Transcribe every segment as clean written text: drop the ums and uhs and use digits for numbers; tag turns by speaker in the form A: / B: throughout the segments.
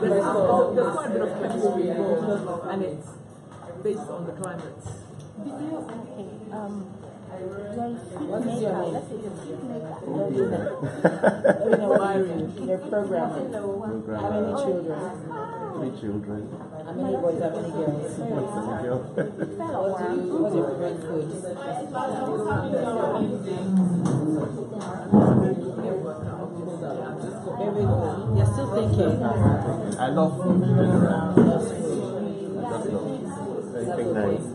A: There's quite a bit of chemistry involved, and it's based on the climate.
B: What is your name? They're programming. How many children?
C: 3 children.
B: How many boys, how many girls? What's your favorite food? You're still thinking.
C: I love food in general. Just love anything nice.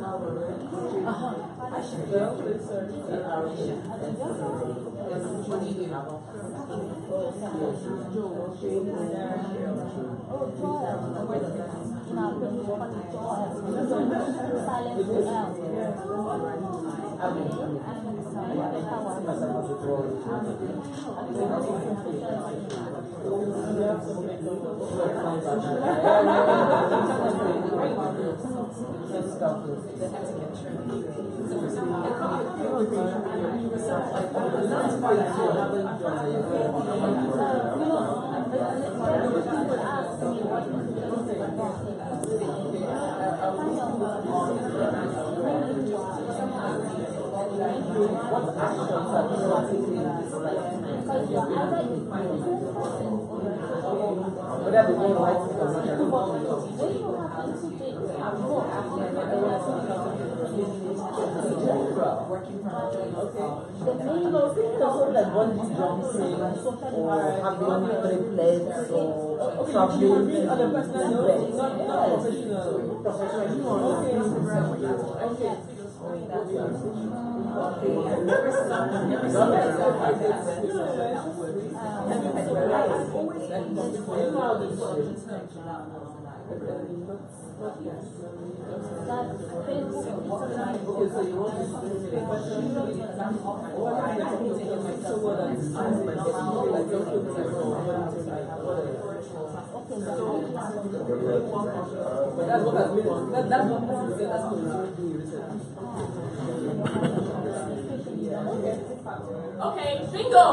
D: Okay, bingo!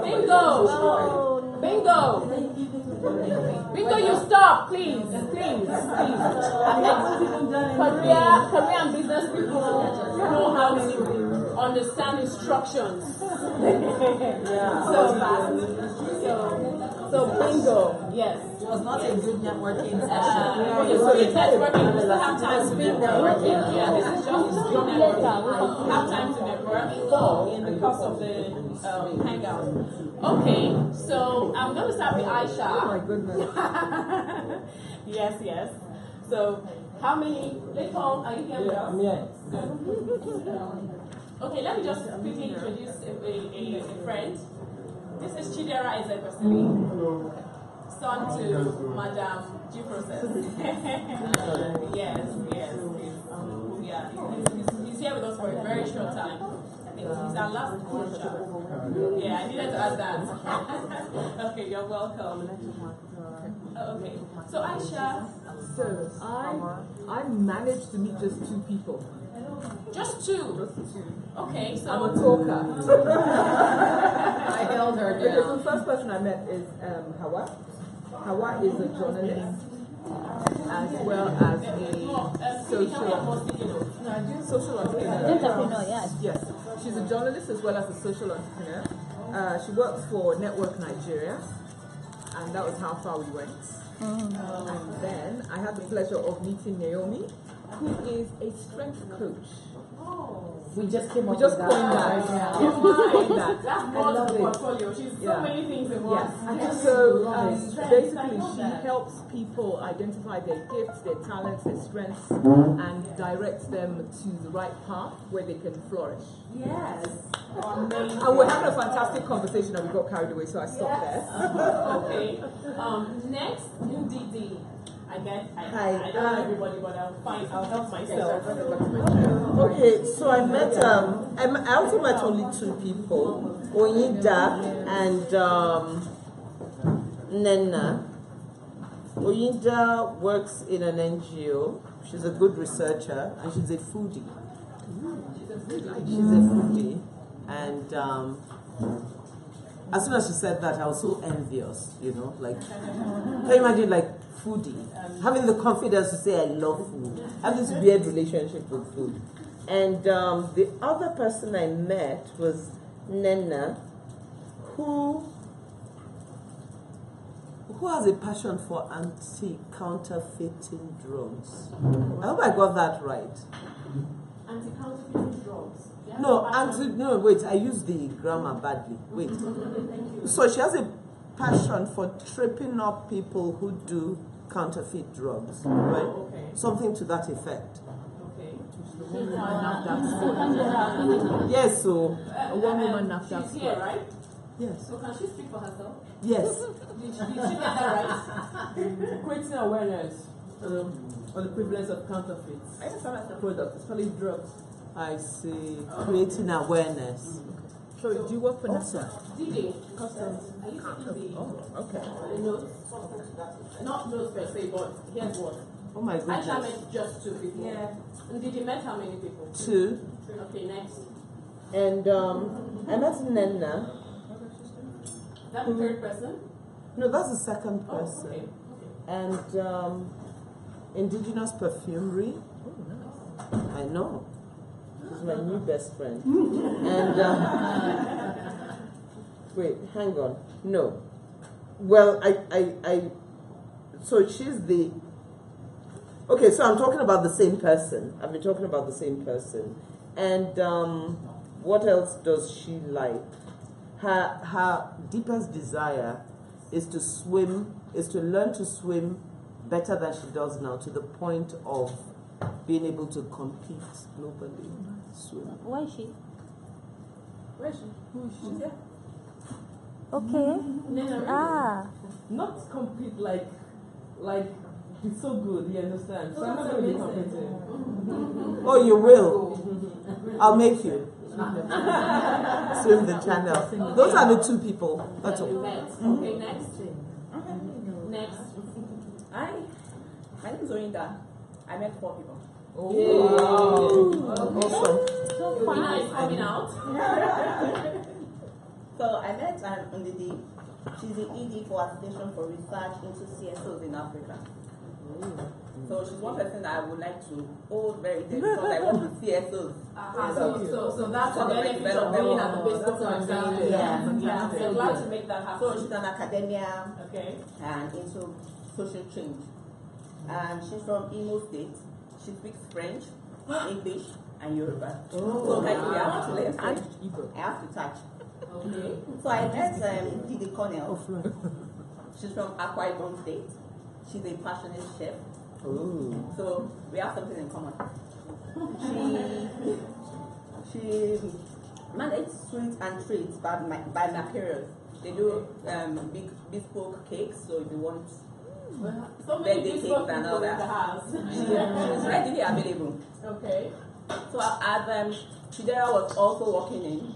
D: Bingo! Bingo! Bingo, you stop, please. Career and business people know how to understand instructions. So bingo, yes.
B: It was not a good networking session.
D: So it's networking, we still have time to network. Yeah, this is just speed networking. We have time to network in the course of the hangout. Okay, so I'm going to start with Aisha.
A: Oh my goodness.
D: Yes. So, how many? Nicole, are you here with us?
B: Yes.
D: Okay, let me just quickly introduce a friend. This is Chidera Ezekwesili, son to Madam Due Process. Yes. He's here with us for a very short time. I think he's our last teacher. Yeah, I needed to add that. Okay, you're welcome. Okay, so Aisha.
A: So I managed to meet just 2 people.
D: Just two? Okay, so...
A: I'm a talker.
B: I held her
A: Okay, so
B: down.
A: the first person I met is Hawa. Hawa is a journalist as well as a social entrepreneur. Yes. She's a journalist as well as a social entrepreneur. She works for Network Nigeria, and that was how far we went. And then I had the pleasure of meeting Naomi, who is a strength coach.
B: We just came up
A: We just
B: with
A: coined that. Yes, we just coined that.
D: That's more to the portfolio. She's so many things in one.
A: Yes. So basically, she helps people identify their gifts, their talents, their strengths, and directs them to the right path where they can flourish.
D: Yes.
A: And we're having a fantastic conversation, and we got carried away, so I stopped there.
D: Okay. Next, UDD. I don't know everybody, but I'll help myself.
E: Okay, so I met, I also met only 2 people, Oyinda and Nena. Oyinda works in an NGO. She's a good researcher, and she's a foodie. as soon as she said that, I was so envious, like, can you imagine, like, foodie, having the confidence to say I love food, have this weird relationship with food. And the other person I met was Nena, who has a passion for anti-counterfeiting drugs. I hope I got that right.
D: Anti-counterfeiting drugs.
E: No, wait, I used the grammar badly. Wait. So she has a passion for tripping up people who do counterfeit drugs, right?
D: Okay.
E: Something to that effect.
D: Okay.
E: Yes, so.
A: A one woman knocked out.
D: She's here, right?
E: Yes.
D: So can she speak for herself?
E: Yes.
D: Did she get that right?
A: Creating awareness on the prevalence of counterfeits products, especially drugs.
E: I see. Creating awareness.
A: So, do you work for NASA?
D: DJ.
A: Customs.
D: Are you taking the
A: Okay.
D: notes? Not notes per se, but here's what.
E: Oh my
D: Aisha
E: goodness.
D: met just 2 people. Yeah. And did you met how many people?
E: 2.
D: Okay, next.
E: And I met Nena.
D: Is that the 3rd person?
E: No, that's the 2nd
D: Oh,
E: person.
D: okay.
E: And indigenous perfumery. I know. She's my new best friend. And wait, hang on. No. Well, so she's the. Okay, so I'm talking about the same person. I've been talking about the same person. And what else does she like? Her deepest desire is to swim, is to learn to swim better than she does now, to the point of being able to compete globally. Swim.
F: Why is she?
D: Where is she?
A: Who is she?
D: She's here.
F: Okay. Ah.
A: Not compete like it's so good, you understand? So I'm not going to be competing.
E: Oh, you will. I'll make you. Swim the channel. Those are the 2 people. That's all.
D: Next. Okay, next. Next.
B: My name is Orinda. I met 4 people.
E: Oh, awesome.
D: Ina is coming out.
B: So I met Ndidi. She's the ED for Association for Research into CSOs in Africa. So she's one person that I would like to hold very dear because I work with CSOs.
D: So that's the benefit of being at the Bespoke, for example. Yeah. So glad to make that happen.
B: So she's an academia
D: Okay.
B: and into social change. And she's from Imo State. She speaks French, English, and Yoruba. So like, I want to learn French. I have to touch.
D: Okay.
B: So I met Didi Cornell. She's from Akwa Ibom State. She's a passionate chef.
E: Ooh.
B: So we have something in common. She manages sweets and treats by materials. They do big bespoke cakes. So if you want
D: So many
B: birthday
D: people
B: cakes and all
D: in the
B: that,
D: house.
B: she's readily available.
D: Okay.
B: So as Chidera was also working in,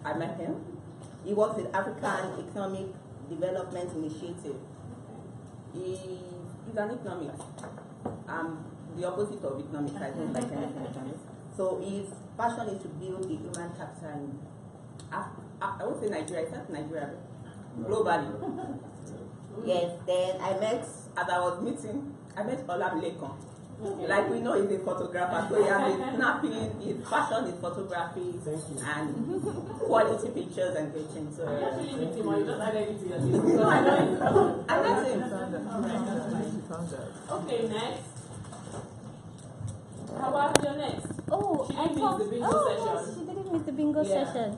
B: I met him. He works with African Economic Development Initiative. He's an economist. The opposite of economics, I don't like anything. So his passion is to build the human capital in I would say Nigeria, it's not Nigeria, globally. Yes, then I met Olamilekon. Like we know he's a photographer, so he has been snapping, his passion is photography and quality pictures and good things. So
D: You actually meet him or you just added it to your list. So I know it's
B: I met him.
D: Okay, next. How about your next?
F: Oh,
D: She
F: I
D: didn't miss
F: thought.
D: the bingo
F: Oh,
D: session.
F: yes, she didn't miss the bingo
D: Yeah.
F: session.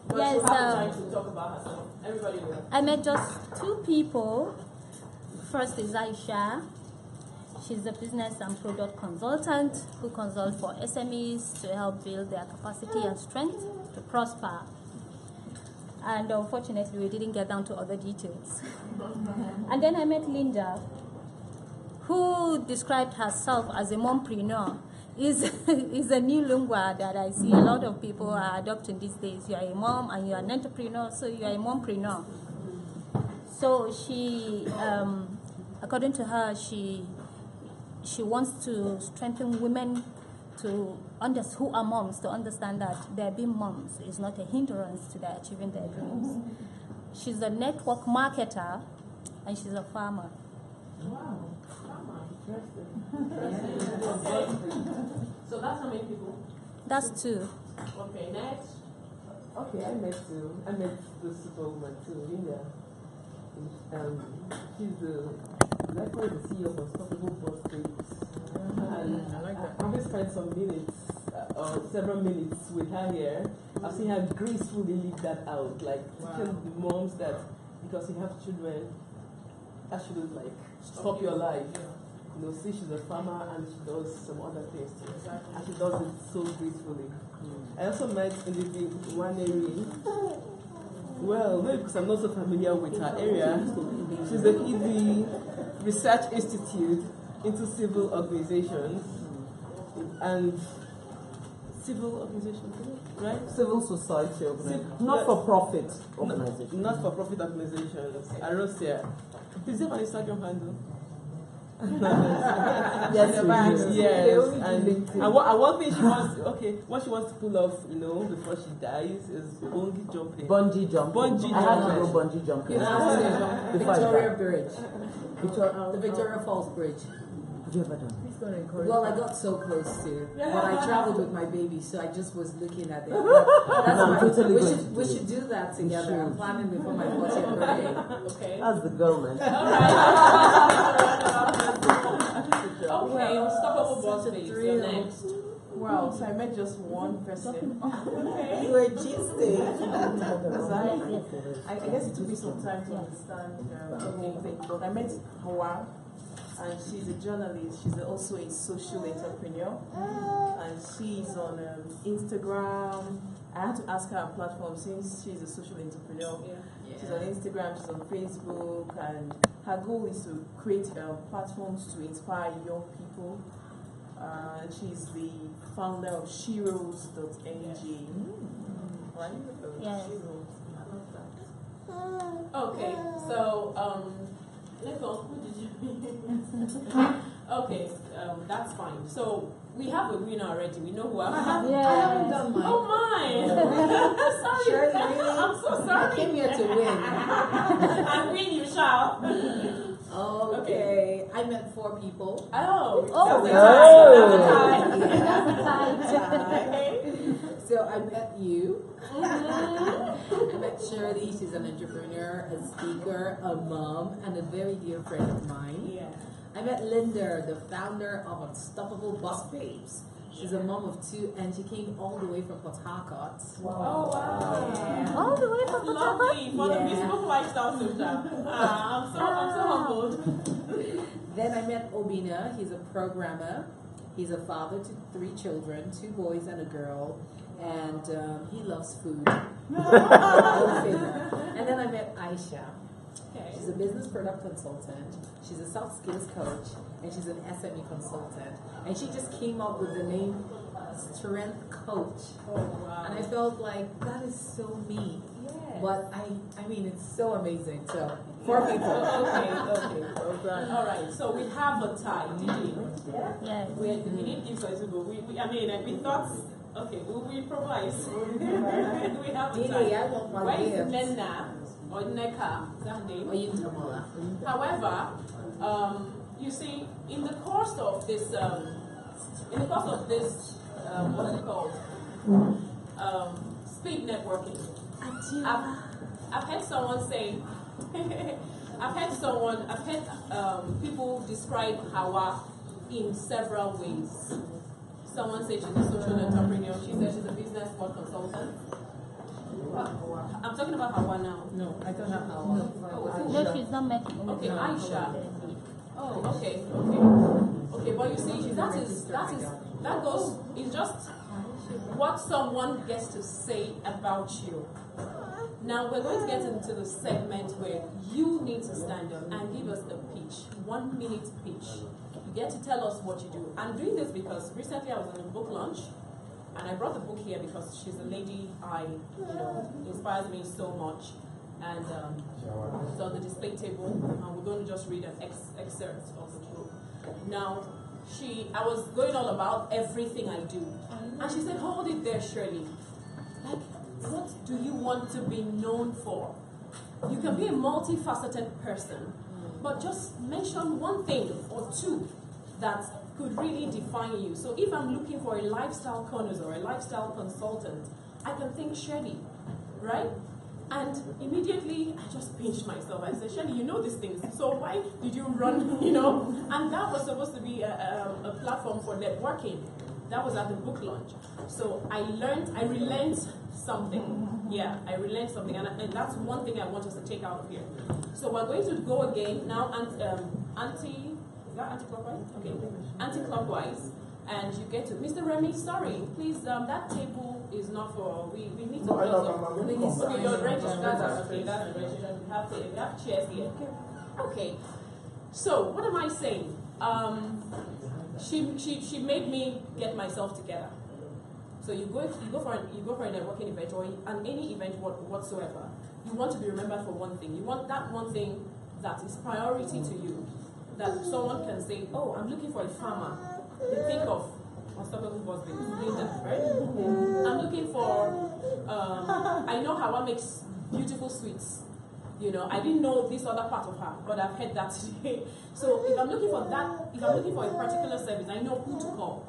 D: But
F: Yes,
D: she'll have time to talk about herself. Everybody will.
F: I met just 2 people. First is Aisha. She's a business and product consultant who consults for SMEs to help build their capacity and strength to prosper. And unfortunately, we didn't get down to other details. And then I met Linda, who described herself as a mompreneur. Is a new lingua that I see a lot of people are adopting these days. You are a mom and you are an entrepreneur, so you are a mompreneur. So she, according to her, she wants to strengthen women who are moms to understand that their being moms is not a hindrance to their achieving their dreams. She's a network marketer, and she's a farmer.
D: Wow. So that's how many people?
F: That's two.
D: Okay, next.
G: Okay, I met the superwoman too, Linda. She's the CEO of Unstoppable Bespoke. And
A: I like that.
G: I've just spent some minutes, several minutes with her here. I've seen her gracefully leave that out, like teaching the moms that because you have children, that shouldn't like stop your life. You know, see, she's a farmer and she does some other things too.
D: Exactly.
G: And she does it so gracefully. I also met one area. Well, maybe because I'm not so familiar with her area. She's the ED Research Institute into Civil Organizations and Civil Organizations, right?
E: Civil society organization, not for profit organization.
G: Not for profit organizations. I wrote here. Is there an Instagram handle? Yes, and one thing she wants, what she wants to pull off, before she dies is bungee jumping.
E: Bungee jumping. I had to go bungee jumping.
H: Victoria Bridge. The Victoria Falls Bridge.
E: Have you ever done?
H: Well, I got so close to, but I traveled with my baby, so I just was looking at it. We should do that together. I'm planning before my 40th birthday.
D: Okay.
E: That's the girl, man.
D: Okay, Unstoppable Boss Babes. You're next.
G: Wow, so I met just one person.
D: Okay.
H: You were gisting.
G: I guess it took me some time to understand the whole thing, but I met Hawa, and she's a journalist. She's also a social entrepreneur, and she's on Instagram. I had to ask her a platform since she's a social entrepreneur. She's on Instagram, she's on Facebook, and her goal is to create platforms to inspire young people. She's the founder of Shiros.ng. Right?
F: Yes.
D: Okay, so Nicole, who did you Okay, that's fine. So we have a winner already. We know who I have.
H: I haven't done mine.
D: Oh my! Sorry,
H: Shirley, really?
D: I'm so
H: I
D: sorry.
H: came here to win.
D: And win you shall.
H: Okay. I met 4 people.
D: Oh, okay.
H: So I met you. I met Shirley. She's an entrepreneur, a speaker, a mom, and a very dear friend of mine.
D: Yeah.
H: I met Linda, the founder of Unstoppable Boss Babes. She's a mom of 2, and she came all the way from Port Harcourt.
D: Wow. Oh wow.
H: Yeah.
F: All the way from
D: Lovely for the
H: Yeah.
D: Bespoke lifestyle social. I'm so humbled.
H: Then I met Obina. He's a programmer. He's a father to 3 children, 2 boys and a girl, and he loves food. Go figure. And then I met Aisha.
D: Okay.
H: She's a business product consultant. She's a soft skills coach, and she's an SME consultant. And she just came up with the name Strength Coach.
D: Oh wow.
H: And I felt like that is so me.
D: Yeah.
H: But I mean, it's so amazing. So 4 people.
D: Okay. All right. So we have a tie. Did you?
F: Yes.
D: We didn't give us a go. We thought. Okay, we improvise. We have a
H: Didi,
D: tie.
H: I want my
D: Where is
H: gift.
D: Nena or Neka? Is that her name?
H: Or you Tamola.
D: However, you see, in the course of this, what's it called? Speed networking. I've heard someone say, I've heard people describe Hawa in several ways. Someone said she's a social entrepreneur. She said she's a business work consultant. I'm talking about Hawa now.
H: No, I don't have Hawa.
F: No, she's not making.
D: Okay, Aisha. Oh, okay. Okay, but you see, that goes, it's just what someone gets to say about you. Now we're going to get into the segment where you need to stand up and give us a pitch, 1 minute pitch. You get to tell us what you do. I'm doing this because recently I was in a book launch, and I brought the book here because she's a lady inspires me so much. And it's on the display table, and we're going to just read an excerpt of the book. Now, I was going all about everything I do, and she said, "Hold it there, Shirley. Like, what do you want to be known for?" You can be a multifaceted person, but just mention one thing or two that could really define you. So if I'm looking for a lifestyle connoisseur or a lifestyle consultant, I can think Shirley, right? And immediately I just pinched myself. I said, Shirley, you know these things, so why did you run, you know? And that was supposed to be a platform for networking. That was at the book launch. So I relearned something. Yeah, I relearned something. And that's one thing I want us to take out of here. So we're going to go again now, anti-clockwise? Okay, anti-clockwise. And you get to, Mr. Remy, sorry, please, that table is not for, we need to close up. Okay, your registration, that's registration. We have chairs here. Okay, so what am I saying? She made me get myself together. So you go for a networking event or any event whatsoever. You want to be remembered for one thing. You want that one thing that is priority to you. That someone can say, oh, I'm looking for a farmer. They think of Unstoppable Husbands, Linda, right? I'm looking for, I know Hawa makes beautiful sweets. You know, I didn't know this other part of her, but I've heard that today. So if I'm looking for that, if I'm looking for a particular service, I know who to call.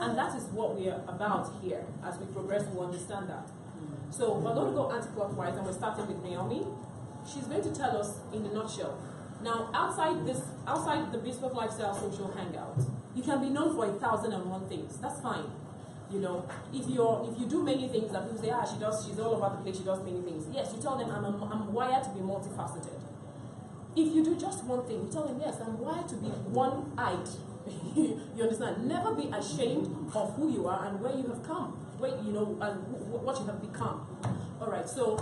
D: And that is what we are about here. As we progress, we understand that. So we're going to go anti-clockwise, and we're starting with Naomi. She's going to tell us in a nutshell. Now, outside the Bespoke Lifestyle Social Hangout, you can be known for 1,001 things. That's fine. You know, if you do many things that people say, she's all over the place, she does many things. Yes, you tell them I'm wired to be multifaceted. If you do just one thing, you tell them, yes, I'm wired to be one-eyed. You understand? Never be ashamed of who you are and where you have come, and what you have become. All right, so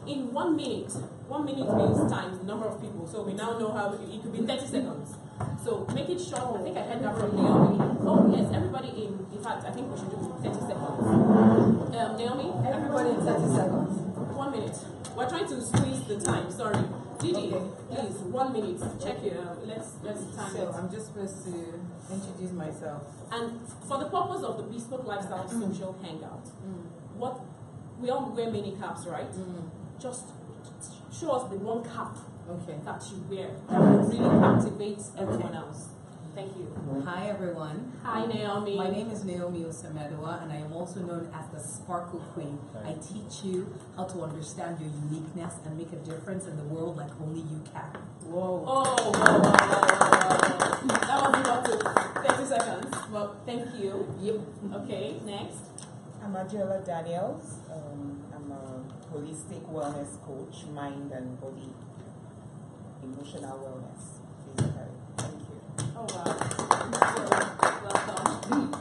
D: in 1 minute, 1 minute means times the number of people. So we now know how it could be 30 seconds. So make it short. I think I heard that from Naomi. Oh yes, everybody in fact, I think we should do 30 seconds. Naomi?
G: Everybody in 30 seconds.
D: 1 minute. We're trying to squeeze the time, sorry. Didi, please, 1 minute. Check your, let's time it.
G: So I'm just supposed to introduce myself.
D: And for the purpose of the Bespoke Lifestyle Social Hangout, we all wear many caps, right? Just show us the one cap that you wear that will really activate everyone else. Thank you.
H: Hi everyone.
D: Hi Naomi.
H: My name is Naomi Osamedowa, and I am also known as the Sparkle Queen. I teach you how to understand your uniqueness and make a difference in the world like only you can.
D: Whoa. Oh, that was about to 30 seconds. Well, thank you. Yep. Okay, next.
I: I'm Adriola Daniels. I'm a holistic wellness coach, mind and body, emotional wellness, physically. Thank you.
D: Oh wow. Welcome.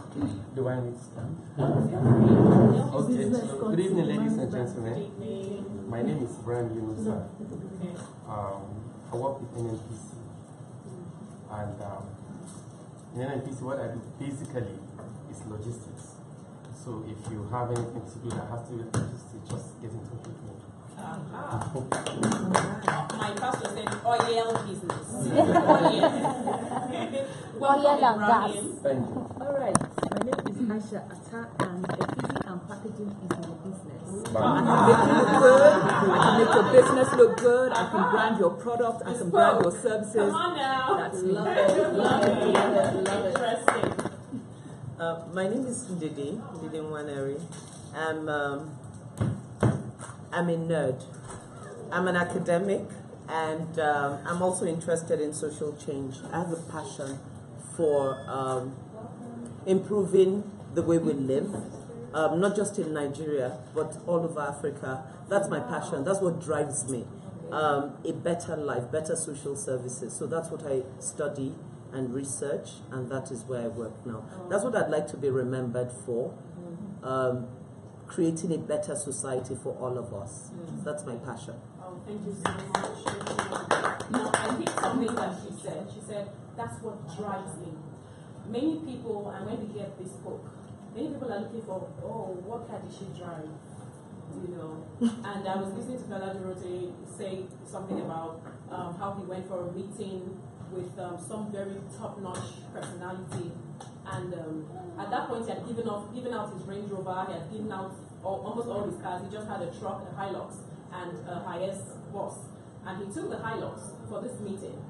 C: Do I need to stand? Okay. Good evening, ladies and gentlemen. My name is Brian Yunusa. I work with NNPC. And in NNPC, what I do basically is logistics. So if you have anything to do that has to do with logistics, just get in touch with me.
D: My pastor said oil business.
F: Oil and gas.
C: Thank you.
J: All right. My name is Aisha Atta, and FPC and packaging is my business.
A: I can make your business look good. I can brand your product. I can brand your services.
D: Come on now.
A: That's me.
J: Love it.
D: Interesting.
E: My name is Didi Nwaneri. I'm a nerd. I'm an academic, and I'm also interested in social change. I have a passion for improving the way we live, not just in Nigeria, but all over Africa. That's my passion. That's what drives me. A better life, better social services. So that's what I study and research, and that is where I work now. That's what I'd like to be remembered for. Creating a better society for all of us. That's my passion.
D: Oh, thank you so much. Now, I think something that she said, that's what drives me. Many people, and when we get this book, many people are looking for, what car did she drive? You know, and I was listening to Fela Dorote say something about how he went for a meeting with some very top-notch personality. And at that point, he had given out his Range Rover, he had given out almost all his cars. He just had a truck, a Hilux, and a Hiace bus. and he took the Hilux for this meeting.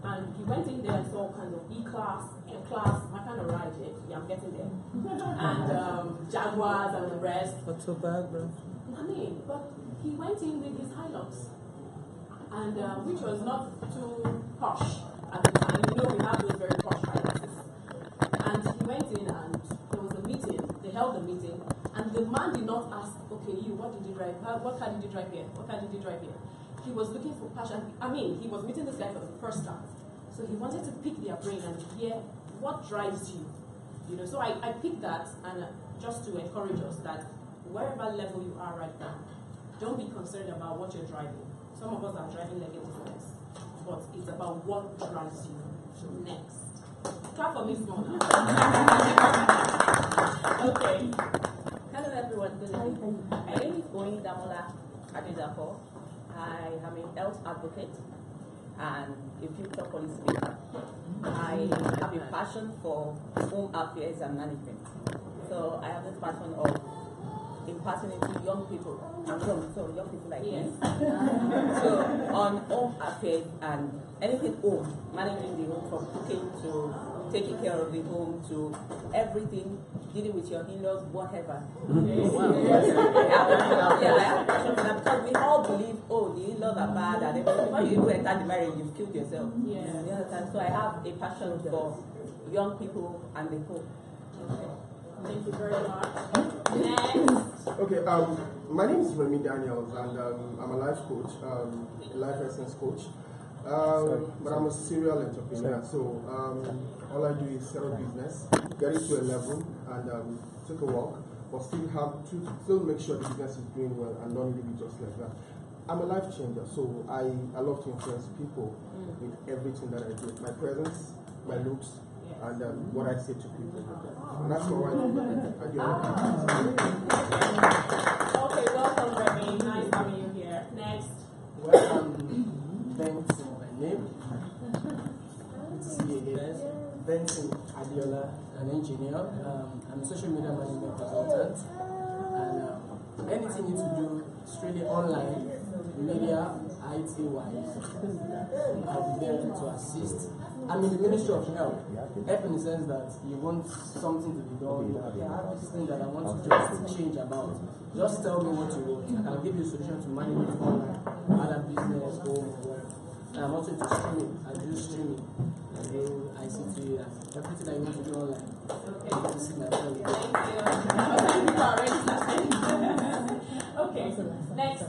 D: And he went in there and saw kind of E-Class, F-Class, my kind of ride, yeah, I'm getting there. And Jaguars and the rest.
E: Autobiography.
D: I mean, but he went in with his Hilux, and which was not too posh at the time. You know, we have those very posh Hiluxes. And he went in, and there was a meeting. They held the meeting, and the man did not ask, okay, you, what did you drive? What car did you drive here? What car did you drive here? He was looking for passion. I mean, he was meeting this guy for the first time. So he wanted to pick their brain and hear what drives you. You know, so I picked that, and just to encourage us that wherever level you are right now, don't be concerned about what you're driving. Some of us are driving negativeness, but it's about what drives you. Next. Clap for me, Simona. Okay.
B: Hello everyone, good evening. My name is Oyin Damola Adedapo. I am a health advocate and a future policy maker. I have a passion for home affairs and management. So I have this passion of imparting it to young people. So young people like me. So on home affairs and anything home, managing the home, from cooking to taking care of the home to everything, dealing with your in-laws, whatever. Because we all believe, oh, the in-laws are bad and everything. When you do enter the marriage, you've killed yourself. Yeah. So I have a passion for young people and the home.
D: Thank you very much. Next.
K: Okay, my name is Remy Daniels, and I'm a life coach, a life essence coach. But I'm a serial entrepreneur, so all I do is set up business, get it to a level, and take a walk, but still make sure the business is doing well and not leave it just like that. I'm a life changer, so I love to influence people with everything that I do. My presence, my looks, and what I say to people. And that's what I do.
D: Okay, welcome, Remy. Nice having you here. Next.
L: Well, Benson, my name. See again. Benson Adiola, an engineer. I'm a social media management consultant. And anything you need to do strictly online, media, IT-wise, I'll be there to assist. I'm in the Ministry of Health. Help in the sense that you want something to be done. I have this thing that I want to just change about. Just tell me what you want. I can give you a solution to manage it online, other business, home, work. And I'm also into streaming. I do streaming. I do ICT and everything I want to do online.
D: Okay.
L: I want to see my family.
D: Okay. Next.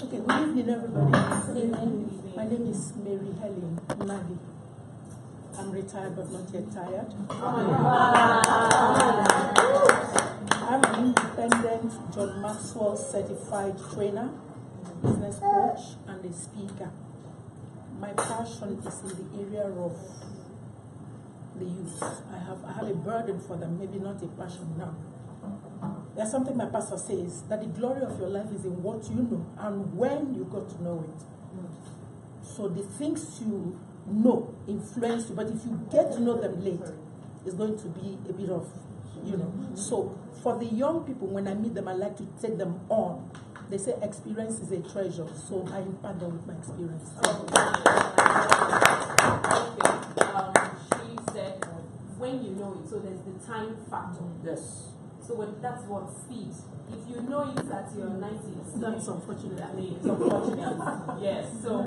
M: Okay, good evening, everybody. Good evening. My name is Mary Helen Nadi. I'm retired but not yet tired. I'm an independent John Maxwell certified trainer, business coach, and a speaker. My passion is in the area of the youth. I have a burden for them, maybe not a passion now. There's something my pastor says, that the glory of your life is in what you know and when you got to know it. So the things you know influence you, but if you get to know them late, it's going to be a bit of, So for the young people, when I meet them, I like to take them on. They say experience is a treasure, so I impart them with my experience.
D: She said, when you know it, so there's the time factor.
L: Yes.
D: So that's what speed. If you know it at your 90s,
M: That's unfortunate.
D: I mean, it's unfortunate. Yes. So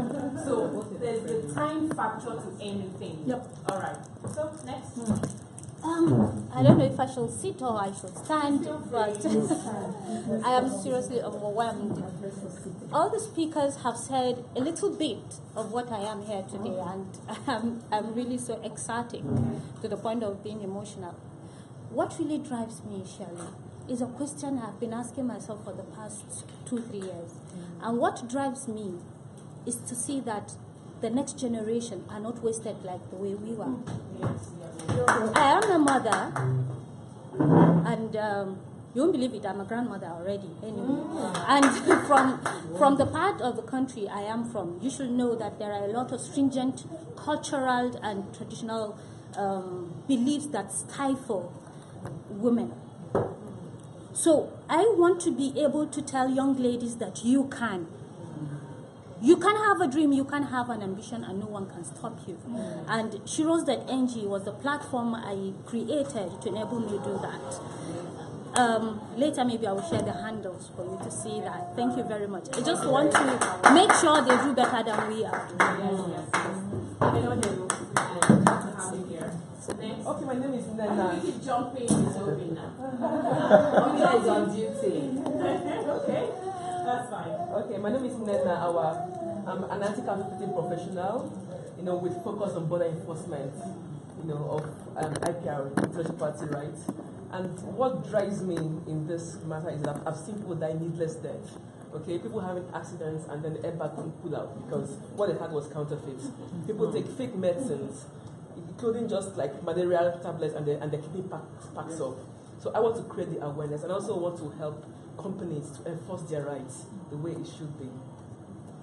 D: there's the time factor to anything.
M: Yep.
D: All right. So next.
F: I don't know if I should sit or I should stand, but I am seriously overwhelmed. All the speakers have said a little bit of what I am here today, and I'm really so ecstatic to the point of being emotional. What really drives me, Shirley, is a question I've been asking myself for the past 2-3 years. And what drives me is to see that the next generation are not wasted like the way we were. I am a mother, and you won't believe it, I'm a grandmother already anyway. And from the part of the country I am from, you should know that there are a lot of stringent cultural and traditional beliefs that stifle women. So I want to be able to tell young ladies that you can. you can have a dream, you can have an ambition, and no one can stop you. And Shiros.ng was the platform I created to enable me to do that. Later, maybe I will share the handles for you to see that. Thank you very much. I just want to make sure they do better than we are.
A: Okay, my name is Nena.
D: You keep jumping, it's open now.
A: Nena is on duty.
D: Okay, that's fine.
A: Okay, my name is Nena Awa. I'm an anti-counterfeiting professional, with focus on border enforcement, of IPR, intellectual property rights. And what drives me in this matter is that I've seen people die needless death. Okay, people having accidents and then the airbag couldn't pull out because what they had was counterfeit. People take fake medicines, including just like malaria tablets, and their kidney packs up. So I want to create the awareness, and I also want to help companies to enforce their rights the way it should be.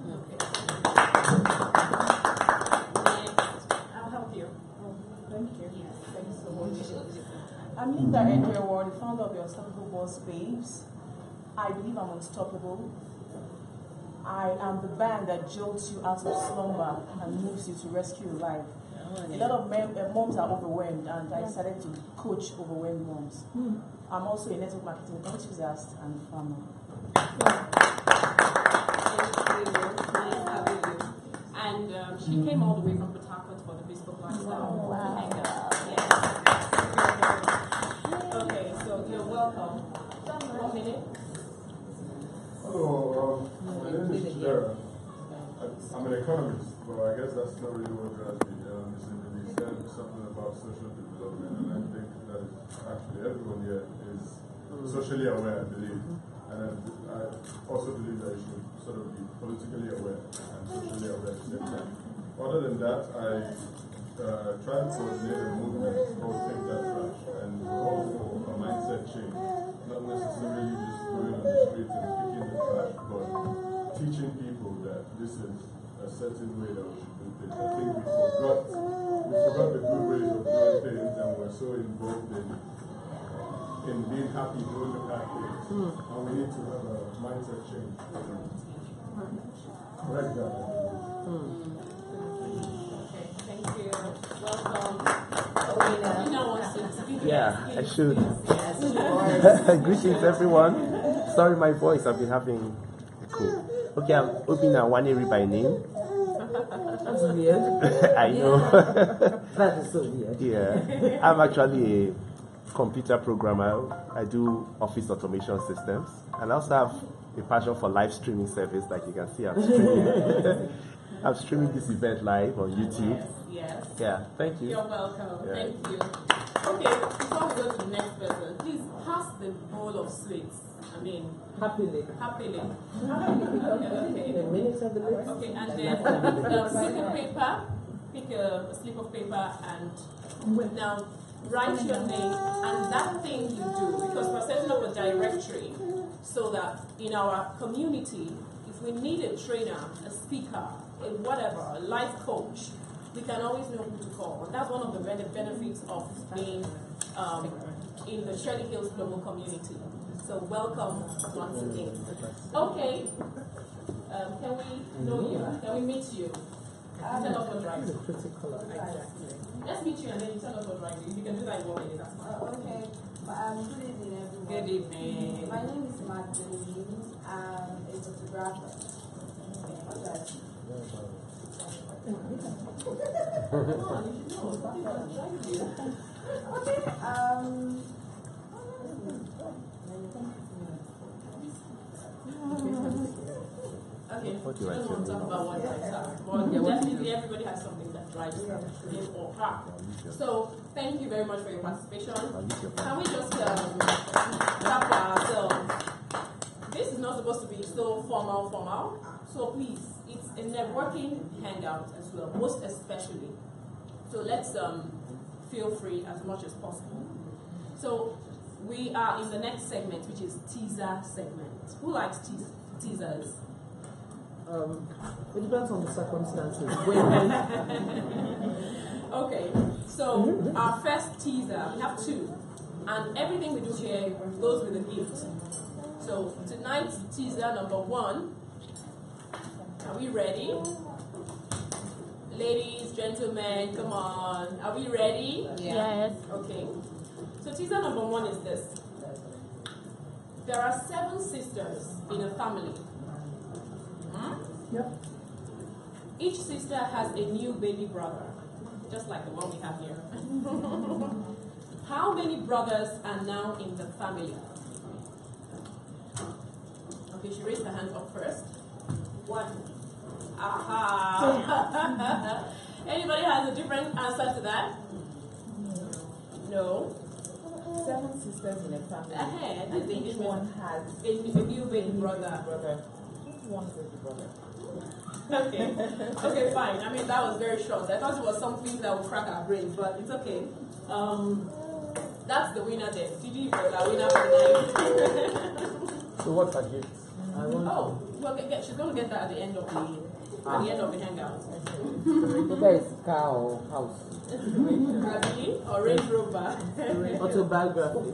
D: Okay. I'll help you.
M: Thank you.
D: Yes.
M: Thanks so much. I'm Linda Edgeworth, the founder of the Unstoppable Boss Babes. I believe I'm unstoppable. I am the band that jolts you out of slumber and moves you to rescue life. A lot of moms are overwhelmed, and I decided to coach overwhelmed moms. I'm also a network marketing enthusiast and farmer.
D: And she came all the way from Port Harcourt for the Bespoke lifestyle.
F: Oh, wow.
D: Yes. Okay, so you're welcome. 1 minute.
N: Hello, my name is Chidera. I'm an economist, but I guess that's not really what drives me. He said something about social development, and I think that is actually everyone here is socially aware, I believe. And I also believe that you should sort of be politically aware and socially aware at the same time. Other than that, I try to coordinate a movement called Think That Trash and call for a mindset change. Not necessarily just going on the streets and picking the trash, but teaching people that this is a certain way that we should do things. I think we forgot the good ways of doing things, and we're so involved in being happy doing the bad things. And we need to have a mindset change. Correct that.
D: Okay, thank you. Welcome.
O: Yeah, I should. Greetings, everyone. Sorry, my voice, I've been having a cold. Okay, I'm Obina Waneri by name.
E: That's weird.
O: I know.
E: That is so weird.
O: Yeah, I'm actually a computer programmer. I do office automation systems, and I also have a passion for live streaming service. Like you can see, I'm streaming this event live on YouTube.
D: Yes.
O: Yeah, thank you.
D: You're welcome.
O: Yeah.
D: Thank you. Okay, before we go to the next person, please pass the bowl of sweets.
E: Happily.
D: Happily. Okay.
E: The minutes of the list.
D: Okay, and then pick a paper, pick a slip of paper, and now write your name and that thing you do, because we're setting up a directory so that in our community, if we need a trainer, a speaker, a whatever, a life coach, we can always know who to call. And that's one of the benefits of being in the Shirley Hills global community. So welcome once again. Okay. Can we know you? Can we meet you? Tell us what drives you. Exactly. Let's meet you and then you tell us what drives you. If you can do that in 1 minute, that's fine.
P: Okay. Good evening, everyone.
D: Good evening.
P: My name is Magdalene. I'm a photographer.
D: Okay,
O: What do I
D: don't want to talk about what drives her. But definitely everybody has something that drives him or her. So thank you very much for your participation. Can we just wrap ourselves? This is not supposed to be so formal. So please, it's a networking hangout as well, most especially. So let's feel free as much as possible. So we are in the next segment, which is teaser segment. Who likes teasers?
E: It depends on the circumstances.
D: Okay, so our first teaser, we have two, and everything we do here goes with a gift. So tonight's teaser number one Are we ready? Ladies, gentlemen, come on. Are we ready?
F: Yes.
D: Okay. So teaser number 1 is this. There are 7 sisters in a family.
M: Yep.
D: Each sister has a new baby brother, just like the one we have here. How many brothers are now in the family? Okay, she raised her hand up first. 1. Aha! Anybody has a different answer to that? No.
I: 7 sisters in a family.
D: And
I: each one has
D: a new baby brother.
I: One baby brother.
D: Okay. Okay, fine. I mean, that was very short. I thought it was something that would crack our brains, but it's okay. That's the winner then. TD was our winner for tonight.
C: So what's her gift?
D: Oh, well, she's going to get that at the end of the hangout.
E: Whether it's car or house.
D: Really? Or Range Rover?
E: Autobiography.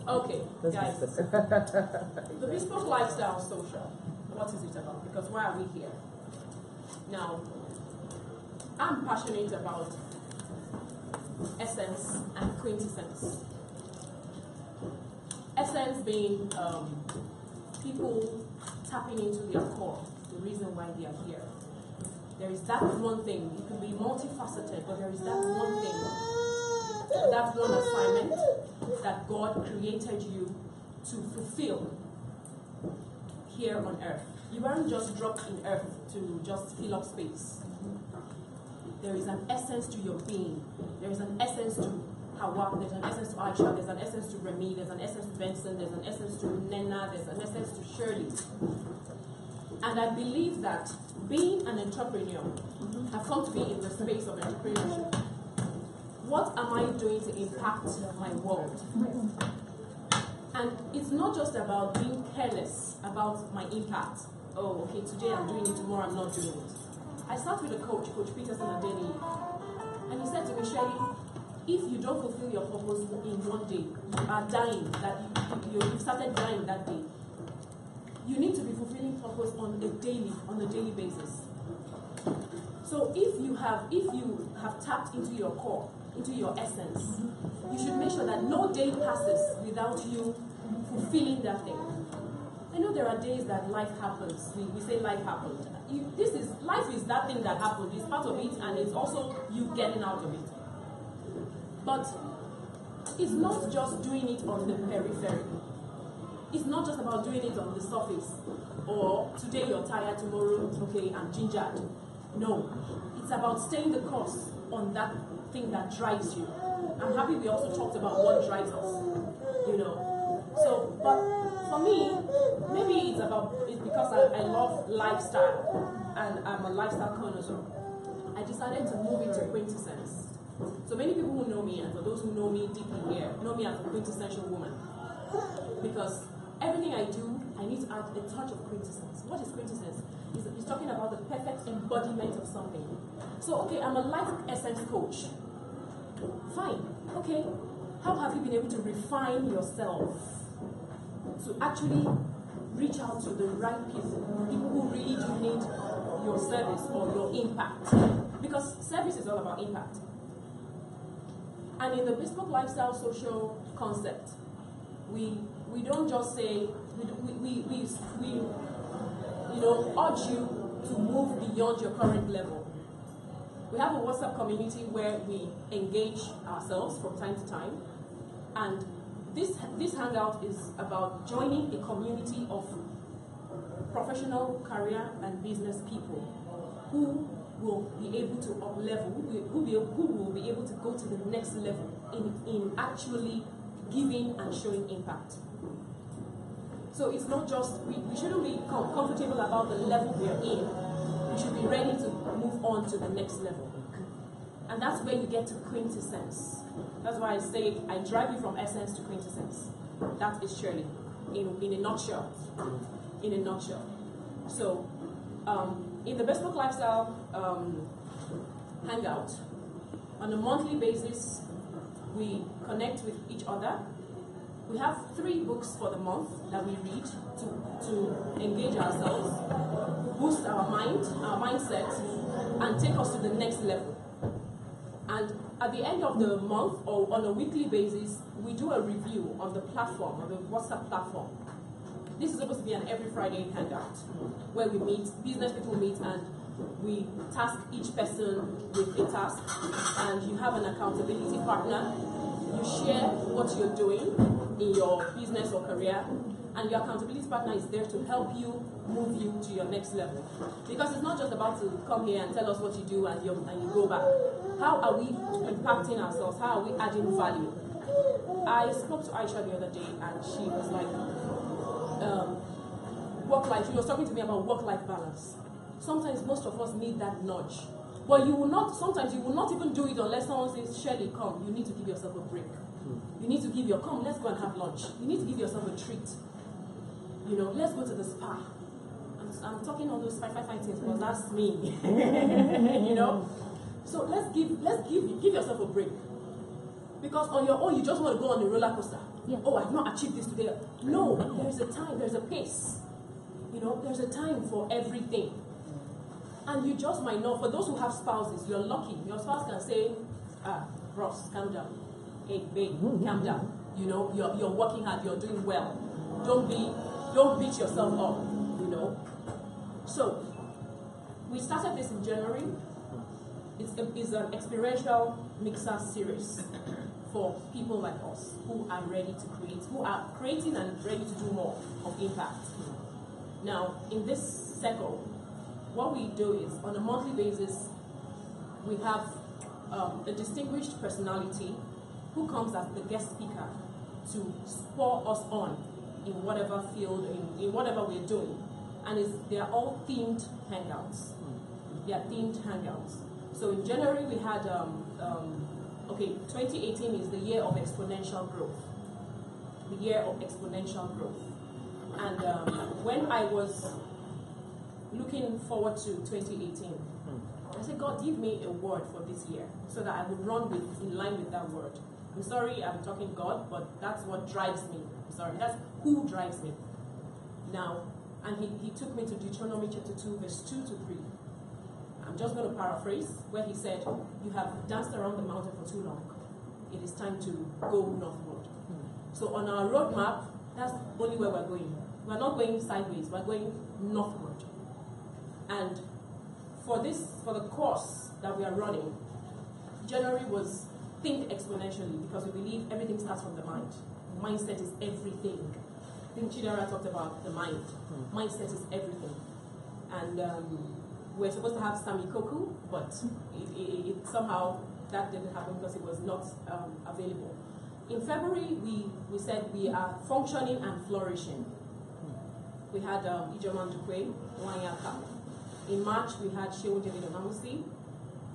D: Okay, guys. The Bespoke Lifestyle Social. What is it about? Because why are we here? Now, I'm passionate about essence and quintessence. Essence being people tapping into their core, the reason why they are here. There is that one thing. It can be multifaceted, but there is that one thing, that one assignment that God created you to fulfill here on earth. You weren't just dropped in earth to just fill up space. There is an essence to your being. There is an essence to Hawa, there's an essence to Aisha, there's an essence to Remy, there's an essence to Benson, there's an essence to Nena, there's an essence to Shirley. And I believe that being an entrepreneur, I've come to be in the space of entrepreneurship. What am I doing to impact my world? And it's not just about being careless about my impact. Oh, okay, today I'm doing it, tomorrow I'm not doing it. I sat with a coach, Coach Peterson Adeni, and he said to me, Shirley, if you don't fulfill your purpose in one day, you are dying, that you started dying that day. You need to be fulfilling purpose on a daily basis. So if you have tapped into your core, into your essence, you should make sure that no day passes without you fulfilling that thing. I know there are days that life happens. We say life happened. Life is that thing that happened. It's part of it, and it's also you getting out of it. But it's not just doing it on the periphery. It's not just about doing it on the surface. Or today you're tired, tomorrow, okay, I'm gingered. No. It's about staying the course on that thing that drives you. I'm happy we also talked about what drives us. So, but for me, maybe it's because I love lifestyle and I'm a lifestyle connoisseur. I decided to move into quintessence. So many people who know me, and for those who know me deeply here, know me as a quintessential woman. Because everything I do, I need to add a touch of quintessence. What is quintessence? It's talking about the perfect embodiment of something. So, okay, I'm a life essence coach. Fine. Okay. How have you been able to refine yourself to actually reach out to the right people who really do need your service or your impact? Because service is all about impact. And in the Bespoke Lifestyle Social concept, we don't just say, we urge you to move beyond your current level. We have a WhatsApp community where we engage ourselves from time to time, and this hangout is about joining a community of professional, career, and business people who will be able to up-level, who will be able to go to the next level in actually giving and showing impact. So it's not just, we shouldn't be comfortable about the level we are in. We should be ready to move on to the next level. And that's where you get to quintessence. That's why I say I drive you from essence to quintessence. That is Shirley, in a nutshell. In a nutshell. So, in the Bespoke Lifestyle Hangout, on a monthly basis, we connect with each other. We have 3 books for the month that we read to engage ourselves, boost our mindset, and take us to the next level. And at the end of the month, or on a weekly basis, we do a review on the platform, on the WhatsApp platform. This is supposed to be an every Friday hangout, where we meet, business people meet, and we task each person with a task, and you have an accountability partner. You share what you're doing in your business or career, and your accountability partner is there to help you move you to your next level. Because it's not just about to come here and tell us what you do and you go back. How are we impacting ourselves? How are we adding value? I spoke to Aisha the other day, and she was like, work-life. She was talking to me about work-life balance. Sometimes most of us need that nudge. But sometimes you will not even do it unless someone says, Shirley, come, you need to give yourself a break. You need to give come, let's go and have lunch. You need to give yourself a treat. You know, let's go to the spa. I'm talking all those 5 things, but that's me. You know? So let's give yourself a break. Because on your own, you just want to go on the roller coaster. Yeah. Oh, I've not achieved this today. No, there's a time, there's a pace. You know, there's a time for everything. And you just might know, for those who have spouses, you're lucky. Your spouse can say, Ross, calm down. Hey, babe, calm down. You know, you're working hard, you're doing well. Don't beat yourself up, you know. So, we started this in January. It's an experiential mixer series for people like us who are ready to create, who are creating and ready to do more of impact. Now, in this circle, what we do is, on a monthly basis, we have a distinguished personality who comes as the guest speaker to spur us on in whatever field, in whatever we're doing. And they are all themed hangouts. They are themed hangouts. So in January we had, 2018 is the year of exponential growth. The year of exponential growth. And when I was looking forward to 2018, I said, God, give me a word for this year so that I would run in line with that word. I'm sorry I'm talking God, but that's what drives me. I'm sorry, that's who drives me. Now, and he took me to Deuteronomy chapter 2, verse 2 to 3. I'm just going to paraphrase where he said, you have danced around the mountain for too long. It is time to go northward. So on our roadmap, that's only where we're going. We're not going sideways, we're going northward. And for the course that we are running, January was think exponentially, because we believe everything starts from the mind. Mindset is everything. I think Chidera talked about the mind. Mindset is everything. And we're supposed to have Sami Koku, but it somehow that didn't happen because it was not available. In February, we said we are functioning and flourishing. We had Ijeman Dukwe, Wanyaka. In March, we had Shehu David Onamusi,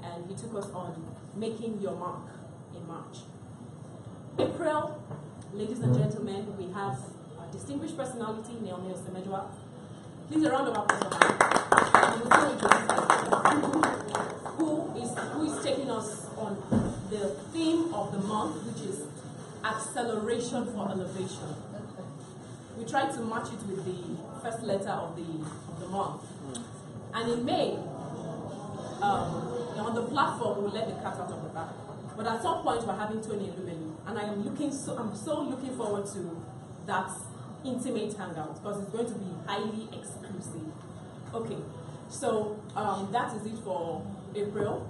D: and he took us on making your mark in March. April, ladies and gentlemen, we have a distinguished personality, Naomi Osemejwa. Please a round of applause for who is taking us on the theme of the month, which is acceleration for elevation. We tried to match it with the first letter of the month. And in May, on the platform, we'll let the cat out of the bag. But at some point, we're having Tony Elumelu, and I'm so looking forward to that intimate hangout because it's going to be highly exclusive. Okay, so that is it for April.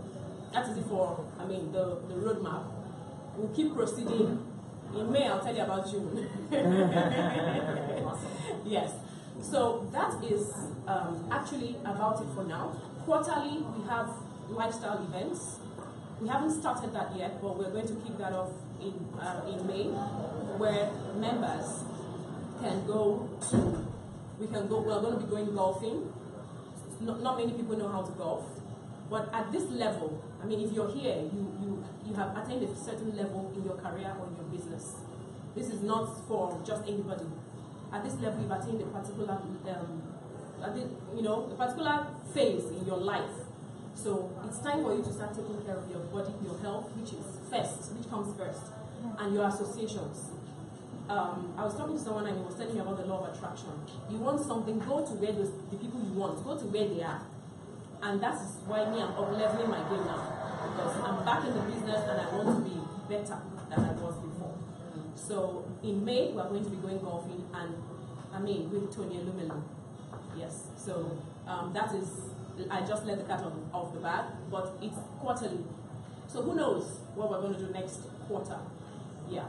D: That is it for the roadmap. We'll keep proceeding. In May, I'll tell you about June. Yes. So that is actually about it for now. Quarterly, we have lifestyle events. We haven't started that yet, but we're going to kick that off in May, where members can go to. We're going to be going golfing. Not many people know how to golf, but at this level, if you're here, you have attained a certain level in your career or in your business. This is not for just anybody. At this level, you've attained a particular, a particular phase in your life. So it's time for you to start taking care of your body, your health, which comes first, and your associations. I was talking to someone and he was telling me about the law of attraction. You want something, go to where the people you want, go to where they are. And that is why me, I'm up-leveling my game now. Because I'm back in the business and I want to be better than I was before. So in May, we're going to be going golfing with Tony Lumelu. Yes. So that is, I just let the cat off the bag, but it's quarterly. So who knows what we're going to do next quarter? Yeah.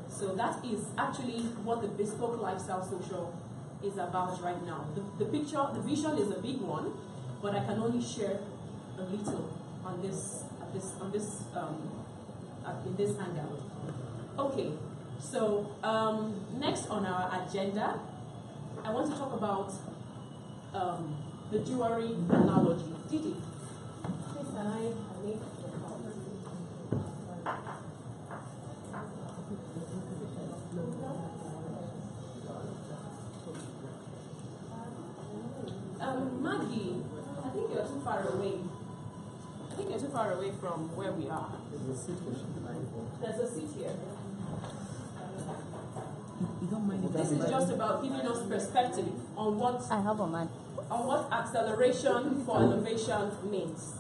D: So that is actually what the Bespoke Lifestyle Social is about right now. The vision is a big one, but I can only share a little on this in this hangout. Okay. So next on our agenda, I want to talk about the jewelry analogy. Didi, please can I make the call? Maggie, I think you're too far away. I think you're too far away from where we are. There's a seat here. This is just about giving us perspective on what acceleration for elevation means.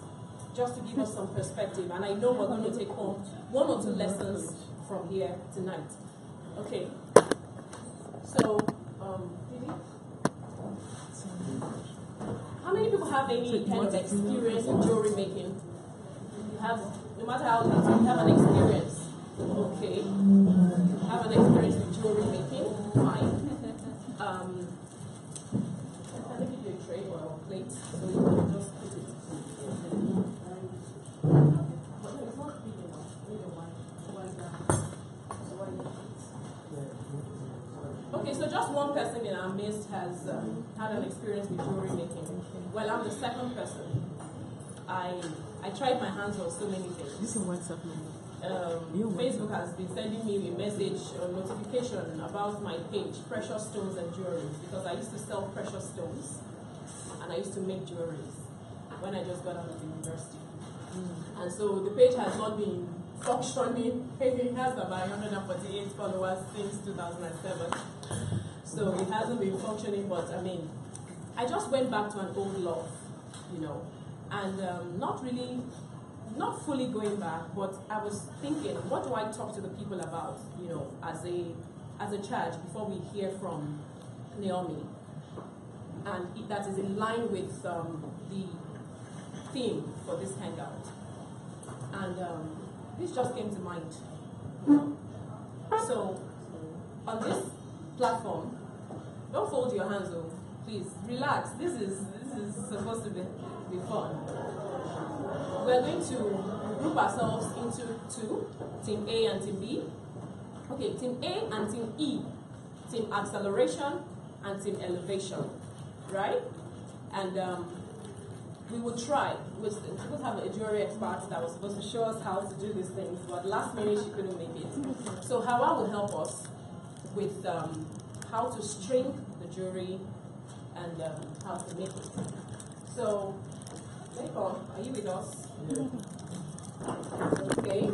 D: Just to give us some perspective, and I know we're going to take home 1 or 2 lessons from here tonight. Okay. So, how many people have any kind of experience in jewelry making? You have, no matter how little, you have an experience. Okay. You have an experience with jewelry making. Fine. Can I give you a tray or a plate so you can just put it? But no, it's not big enough. Okay, so just one person in our midst has had an experience with jewelry making. Well, I'm the second person. I tried my hands on so many things.
J: This is WhatsApp number.
D: Facebook has been sending me a message or notification about my page, Precious Stones and Jewelry, because I used to sell precious stones and I used to make jewelry when I just got out of university. And so the page has not been functioning. It has about 148 followers since 2007. So it hasn't been functioning, but I mean, I just went back to an old love, you know, and not fully going back, but I was thinking, what do I talk to the people about, you know, as a church before we hear from Naomi, and that is in line with the theme for this hangout. And this just came to mind. So on this platform, don't fold your hands, though. Please relax. This is supposed to be fun. We're going to group ourselves into 2, Team A and Team B. Okay, Team A and Team E, Team Acceleration and Team Elevation, right? And we will try. We're supposed to have a jewelry expert that was supposed to show us how to do these things, but last minute she couldn't make it. So Hawa will help us with how to string the jewelry and how to make it. So, Nicole, are you with us? Okay.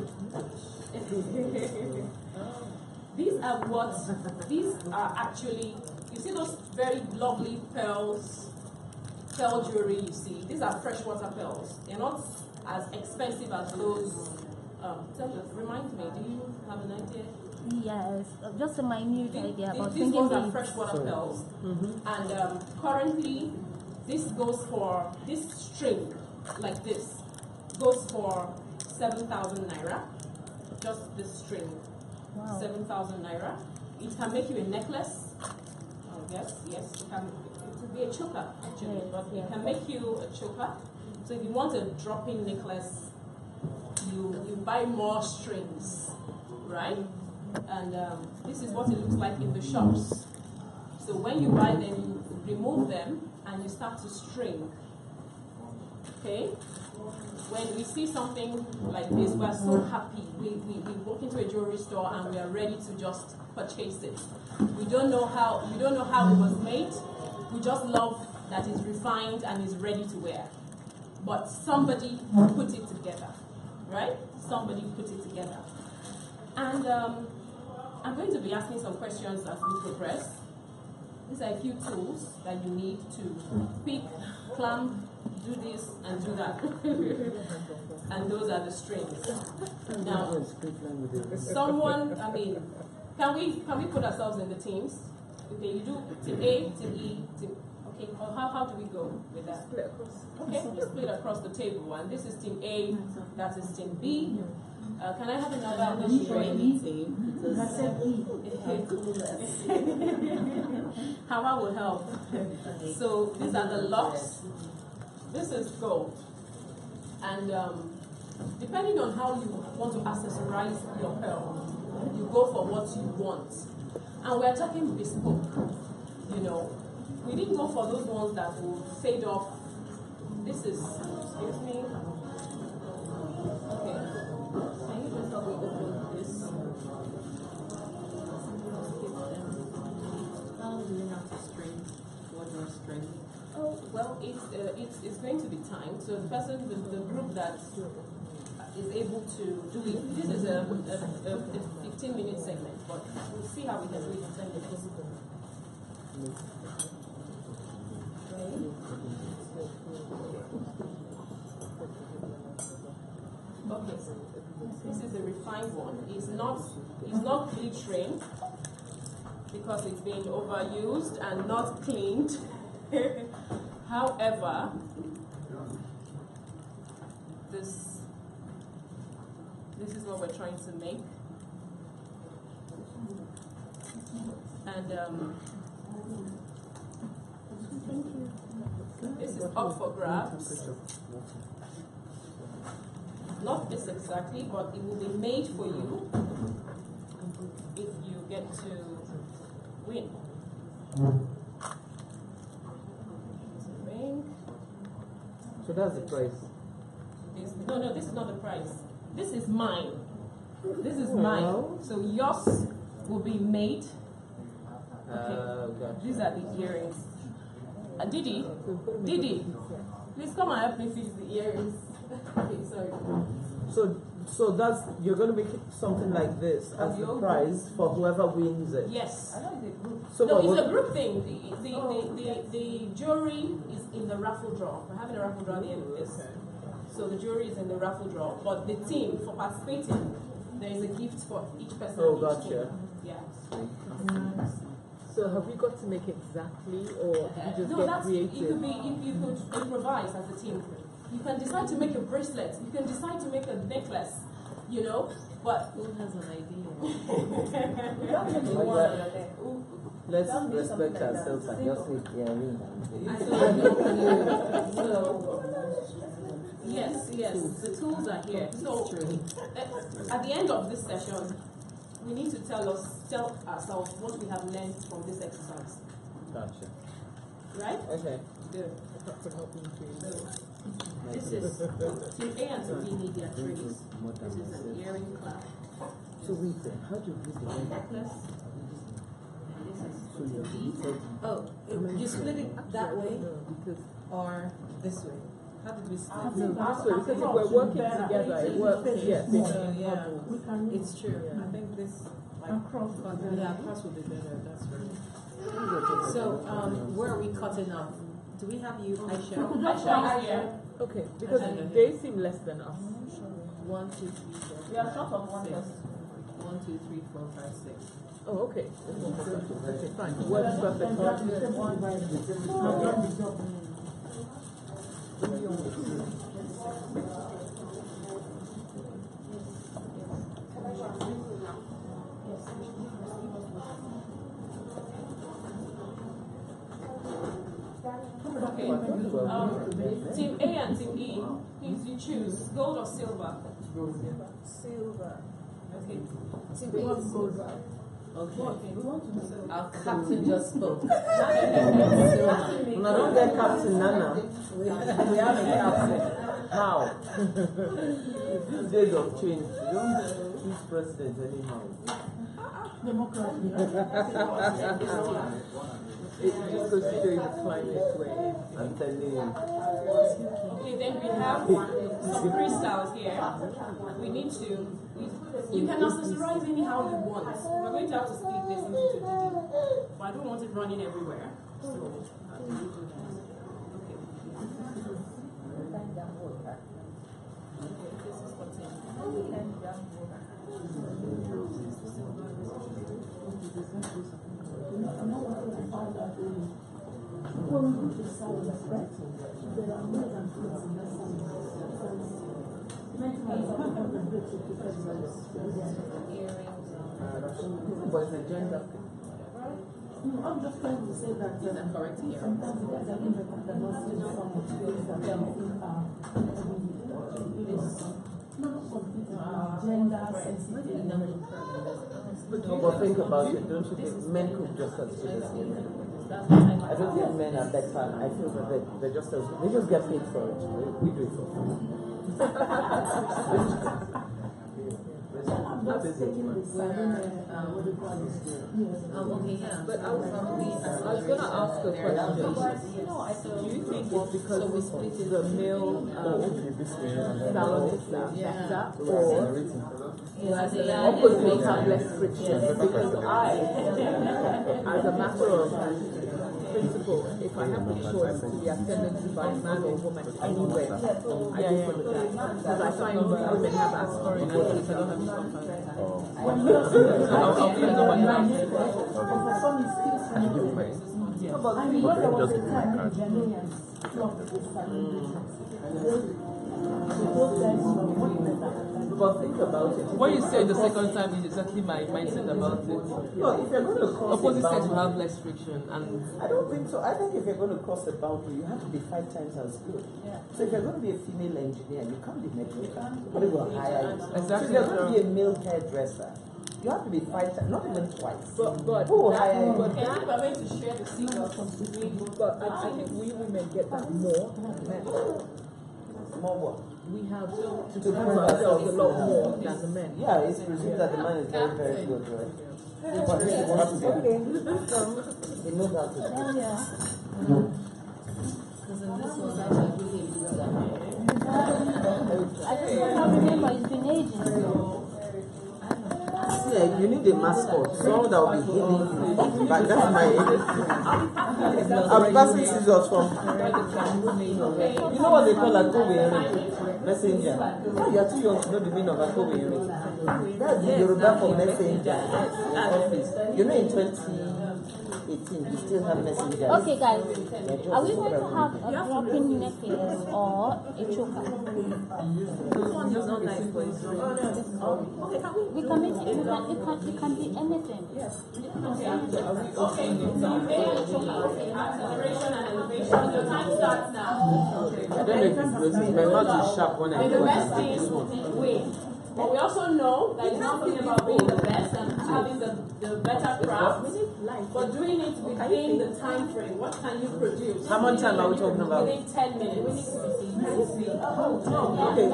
D: These are actually, you see those very lovely pearl jewelry you see? These are freshwater pearls. They're not as expensive as those. Remind me, do you have an idea?
F: Yes, just a minute idea about
D: these ones are freshwater pearls. And currently, this string, like this, goes for 7,000 naira. Just this string. Wow. 7,000 naira. It can make you a necklace. Oh, yes, it can. It could be a choker, actually, but it can make you a choker. So if you want a drop-in necklace, you buy more strings, right? And this is what it looks like in the shops. So when you buy them, you remove them and you start to string. Okay? When we see something like this, we're so happy. We walk into a jewelry store and we are ready to just purchase it. We don't know how it was made. We just love that it's refined and is ready to wear. But somebody put it together, right? Somebody put it together. And I'm going to be asking some questions as we progress. These are a few tools that you need to pick, clamp, do this, and do that. And those are the strings. Now, someone, I mean, can we put ourselves in the teams? Okay, you do team A, team E, team. Okay, how do we go with that? Split across. Okay, we split across the table. And this is team A, that is team B. Can I have another on the string? Hawa will help. So these are the locks. This is gold. And depending on how you want to accessorize your pearl, you go for what you want. And we're talking bespoke, you know. We didn't go for those ones that will fade off. This is, excuse me. Okay. Can you just help me open this?
H: How do we have to string? What your string?
D: Oh, well, it's going to be timed. So the person, the group that is able to do it, this is a 15-minute segment, but we'll see how we can do it in 10 minutes. Okay, this is the refined one. It's not glittering because it's been overused and not cleaned. However, this is what we're trying to make. And this is up for grabs. Not this exactly, but it will be made for you if you get to win. Ring.
E: So that's the price.
D: No, this is not the price. This is mine. This is mine. So yours will be made. Okay. These are the earrings. Didi, please come and help me fix the earrings. Okay, sorry.
E: So that's, you're going to make something like this as the prize for whoever wins it.
D: Yes.
E: So
D: no, it's a group thing. The jury is in the raffle draw. We're having a raffle draw at the end of this. So the jury is in the raffle draw, but the team, for participating, there is a gift for each person.
E: Oh,
D: each
E: gotcha.
D: team. Yeah.
J: So have we got to make exactly, or did you just
D: No,
J: get
D: that's
J: creative?
D: it. Could be if you could improvise as a team. You can decide to make a bracelet. You can decide to make a necklace. You know, but
H: who has an idea?
E: Let's respect ourselves and just make earrings.
D: Yes, the tools are here. So at the end of this session, we need to tell ourselves what we have learned from this exercise.
E: Gotcha.
D: Right?
E: Okay.
D: Good. This is team A and team B need their trays. This is an earring clasp.
E: So wait there, how do you use the
D: necklace? And this is
H: Oh, you split it that way or this way? How did we split it?
J: No, this way, because if we're working together, it works. Yes.
H: It's true. I think this across would be better. That's right. So, where are we cutting off? Do we have you, Aisha?
D: Aisha.
J: Okay, because they seem less than us.
H: 1, 2, 3, 4.
D: We are short of 1 person.
H: 1, 2, 3, 4, 5, 6.
J: Oh, okay. Okay, fine. Works perfect.
D: Okay. Team A and Team E, please you choose gold or silver.
P: Silver.
D: Okay.
P: Team A is silver.
H: Okay. Our captain just spoke.
E: When I don't get Captain Nana, we have a captain. How? These days of change, you don't choose president anyhow.
A: It just goes to show you the climate where
E: I'm telling you.
D: Okay, then we have some freestyles here. We need to. You can accessorize anyhow you want. We're going to have to split this into two. But I don't want it running everywhere. So we do that.
A: but it's a gender.
M: I'm just trying to say that
D: correct here?
M: Sometimes you guys are in the some skills that they think not completely gender sensitive.
E: But think about it, don't you think men could just as good as women? I don't think men are better. I feel that they're just as good. They just get paid for it. We do it for fun.
J: Not taking the silent, what do you call it? Okay, yeah.
A: But I was going to ask a question. Do you think it's because the male salonists are better, or opposites have less friction? Because I, as a matter of principle, if I have the choice to be attended to by a man or woman anywhere, I go for the guy. Because I find women have aspirations. But think about it. What you said the second time is exactly my mindset about it.
E: No, if you're going to cross
A: opposite
E: the
A: sex
E: boundary,
A: will have less friction, and
E: I don't think so. I think if you're going to cross the boundary, you have to be 5 times as good. So if you're going to be a female engineer, you can't be mediocre. But will hire you.
A: Exactly.
E: So if you're going to be a male hairdresser, you have to be 5 times, not even twice.
A: But
E: who will hire you?
A: But
D: we're going to share the secret.
A: But I think we women get that more than men.
E: More what?
A: We have to prove ourselves a lot more than the men.
E: Yeah, it's presumed that the man is very, very good, right? But he wants to be. He knows how to do it.
F: I just remember it's been ages.
E: Yeah, you need a mascot, someone that will be healing you. But that's my I'm passing scissors from. You know what they call a Kobe messenger? You are too young to know the meaning of a Kobe. That's the Yoruba for messenger office. You know, in 2018, you still have messenger.
F: Okay, guys, are we going to have a dropping necklace or a choker?
A: This one is not nice for his ring.
F: Okay, we can make it. It can be anything.
D: Yes. Okay. Acceleration and elevation. Your time starts now.
E: I don't know if it's my mouth is sharp when I
D: the
E: do
D: best
E: this
D: thing
E: one.
D: wins. But we also know that it's not only about being the best and having the better craft, but doing it within the time frame. What can you produce?
E: How much time are we talking about?
D: Within 10 minutes.
E: Okay,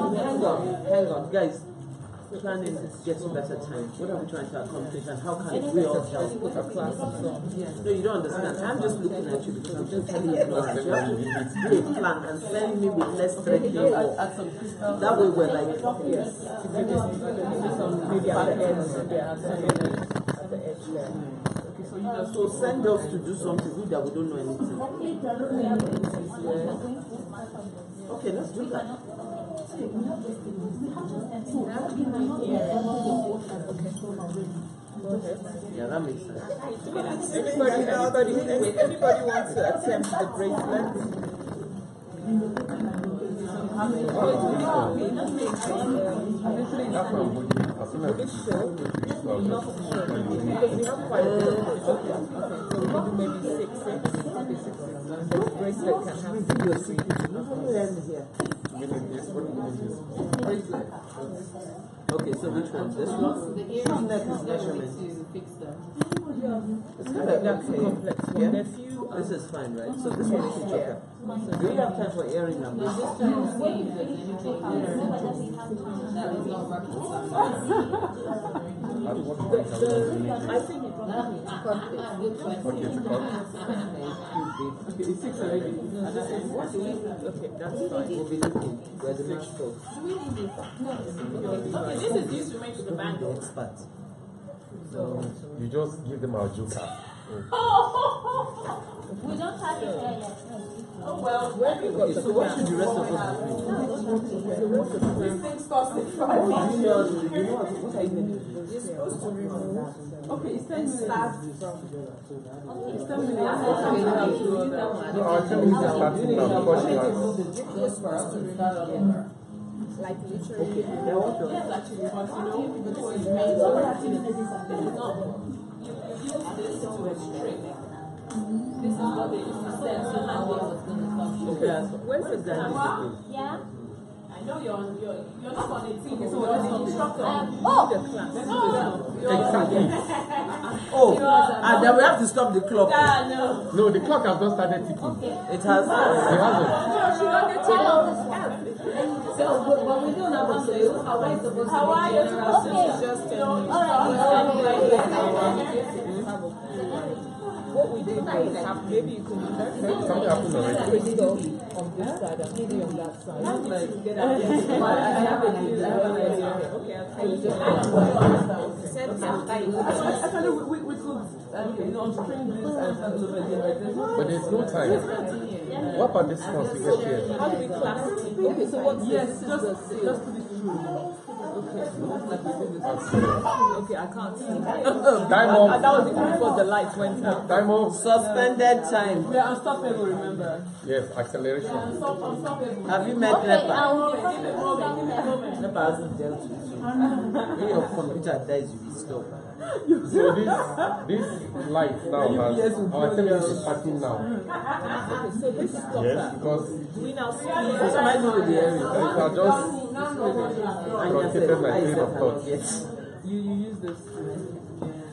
E: hang on, guys. Planning gets better time. What are we trying to accomplish, and how can we all help?
A: Put a class of some.
E: No, you don't understand. I'm just looking at you because I'm just telling you ignorant. You have to do a plan and send me with less threatening. That way we're like,
A: yes. Maybe at the end, at the edge there. Okay, so you just
E: so send us to do something good that we don't know anything. Okay, let's do that. Yeah, that makes sense.
A: Anybody wants to attempt the bracelet? This show, not because we have quite a bit of it. Okay, so we can do maybe 6. The bracelet can have 6. Bracelet.
E: Okay, so which one? This one?
H: The earrings is measurement to fix them.
E: It's kind of that's a complex one. Yeah? This is fine, right? So this one is a choker. So do you have time for earring numbers?
H: I'm just trying to see if there's anything there that is not rocket science.
A: I think it's
C: Okay, it's a cut.
A: okay, it's 6 already. No, this is okay, that's fine. We'll be looking. Where's the next show?
D: Okay, this is used to make the bangle.
E: Expert.
C: You just give them our joker.
F: We don't have it here yet.
D: Oh well,
E: So what should the rest of us do?
D: these things cost it for
E: You know what are you going to do?
A: It's supposed to remove. Okay, it's 10 minutes. It's 10 minutes.
C: No, our 10 minutes is starting now because she has.
P: Like literally.
A: Okay, now what else?
D: yes, actually, but you know, before it's made, it's not. You use this to restrict. This is what they used to say. So now was going to come.
A: Okay, where's the guy?
F: Yeah?
D: I know you're not on a team, so you're the instructor.
A: The class.
C: Exactly.
E: Oh, and then we have to stop the clock.
D: No.
C: No, the clock has just started ticking.
E: It has.
C: It hasn't.
D: She got the team. So, but we don't have a clue. How are you supposed to just
A: What we did was maybe you can
C: Something happened already.
A: crystal on this side and maybe on that side. I have a idea. Okay, I'll tell you. Actually, we could, string this and start over again.
C: But there's no time. What about this one to get here?
A: How do we class it? Okay, so what's yes, just put it through. Okay, I can't see.
C: Time
A: That was even before the lights went out.
C: Time off.
E: Suspended time.
A: We are unstoppable, remember?
C: Yes, acceleration.
A: Unstoppable.
E: Have you met Nepa?
A: Nepa hasn't dealt with you.
E: When your computer dies, you will stop.
C: So this light now has our 10 minutes is starting now.
A: Okay, so this stopper.
C: Yes, because
A: Do we now see?
E: What am I doing with the area?
C: it has just rotated my train of thought.
A: You use this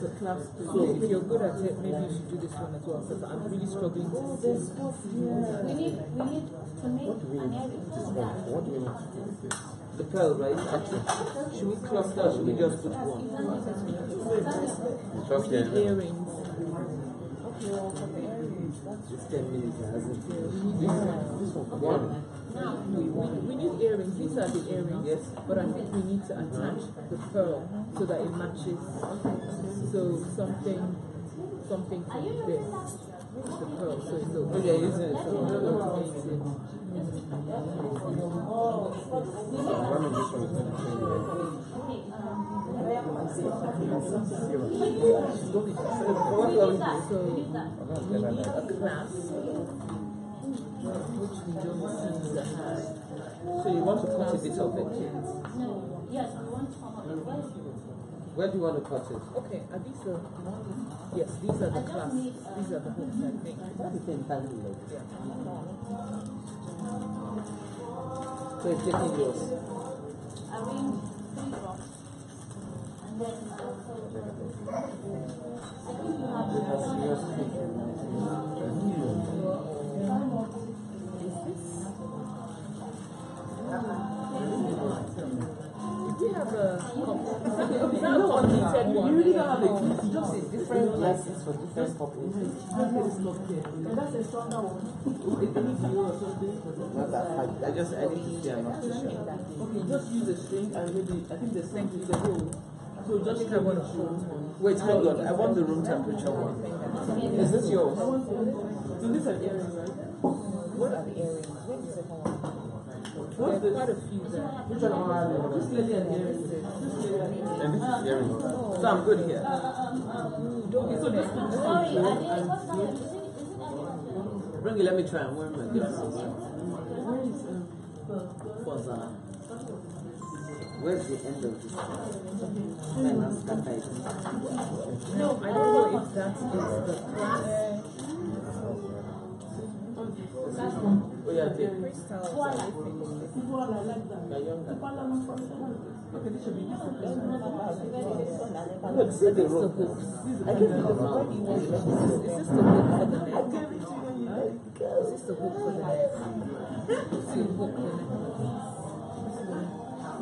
A: the class. So if you're good at it, maybe you should do this one as well. Because I'm really struggling to see.
F: We need to make an area.
C: What do we need to do with this?
E: The pearl, right? Should we cluster or should we just put one?
C: Just here.
A: Earrings.
E: It's 10 minutes, hasn't it?
C: This one.
A: We need earrings. These are the earrings. Yes. But I think we need to attach the pearl so that it matches. So something from this. The pearl. So it's okay.
E: Oh, you're using it.
C: One of this one is going to change.
A: What are we doing? So we need a class which we don't seem to have.
E: So you want to cut a bit of it?
F: No. Yes, we want to come up with
E: Where do you want to cut it?
A: Okay, are these the yes, these are the class. These are the hooks, I think.
E: That's the same time.
A: Yeah.
E: So it's taking yours.
F: arrange 3 rocks. And then I think you have
A: If we have a completed one,
E: You really don't have a clip. You just see different glasses for different purposes.
A: That's a stronger one.
E: Not that hard. I need to see I'm not too sure.
A: Okay, just use a string and maybe I think the same is a hole. So just try one of those.
E: Wait, hold on. I want the room temperature one. Is this yours?
A: So these are earrings, right? What are the earrings? Where's the second one? There are quite a few there. Which one are they? This lady and earrings.
C: And this is earring.
E: So I'm good here.
A: Okay, so this one.
E: Bring it, let me try and wear my glasses.
A: Where is
E: For Zara. Where's the end of this one? Final scatter it.
A: No, I don't know if that is the class.
E: Oh yeah, take.
A: Crystals.
E: You're younger.
A: Okay, this should be
E: Look, see the rope.
A: I gave you the hook. Is this the hook for the neck? Is this the hook for the neck? See the hook for the neck.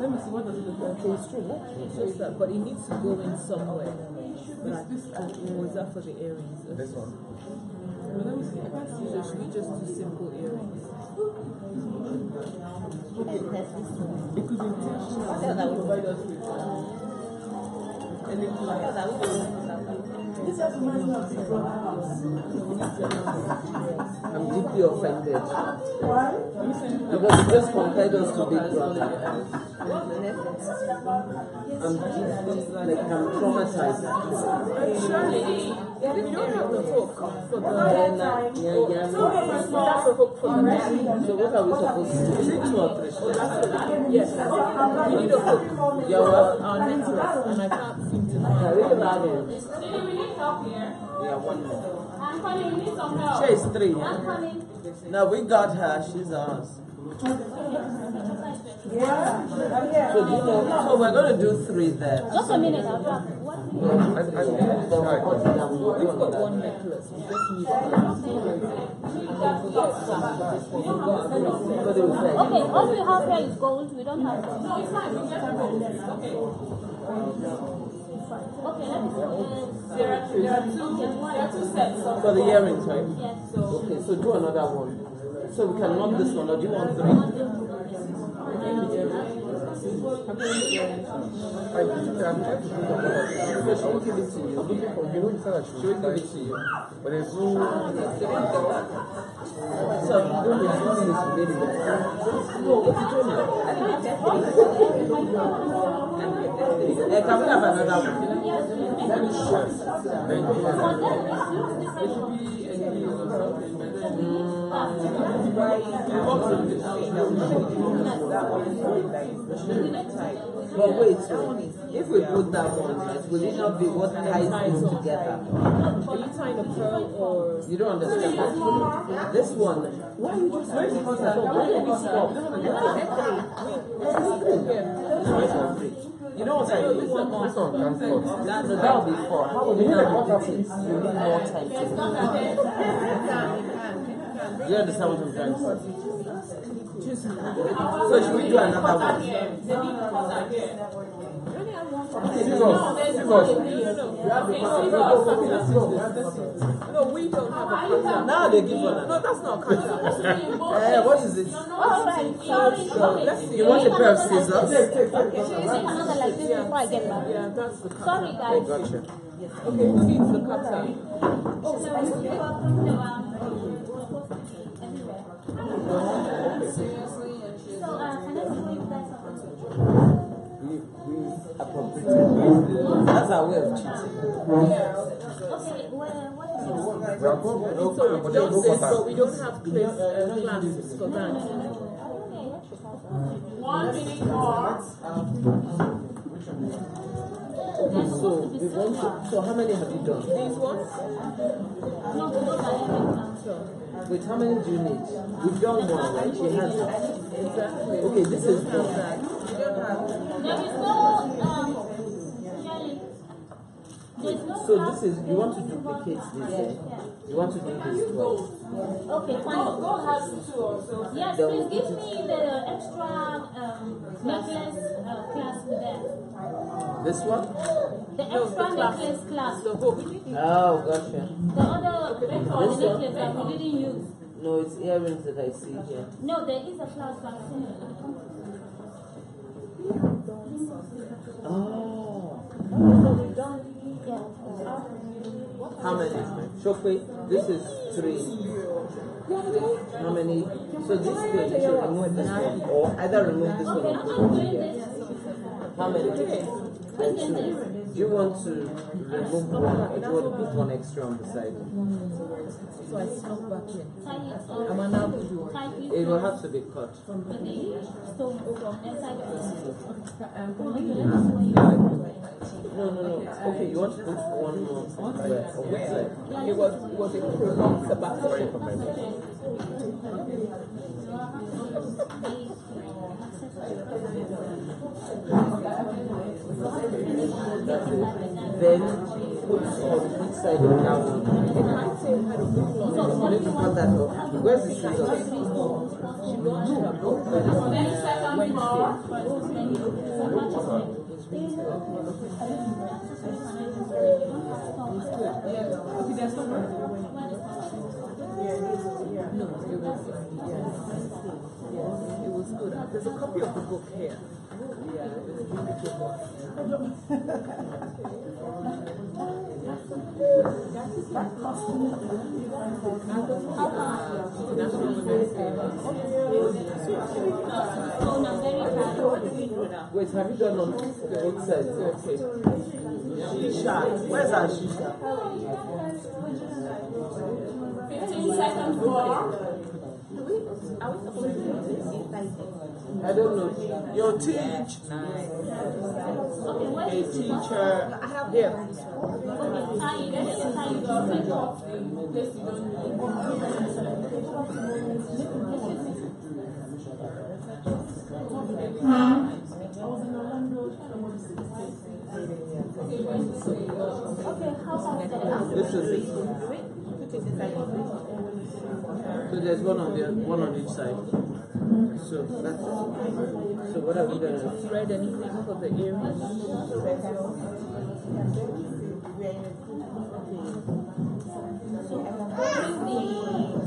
A: Let me see, what does it look like?
E: Okay, it's true.
A: It's just that, but it needs to go in somewhere. Was that for the earrings?
C: This one.
A: Well, let me see. I can't see. Should we just do simple earrings? Because intentionally, you provide us with
E: This has reminds me of the brother house. I'm deeply offended. Why? Because you just compared us to Big Brother. I'm traumatized.
A: Shirley, we don't have the hook for the
E: That's the hook for the neck. So what are we supposed to do? Is it 2 or 3 steps?
A: Yes. We need a hook.
E: Yeah, well,
A: our necklace, and I can't seem to find
E: yeah,
A: it.
E: Yeah, one more.
D: We need some help.
E: She is 3. No, we got her. She's ours.
M: Yeah.
E: So do you know? So we're going to do 3 there.
F: Just a minute, I'll drop.
A: We've got one necklace. We just need
F: Okay, all we have here is gold. We don't have gold.
D: No, it's fine. We get the gold. Okay.
F: Okay, let me see.
D: There are two sets of
E: For the earrings, right?
F: Yes.
E: Okay, so do another one. So we can run this one, or do you want 3?
C: I'm trying to think of what so she will give it to you. I'm looking for, you know, she will give it to you. But there's no...
E: So you don't need to do this today. No, what you doing now? Can we have another one? But wait, so if we put that one, will it not be what ties them together?
A: Are you tying a pearl or...
E: You don't understand that. This one, why are you just why did we stop? You know what I mean?
C: This one can't cut.
E: That will be 4. How will you now do it? You need more time to do it. Do you understand what I'm trying to say? So should we do another one?
A: No, we don't have a cutter.
E: Now they give one.
A: No, that's not a cutter.
E: What is this?
F: Alright, sorry.
A: Let's see.
E: You want a pair of scissors?
F: Should we take another like this before I get back?
A: Yeah, that's the cutter.
F: Sorry, guys.
E: Gotcha.
A: Okay, who needs the cutter?
F: So, can I see what you guys have?
E: We appropriated. That's our way of cheating.
F: Okay, what is it?
A: So we've done this, but we don't have classes for that.
D: 1 minute more.
E: Okay, so we want to, so how many have you done?
A: These ones?
F: No, those are everything.
E: Wait, how many do you need? We've done one, right? She has it.
A: Exactly.
E: Okay, this is one.
A: We don't have.
F: There is no, Shirley. There's no
E: So this is, you want to duplicate this, eh? You want to do this twice.
F: Okay, fine.
D: Gold has 2 also.
F: Yes, please give me the extra necklace clasp there.
E: This one?
F: The extra necklace clasp.
A: The hook.
E: Oh, gotcha.
F: The other necklace that we didn't use.
E: No, it's earrings that I see here.
F: No, there is a clasp I've seen it.
E: Oh.
F: Yeah.
E: How many? Shokwe, this is 3. How many? So this thing, you should remove this one, or either remove this one or put it here. How many? 2. Do you want to remove one, or do you want to put one extra on the side?
A: So I snuck back in.
F: I'm
A: an outdoor.
E: It will have to be cut. No. Okay, you want to put one more somewhere on which side?
A: It was a prolonged sabbatical.
E: Then put on which side of that one. It might say how to put on. Let's cut that off. Where's the scissors? She launched her book on It was good. There's a copy of the book here. Yeah, it was beautiful. Wait, have you done on both sides? Okay. Shisha. Where's our shisha?
D: 15 seconds more.
E: I don't know. Your teach. Okay, teacher. Here. This is it. So there's one on each side. So that's it. So what are we going to thread anything for the earrings?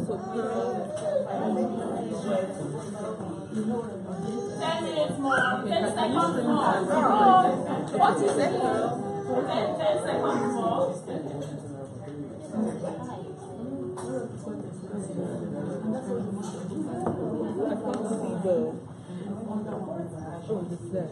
E: So pearl.
D: 10 minutes more. 10 seconds more. What is it? 10 seconds more.
E: I can't see the. Oh, this there.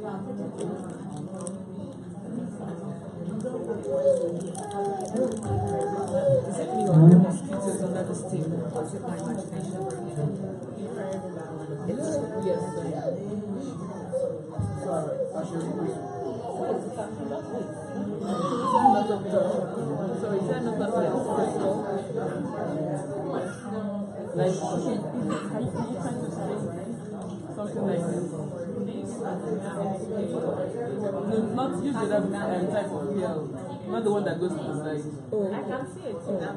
E: Is it me or the mosquitoes under the table? Or is it my imagination? It's, yes. Sorry, so is there another crystal? Like something like this. No, not usually that type of PL. Not the one that goes to the side. Oh, I can see it.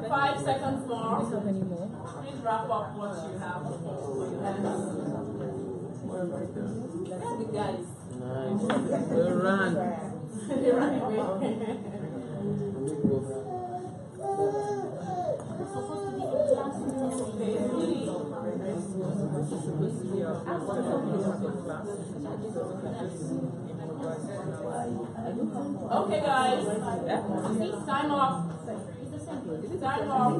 D: 5 seconds more.
E: Don't have any more.
D: Please wrap up what you have. That's the guys.
E: Nice. They ran.
D: They ran away. Okay, guys. Time off. Time off.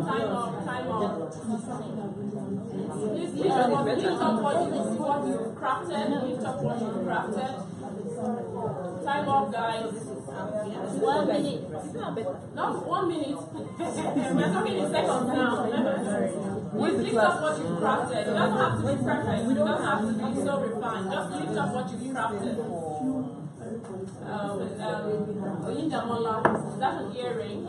D: Please lift up what you've crafted. Lift up what you've crafted. Time off, guys.
F: 1 minute.
D: Not 1 minute. We're talking in seconds now. Please lift up what you've crafted. It doesn't have to be perfect. It doesn't have to be so refined. Just lift up what you've crafted. Oyindamola, is that an earring?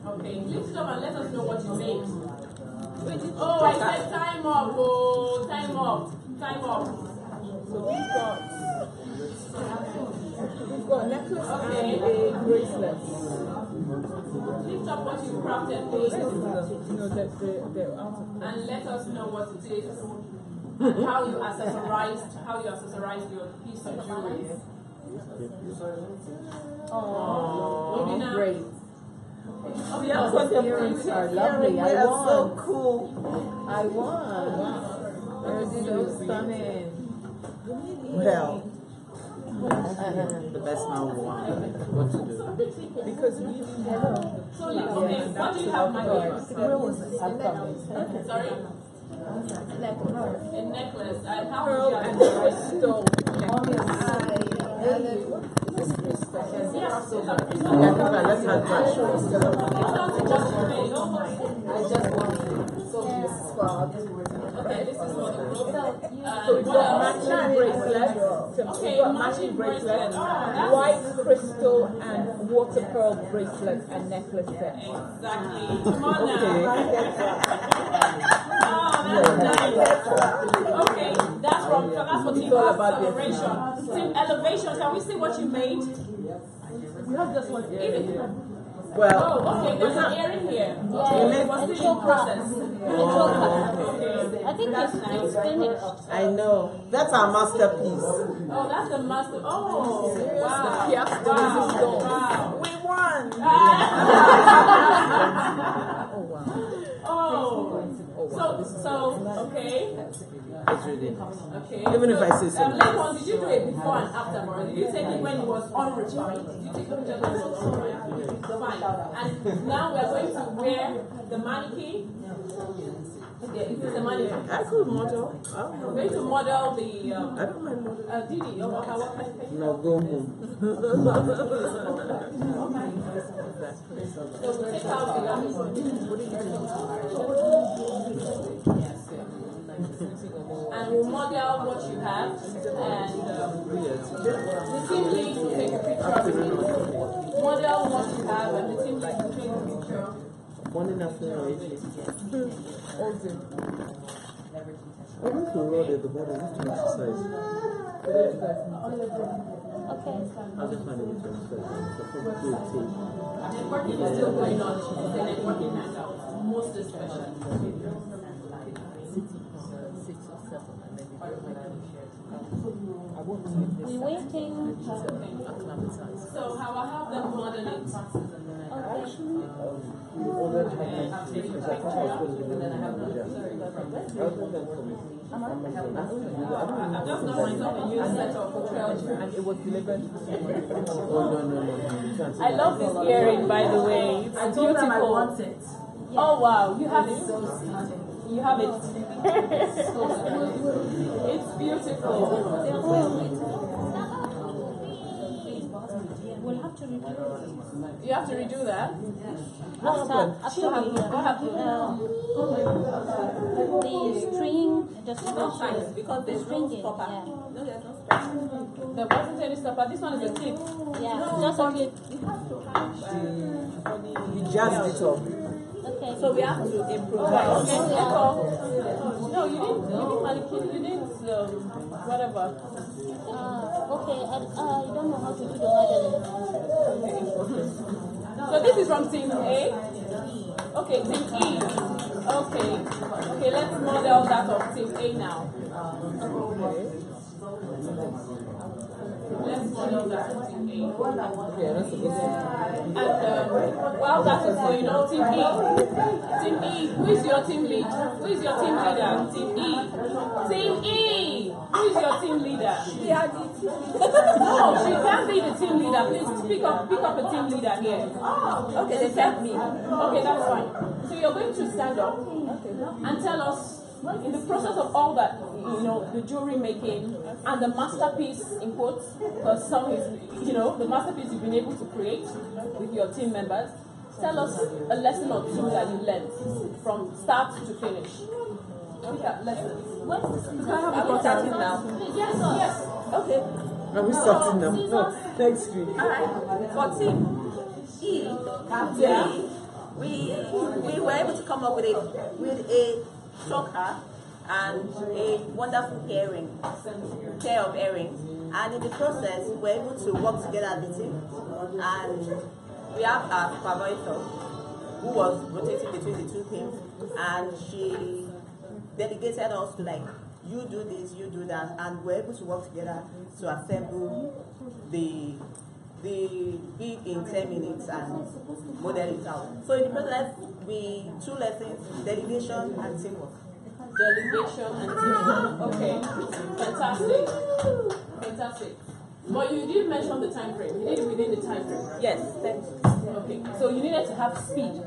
D: Okay, lift it up and let us know what you made. Oh, I said time up. Oh, time up. Time up.
E: So we've got a necklace and a bracelet.
D: Lift up what you crafted, please.
E: They're out of.
D: And let us know what it is. And how you accessorized your piece of jewelry.
E: Oh, great.
D: Oh,
E: yeah, because the earrings are lovely. They are so cool.
J: I won. They're so stunning.
E: Well, the best man will want what to do. Because we
D: So okay, what do you have, my dear? Sorry? A necklace. And how
E: pearl and crystal necklace. Let's have that.
J: I just want so this is for
D: okay, this is for the group.
E: So we've got matching bracelets. We've got matching bracelets, white crystal and water pearl bracelet and necklace set.
D: Exactly. Come on now. Okay, that's what team acceleration. Team elevation. Can we see what you made?
E: We have just one earring. Well,
D: oh, okay, there's an earring here.
E: Yeah,
D: Okay, it was still in process.
F: I think it's finished.
E: I know. That's our masterpiece.
D: Oh, that's the master. Oh, wow. Wow.
M: We won.
D: Oh, so okay.
E: It's really nice.
D: Okay.
E: Even if I say so.
D: Later, did you do it before and after, or did you take it when it was unrefined? Did you take the picture when it was unrefined? Fine. And now we are going to wear the mannequin. Okay, this is the mannequin.
E: I could model.
D: We're going to model the.
E: I don't mind modeling.
D: Didi, what kind of thing?
E: No, go home.
D: So we'll take out the other one. And we'll model what you have, and the team lead will take a picture of it. Model what you have, and the team lead will take a picture.
E: Morning after already. I want to roll at the bottom. Just to exercise.
F: Okay.
E: I'll just find a way to exercise.
D: Networking is still going on. It's a networking hangout, most especially.
F: We're waiting.
D: So how I have them model it.
E: Actually, we ordered because I thought I was going to do it.
D: I've just not myself a new set of trail.
E: And it was delivered. Oh, no.
D: I love this earring, by the way. It's beautiful. I want it. Oh wow, you have it. You have it. It's beautiful.
F: We'll have to redo it.
D: You have to redo that?
F: After the string,
D: because
F: the stringing, yeah.
D: There wasn't any stopper. This one is a clip.
F: Yeah, just a clip.
E: We jazzed it up.
F: Okay.
D: So we have to improvise. No, you didn't mannequin, you didn't whatever.
F: Okay, I don't know how to do the modeling.
D: So this is from team A. Okay, team E. Okay, let's model that of team A now. Let's model that of team A.
E: Yeah, that's a good thing.
D: And while that is going on, team E. Team E, who is your team lead? Who is your team leader? Team E. Team E! Who is your team leader? No, she can't be the team leader. Please pick up a team leader here. Okay, they help me. Okay, that's fine. So you're going to stand up and tell us, in the process of all that, the jewelry making and the masterpiece in quotes, because some is, the masterpiece you've been able to create with your team members, tell us a lesson or two that you learned from start to finish. Lessons. Are we starting now? Yes. Okay.
E: Are we starting now? No, next week.
B: Alright. For team E, we were able to come up with a choker and a wonderful pair of earrings. And in the process, we were able to work together as a team. And we have our supervisor who was rotating between the two teams, and she delegated us to you do this, you do that, and we're able to work together to assemble the bid in 10 minutes and model it out. So in the process, two lessons, delegation and teamwork.
D: Delegation and teamwork. Okay, fantastic. But you did mention the time frame. You did it within the time frame, right?
B: Yes, thank you.
D: Okay, so you needed to have speed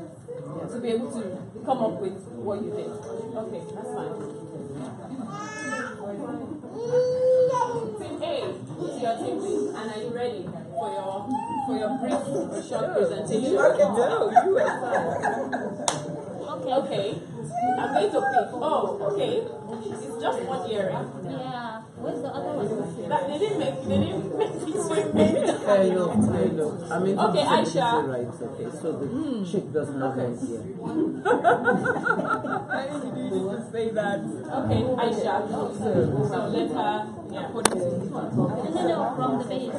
D: to be able to come up with what you did. Okay, that's fine. Team A is your team lead, and are you ready for your brief short presentation? Okay. I'm going to pick. Oh, okay. It's just one earring.
F: Yeah. Where's the other one?
D: They didn't make it swim.
E: I know. I mean,
D: Okay, Aisha.
E: Right, okay, so the chick doesn't have hands here.
A: I didn't need you to say that.
D: Okay, Aisha. So let her. Yeah.
F: No, from the base.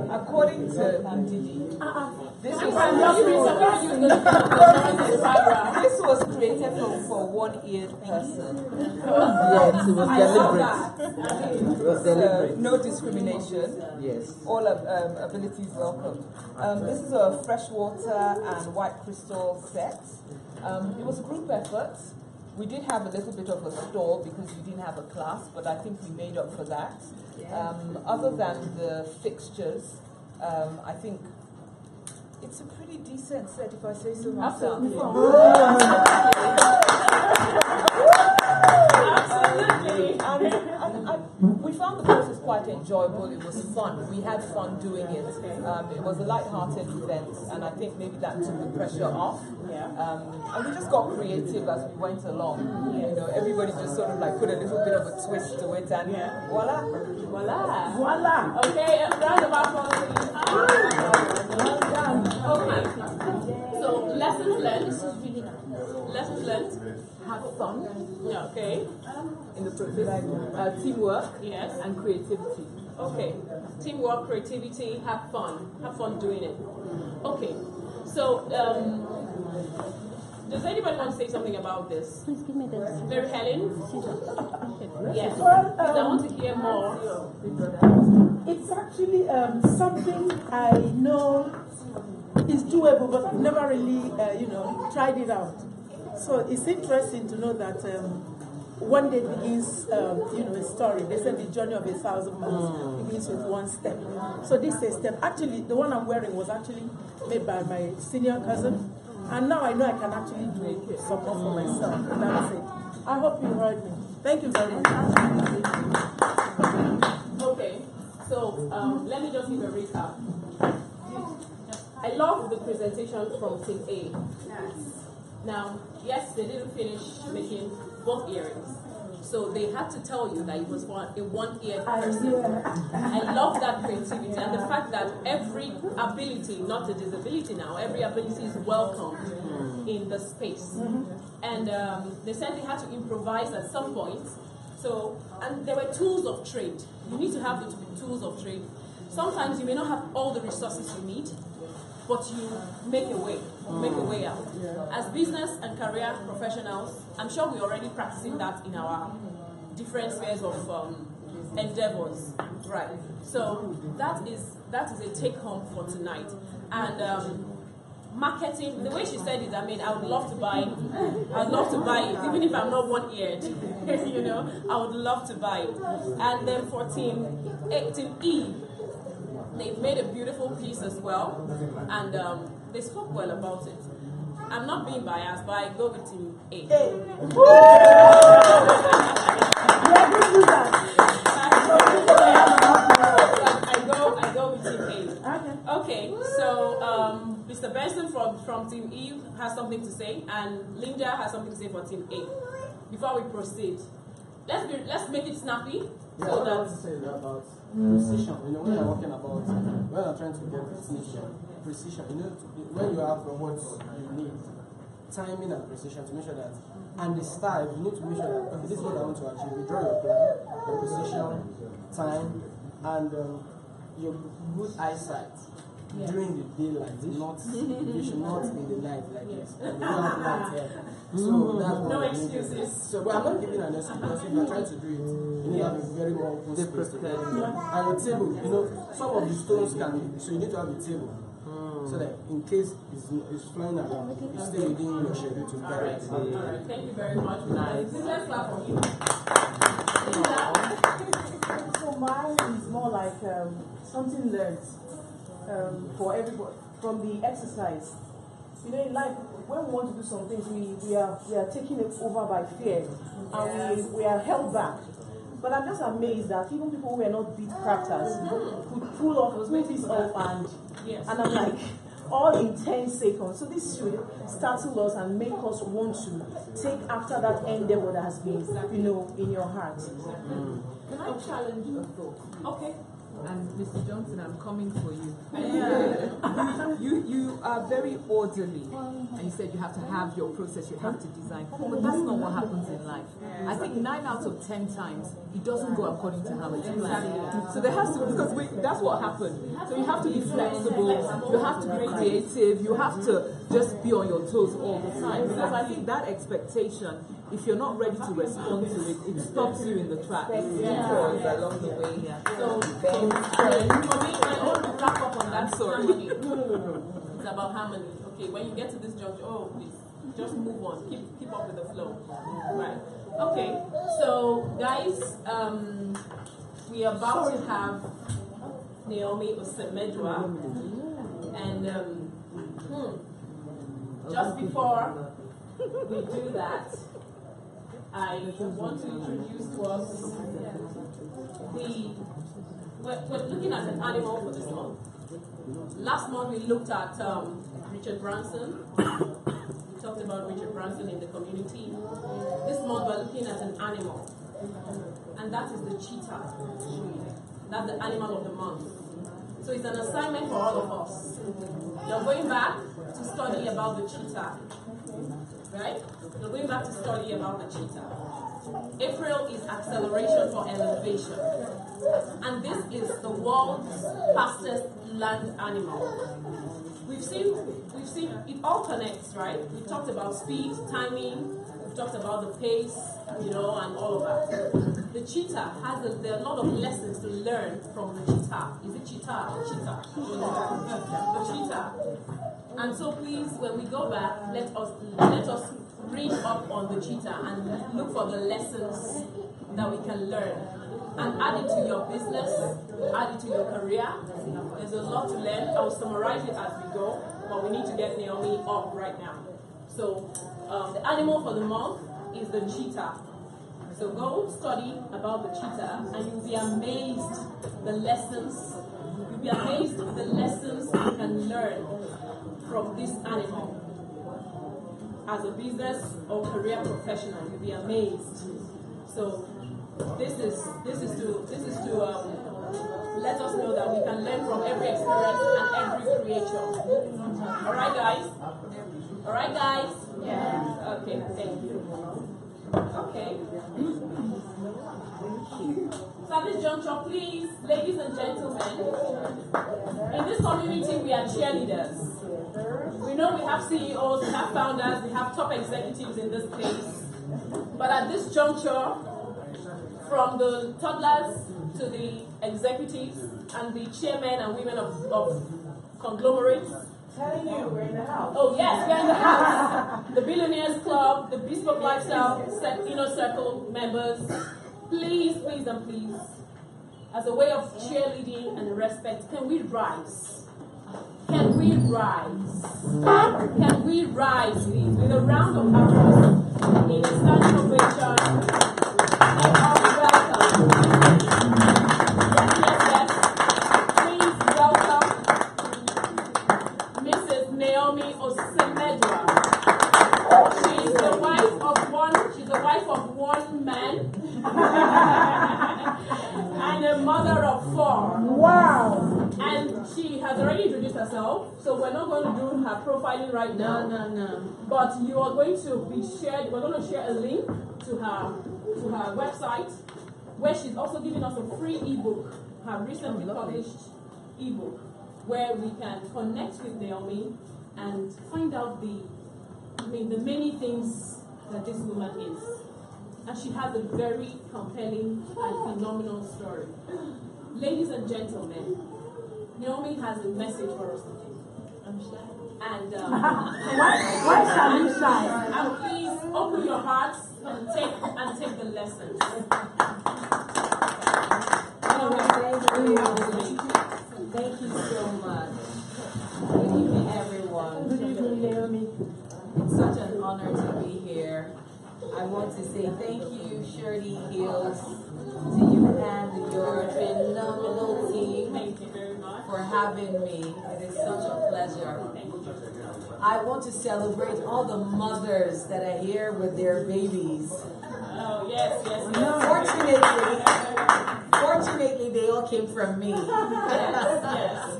A: According to this was created for one-eared person.
E: Yes, it was deliberate. It was deliberate.
A: No discrimination.
E: Yes.
A: All abilities welcome. This is a freshwater and white crystal set. It was a group effort. We did have a little bit of a stall because we didn't have a class, but I think we made up for that. Other than the fixtures, I think it's a pretty decent set, if I say so myself. Absolutely. And we found the process quite enjoyable. It was fun. We had fun doing it. It was a light-hearted event, and I think maybe that took the pressure off. And we just got creative as we went along. You know, everybody just sort of like put a little bit of a twist to it, and voila.
D: Voila. Okay, a round of applause. Okay. So lessons learned. Lessons learned.
A: Have fun.
D: Yeah, okay.
A: In the process, teamwork.
D: Yes.
A: And creativity.
D: Okay. Teamwork, creativity, have fun. Have fun doing it. Okay. So, does anybody want to say something about this?
F: Please give me this.
D: Mary Helen? Yes.
M: Well,
D: I want to hear more.
M: It's actually something I know is doable, but I've never really, tried it out. So it's interesting to know that one day begins, a story. They said the journey of 1,000 miles begins with one step. So this is a step. Actually, the one I'm wearing was actually made by my senior cousin. And now I know I can actually do some more for myself. And that's it. I hope you heard me. Thank you very much.
D: Okay. So, let me just give a recap. I love the presentation from Team A. Now, yes, they didn't finish making both earrings. So they had to tell you that it was for a one-eared person. I love that creativity and the fact that every ability, not a disability now, every ability is welcome in the space. And they said they had to improvise at some point. So, and there were tools of trade. You need to have the tools of trade. Sometimes you may not have all the resources you need, but you make a way out. As business and career professionals, I'm sure we're already practicing that in our different spheres of endeavors, right? So that is a take home for tonight. And marketing, the way she said it, I mean, I would love to buy it, even if I'm not one-eared, I would love to buy it. And then for Team E, they've made a beautiful piece as well, and they spoke well about it. I'm not being biased, but I go with Team A. I go with Team A. Okay, so Mr. Benson from Team E has something to say, and Linda has something to say for Team A. Before we proceed, let's make it snappy.
L: Yeah, what I want to say is about precision. When you're working about, when you're trying to get precision, when you have what you need, timing and precision to make sure that, and the style, you need to make sure that, okay, this is what I want to achieve. You draw your plan, the precision, time, and your good eyesight.
D: Yes.
L: During the daylight, not you should not in the night like this. You don't have light here. So that's
D: no excuses.
L: So, but I'm not giving an excuse because if you're trying to do it, you need to have a very more open space to do it. And a table, some of the stones can be, so you need to have a table. So that in case it's flying around, you stay within your schedule to carry it.
D: All right, thank you very much. Nice. Let's clap for you.
Q: So mine is more like something learned for everybody from the exercise. In life, when we want to do some things, we are taken over by fear, and we are held back. But I'm just amazed that even people who are not beat crafters could pull this off, and I'm like, all in 10 seconds. So this should startle us and make us want to take after that endeavor that has been, in your heart.
A: Can I challenge a thought?
D: Okay.
A: And Mr. Johnson, I'm coming for you. You are very orderly, and you said you have to have your process, you have to design. But that's not what happens in life. I think 9 out of 10 times it doesn't go according to how it's planned. So there has to, because that's what happened. So you have to be flexible, you have to be creative, you have to just be on your toes all the time. Because I think that expectation, if you're not ready to respond to it, it stops you in the tracks.
E: Along the way.
D: So for me, I want to wrap up on that. Harmony. It's about harmony. Okay, when you get to this juncture, please, just move on. Keep up with the flow. Right. Okay. So, guys, we are about to have Naomi Osemedwa, and just before we do that, I want to introduce to us we're looking at an animal for this month. Last month we looked at Richard Branson. We talked about Richard Branson in the community. This month we're looking at an animal, and that is the cheetah. That's the animal of the month. So it's an assignment for all of us. You're going back to study about the cheetah, right? You're going back to study about the cheetah. April is acceleration for elevation, and this is the world's fastest land animal. We've seen it all connects, right? We talked about speed, timing, we've talked about the pace, and all of that. The cheetah there are a lot of lessons to learn from the cheetah. Is it cheetah or cheetah? The cheetah. And so please, when we go back, let us read up on the cheetah and look for the lessons that we can learn. And add it to your business, add it to your career. There's a lot to learn. I will summarize it as we go, but we need to get Naomi up right now. So the animal for the month is the cheetah. So go study about the cheetah and you'll be amazed the lessons you can learn from this animal. As a business or career professional, you'll be amazed. So this is to let us know that we can learn from every experience and every creation. All right, guys. Yeah. Okay. Thank you. Okay. So at this juncture, please, ladies and gentlemen, in this community we are cheerleaders. We know we have CEOs, we have founders, we have top executives in this place. But at this juncture, from the toddlers to the executives and the chairmen and women of conglomerates,
Q: Telling you, we're in the house.
D: Oh yes, we're in the house. The Billionaires Club, the Bespoke Lifestyle Inner Circle members, please, as a way of cheerleading and respect, can we rise? Can we rise? Can we rise, please? With a round of applause in a standing ovation. Let us welcome. Yes. Please welcome Mrs. Naomi Osemedwa. She's the wife of one man and a mother of 4.
Q: Wow!
D: And she has already introduced herself, so we're not going to do her profiling right now. No. But you are going to be shared. We're going to share a link to her website, where she's also giving us a free ebook, her recently published ebook, where we can connect with Naomi and find out the many things that this woman is. And she has a very compelling and phenomenal story. Ladies and gentlemen, Naomi has a message for us today. I'm shy. And
Q: why shall you shy?
D: And please open your hearts and take the lessons.
J: Thank you so much. Good evening, everyone.
Q: Good evening, Naomi.
J: It's such an honor to be here. I want to say thank you, Shirley Hills, to you and your phenomenal team.
D: Thank you very much.
H: for having me. It is such a pleasure. I want to celebrate all the mothers that are here with their babies.
D: Oh, yes.
H: Fortunately, they all came from me.
D: Yes.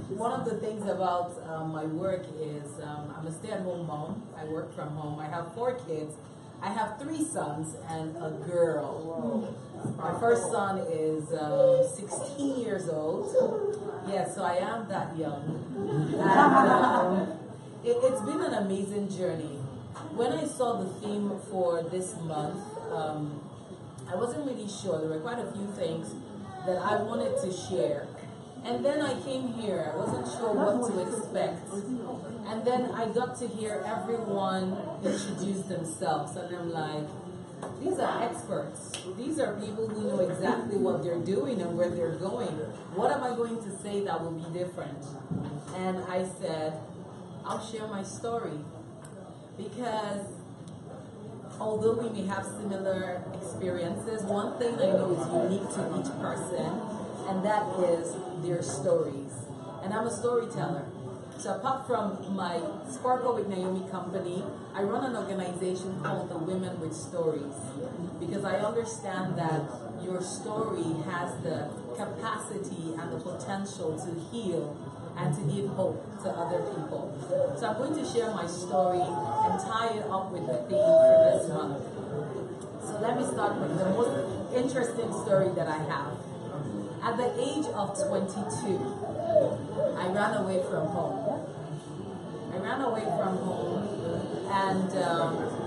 H: One of the things about my work is I'm a stay-at-home mom. I work from home. I have 4 kids. I have 3 sons and a girl. My first son is 16 years old. Yeah, so I am that young. And it's been an amazing journey. When I saw the theme for this month, I wasn't really sure. There were quite a few things that I wanted to share. And then I came here. I wasn't sure what to expect. And then I got to hear everyone introduce themselves. And I'm like, these are experts. These are people who know exactly what they're doing and where they're going. What am I going to say that will be different? And I said, I'll share my story. Because although we may have similar experiences, one thing I know is unique to each person, and that is their stories. And I'm a storyteller. So apart from my Sparkle with Naomi company, I run an organization called the Women with Stories, because I understand that your story has the capacity and the potential to heal and to give hope to other people. So I'm going to share my story and tie it up with the theme for this month. So let me start with the most interesting story that I have. At the age of 22, I ran away from home. And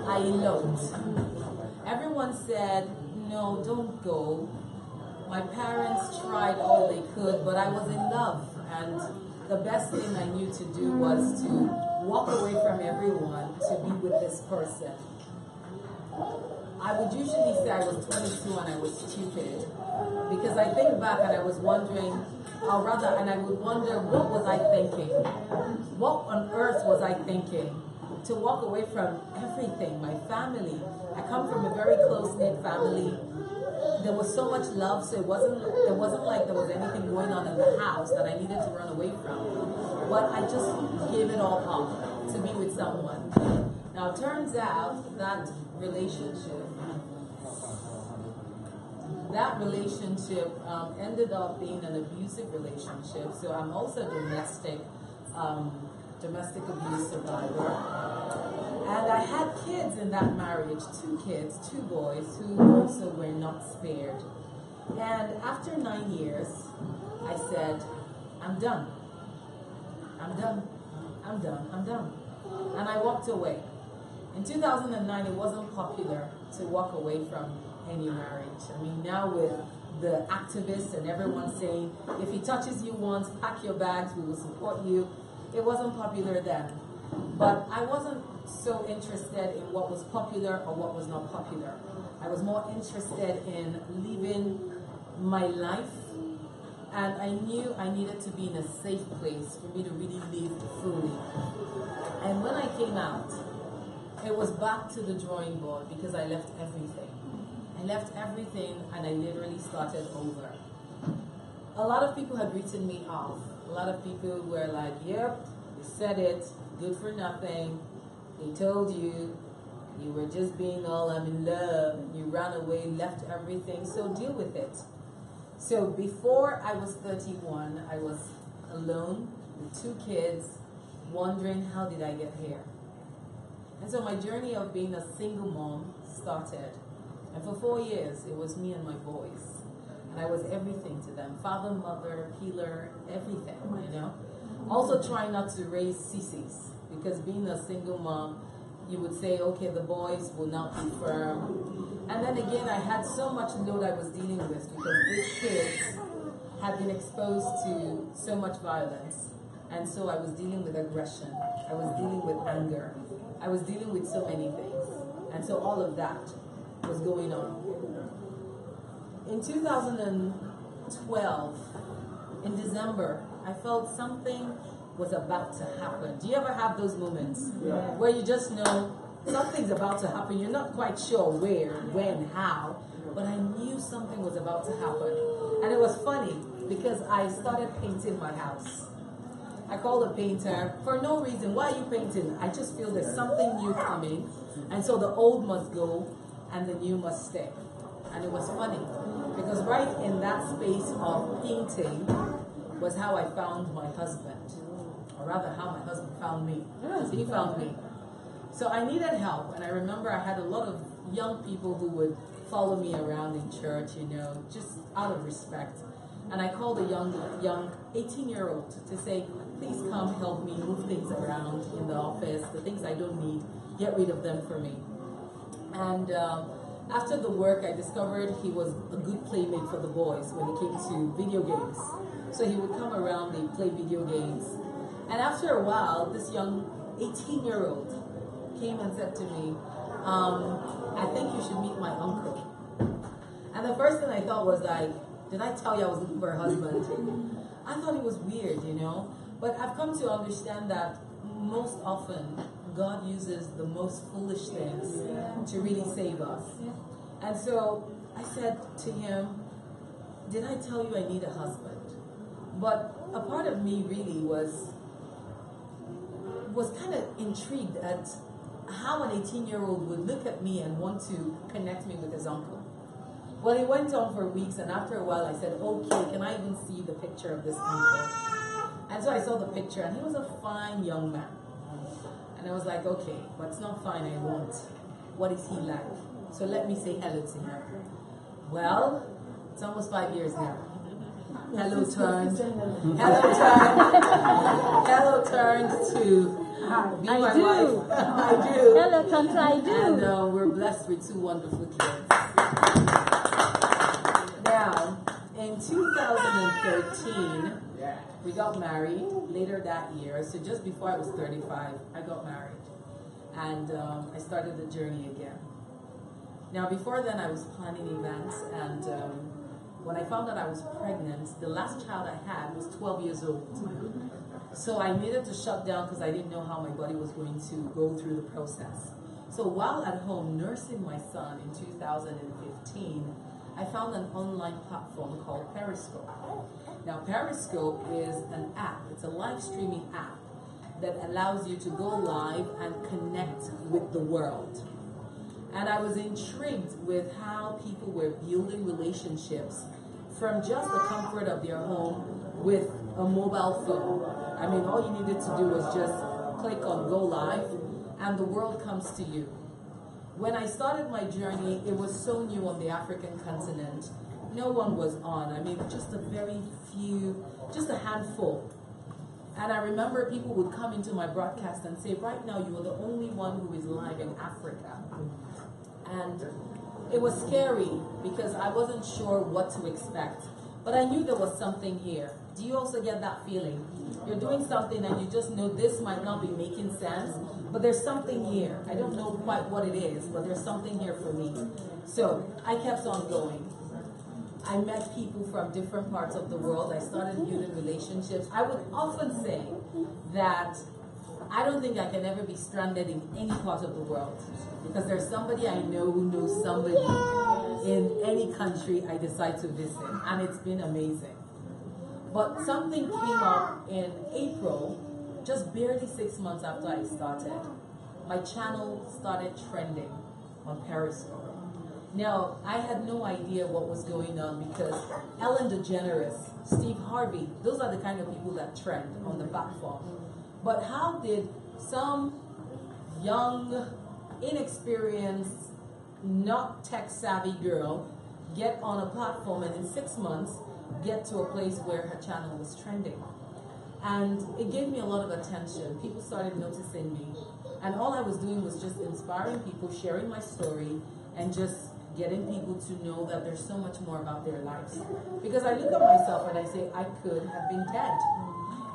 H: I eloped. Everyone said, no, don't go. My parents tried all they could, but I was in love. And the best thing I knew to do was to walk away from everyone to be with this person. I would usually say I was 22 and I was stupid, because I think back and I was wondering, and I would wonder, what was I thinking? What on earth was I thinking? To walk away from everything, my family. I come from a very close-knit family. There was so much love, so it wasn't like there was anything going on in the house that I needed to run away from. But I just gave it all up to be with someone. Now, it turns out that relationship ended up being an abusive relationship. So I'm also a domestic abuse survivor. And I had kids in that marriage, 2 kids, 2 boys, who also were not spared. And after 9 years, I said, I'm done. And I walked away. In 2009, it wasn't popular to walk away from any marriage. I mean, now with the activists and everyone saying, if he touches you once, pack your bags, we will support you. It wasn't popular then. But I wasn't so interested in what was popular or what was not popular. I was more interested in living my life, and I knew I needed to be in a safe place for me to really live fully. And when I came out, it was back to the drawing board, because I left everything. And I literally started over. A lot of people had written me off. A lot of people were like, yep, you said it, good for nothing. They told you, you were just being all, I'm in love. You ran away, left everything, so deal with it. So before I was 31, I was alone with 2 kids, wondering, how did I get here? And so my journey of being a single mom started. And for 4 years, it was me and my boys. And I was everything to them. Father, mother, healer, everything, you know. Also trying not to raise sissies, because being a single mom, you would say, okay, the boys will not be firm. And then again, I had so much load I was dealing with, because these kids had been exposed to so much violence. And so I was dealing with aggression. I was dealing with anger. I was dealing with so many things. And so all of that was going on. In 2012, in December, I felt something was about to happen. Do you ever have those moments where you just know something's about to happen? You're not quite sure where, when, how, but I knew something was about to happen. And it was funny, because I started painting my house. I called the painter for no reason. Why are you painting? I just feel there's something new coming, and so the old must go and the new must stay. And it was funny because right in that space of painting was how I found my husband, or rather how my husband found me, because he found me. So I needed help, and I remember I had a lot of young people who would follow me around in church, you know, just out of respect. And I called a young 18-year-old to say, please come help me move things around in the office, the things I don't need, get rid of them for me. And after the work, I discovered he was a good playmate for the boys when it came to video games. So he would come around, they'd play video games. And after a while, this young 18-year-old came and said to me, I think you should meet my uncle. And the first thing I thought was like, did I tell you I was looking for a husband? I thought it was weird, you know? But I've come to understand that most often, God uses the most foolish things to really save us. And so I said to him, did I tell you I need a husband? But a part of me really was kind of intrigued at how an 18-year-old would look at me and want to connect me with his uncle. Well, it went on for weeks, and after a while I said, okay, can I even see the picture of this uncle? And so I saw the picture, and he was a fine young man. And I was like, okay, what's not fine I won't. What is he like? So let me say hello to him. Well, it's almost 5 years now. Hello turned to be my wife. I do.
F: Hello turned to I do.
H: And we're blessed with 2 wonderful kids. Now, in 2013, we got married later that year. So just before I was 35, I got married. And I started the journey again. Now, before then, I was planning events. And when I found out I was pregnant, the last child I had was 12 years old. So I needed to shut down because I didn't know how my body was going to go through the process. So while at home nursing my son in 2015, I found an online platform called Periscope. Now, Periscope is an app. It's a live streaming app that allows you to go live and connect with the world. And I was intrigued with how people were building relationships from just the comfort of their home with a mobile phone. I mean, all you needed to do was just click on go live and the world comes to you. When I started my journey, it was so new on the African continent. No one was on. I mean, just a very few, just a handful. And I remember people would come into my broadcast and say, right now you are the only one who is live in Africa. And it was scary because I wasn't sure what to expect. But I knew there was something here. Do you also get that feeling? You're doing something and you just know this might not be making sense, but there's something here. I don't know quite what it is, but there's something here for me. So I kept on going. I met people from different parts of the world. I started building relationships. I would often say that I don't think I can ever be stranded in any part of the world because there's somebody I know who knows somebody in any country I decide to visit, and it's been amazing. But something came up in April, just barely 6 months after I started. My channel started trending on Periscope. Now, I had no idea what was going on because Ellen DeGeneres, Steve Harvey, those are the kind of people that trend on the platform. But how did some young, inexperienced, not tech-savvy girl get on a platform and in 6 months get to a place where her channel was trending? And it gave me a lot of attention. People started noticing me. And all I was doing was just inspiring people, sharing my story, and just getting people to know that there's so much more about their lives. Because I look at myself and I say, I could have been dead.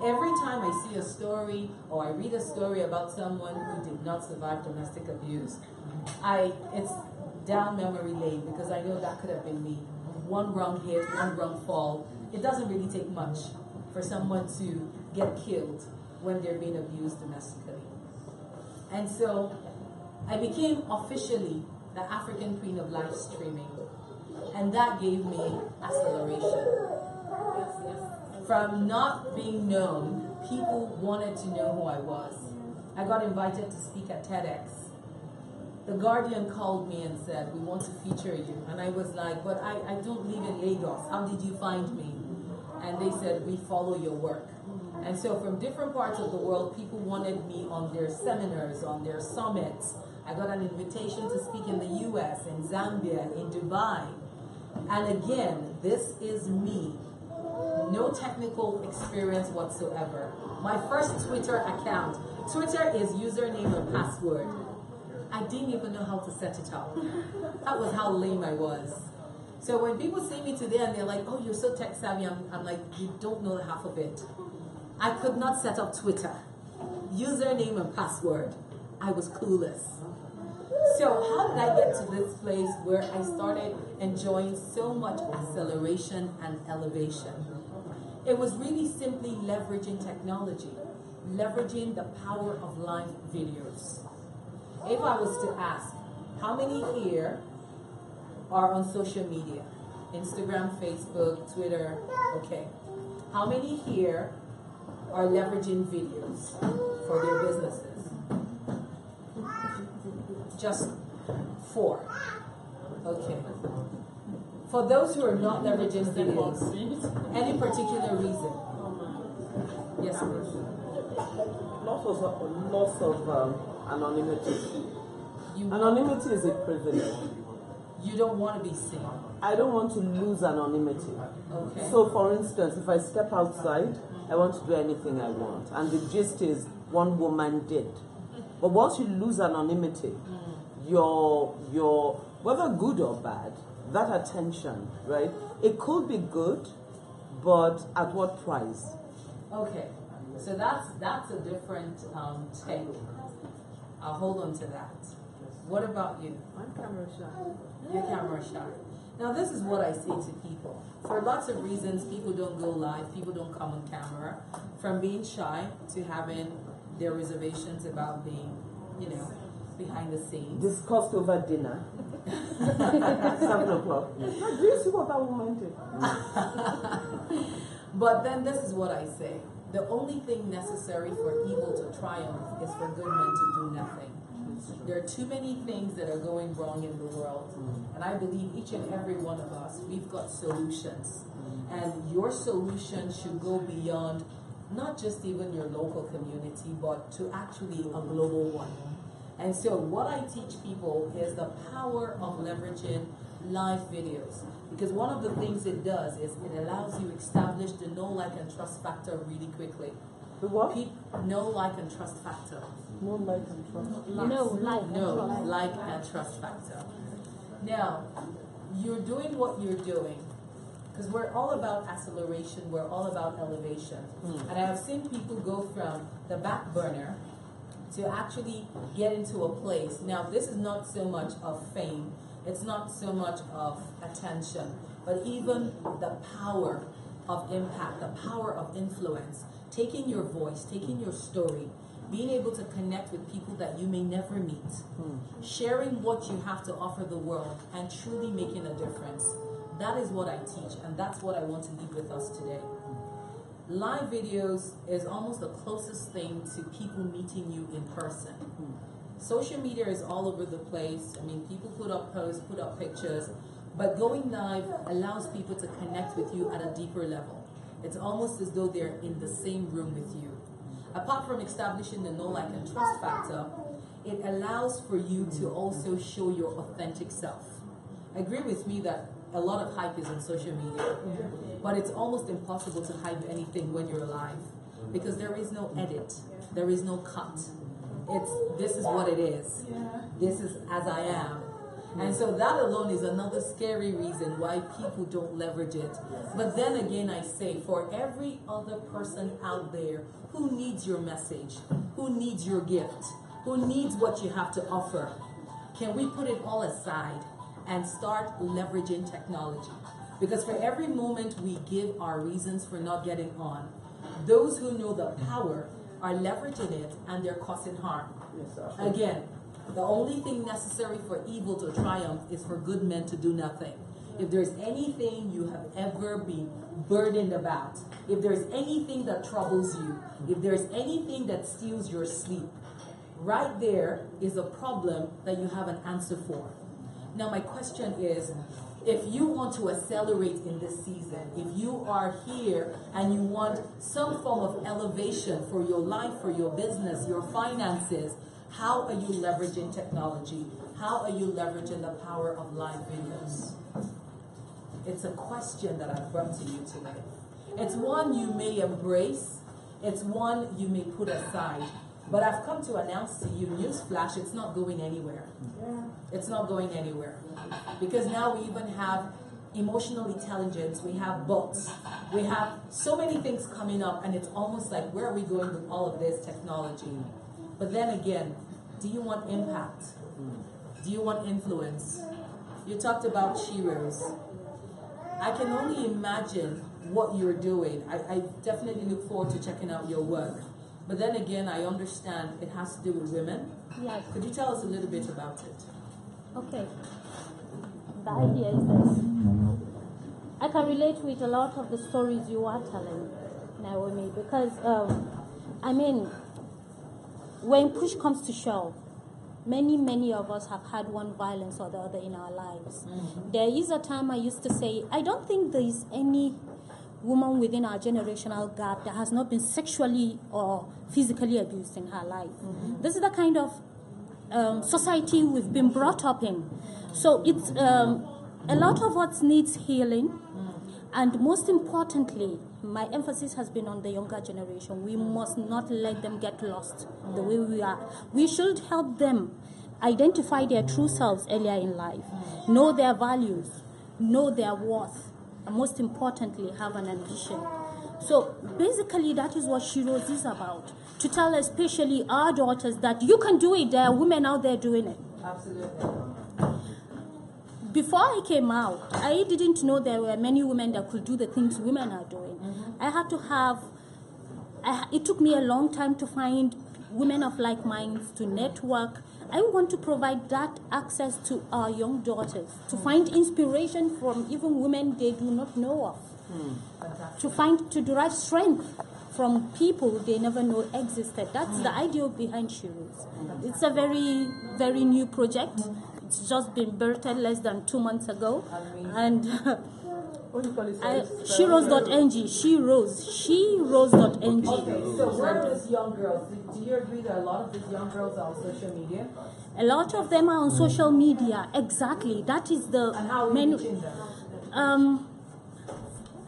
H: Every time I see a story or I read a story about someone who did not survive domestic abuse, it's down memory lane because I know that could have been me. One wrong hit, one wrong fall. It doesn't really take much for someone to get killed when they're being abused domestically. And so I became officially the African Queen of Live Streaming. And that gave me acceleration. From not being known, people wanted to know who I was. I got invited to speak at TEDx. The Guardian called me and said, we want to feature you. And I was like, but I don't live in Lagos. How did you find me? And they said, we follow your work. And so from different parts of the world, people wanted me on their seminars, on their summits. I got an invitation to speak in the US, in Zambia, in Dubai. And again, this is me. No technical experience whatsoever. My first Twitter account. Twitter is username and password. I didn't even know how to set it up. That was how lame I was. So when people see me today and they're like, oh, you're so tech savvy, I'm like, you don't know half of it. I could not set up Twitter. Username and password. I was clueless. So how did I get to this place where I started enjoying so much acceleration and elevation? It was really simply leveraging technology, leveraging the power of live videos. If I was to ask, how many here are on social media? Instagram, Facebook, Twitter, okay. How many here are leveraging videos for their businesses? Just 4. Okay. For those who are not leveraging videos, any particular reason? Yes, please.
E: Loss of anonymity. Anonymity is a privilege.
H: You don't want to be seen.
E: I don't want to lose anonymity.
H: Okay.
E: So, for instance, if I step outside, I want to do anything I want. And the gist is, one woman did. But once you lose anonymity, your whether good or bad, that attention, right? It could be good, but at what price?
H: Okay. So that's a different take. I'll hold on to that. What about you?
J: I'm camera shy.
H: You're camera shy. Now this is what I say to people. For lots of reasons, people don't go live, people don't come on camera. From being shy to having their reservations about being, behind the scenes.
E: Discussed over dinner. 7 o'clock. Do you see what that woman did?
H: But then this is what I say. The only thing necessary for evil to triumph is for good men to do nothing. There are too many things that are going wrong in the world. And I believe each and every one of us, we've got solutions. And your solution should go beyond not just even your local community, but to actually a global one. And so what I teach people is the power of leveraging live videos. Because one of the things it does is it allows you to establish the know, like, and trust factor really quickly.
E: The what?
H: Know, like, and trust factor.
E: No, like, and trust.
H: Like, and trust factor. Now, you're doing what you're doing because we're all about acceleration, we're all about elevation. And I have seen people go from the back burner to actually get into a place. Now, this is not so much of fame, it's not so much of attention, but even the power of impact, the power of influence, taking your voice, taking your story, being able to connect with people that you may never meet, sharing what you have to offer the world, and truly making a difference. That is what I teach, and that's what I want to leave with us today. Live videos is almost the closest thing to people meeting you in person. Social media is all over the place. I mean, people put up posts, put up pictures, but going live allows people to connect with you at a deeper level. It's almost as though they're in the same room with you. Apart from establishing the know, like, and trust factor, it allows for you to also show your authentic self. Agree with me that a lot of hype is on social media, but it's almost impossible to hide anything when you're live because there is no edit, there is no cut. This is what it is. This is as I am. And so that alone is another scary reason why people don't leverage it. But then again, I say, for every other person out there who needs your message, who needs your gift, who needs what you have to offer, can we put it all aside and start leveraging technology? Because for every moment we give our reasons for not getting on, those who know the power are leveraging it and they're causing harm. Again, the only thing necessary for evil to triumph is for good men to do nothing. if there's anything you have ever been burdened about, if there's anything that troubles you, if there's anything that steals your sleep, right there is a problem that you have an answer for. Now my question is, if you want to accelerate in this season, if you are here and you want some form of elevation for your life, for your business, your finances, how are you leveraging technology? How are you leveraging the power of live videos? It's a question that I've brought to you today. It's one you may embrace. It's one you may put aside. But I've come to announce to you, newsflash, it's not going anywhere. It's not going anywhere. Because now we even have emotional intelligence, we have bots, we have so many things coming up, and it's almost like, where are we going with all of this technology? But then again, do you want impact? Do you want influence? You talked about Shiro's. I can only imagine what you're doing. I definitely look forward to checking out your work. But then again, I understand it has to do with women.
F: Yes.
H: Could you tell us a little bit about it?
F: Okay. The idea is this. I can relate with a lot of the stories you are telling, Naomi, because, when push comes to shove, many of us have had one violence or the other in our lives. Mm-hmm. There is a time I used to say, I don't think there is any woman within our generational gap that has not been sexually or physically abused in her life. Mm-hmm. This is the kind of society we've been brought up in. So it's a lot of what needs healing, and most importantly, my emphasis has been on the younger generation. We must not let them get lost the way we are. We should help them identify their true selves earlier in life, know their values, know their worth, and most importantly, have an ambition. So basically, that is what Shiro's is about, to tell especially our daughters that you can do it. There are women out there doing it.
H: Absolutely.
F: Before I came out, I didn't know there were many women that could do the things women are doing. Mm-hmm. I had to it took me a long time to find women of like minds, to network. I want to provide that access to our young daughters, to find inspiration from even women they do not know of, to derive strength from people they never know existed. That's the idea behind Shiro's. It's a very, very new project. It's just been birthed less than 2 months ago, and Shiro's.ng, Shiro's.ng.
H: Okay, so where are these young girls? Do you agree that a lot of these young girls are on social media?
F: A lot of them are on social media. Exactly, that is the
H: and how are we reaching them?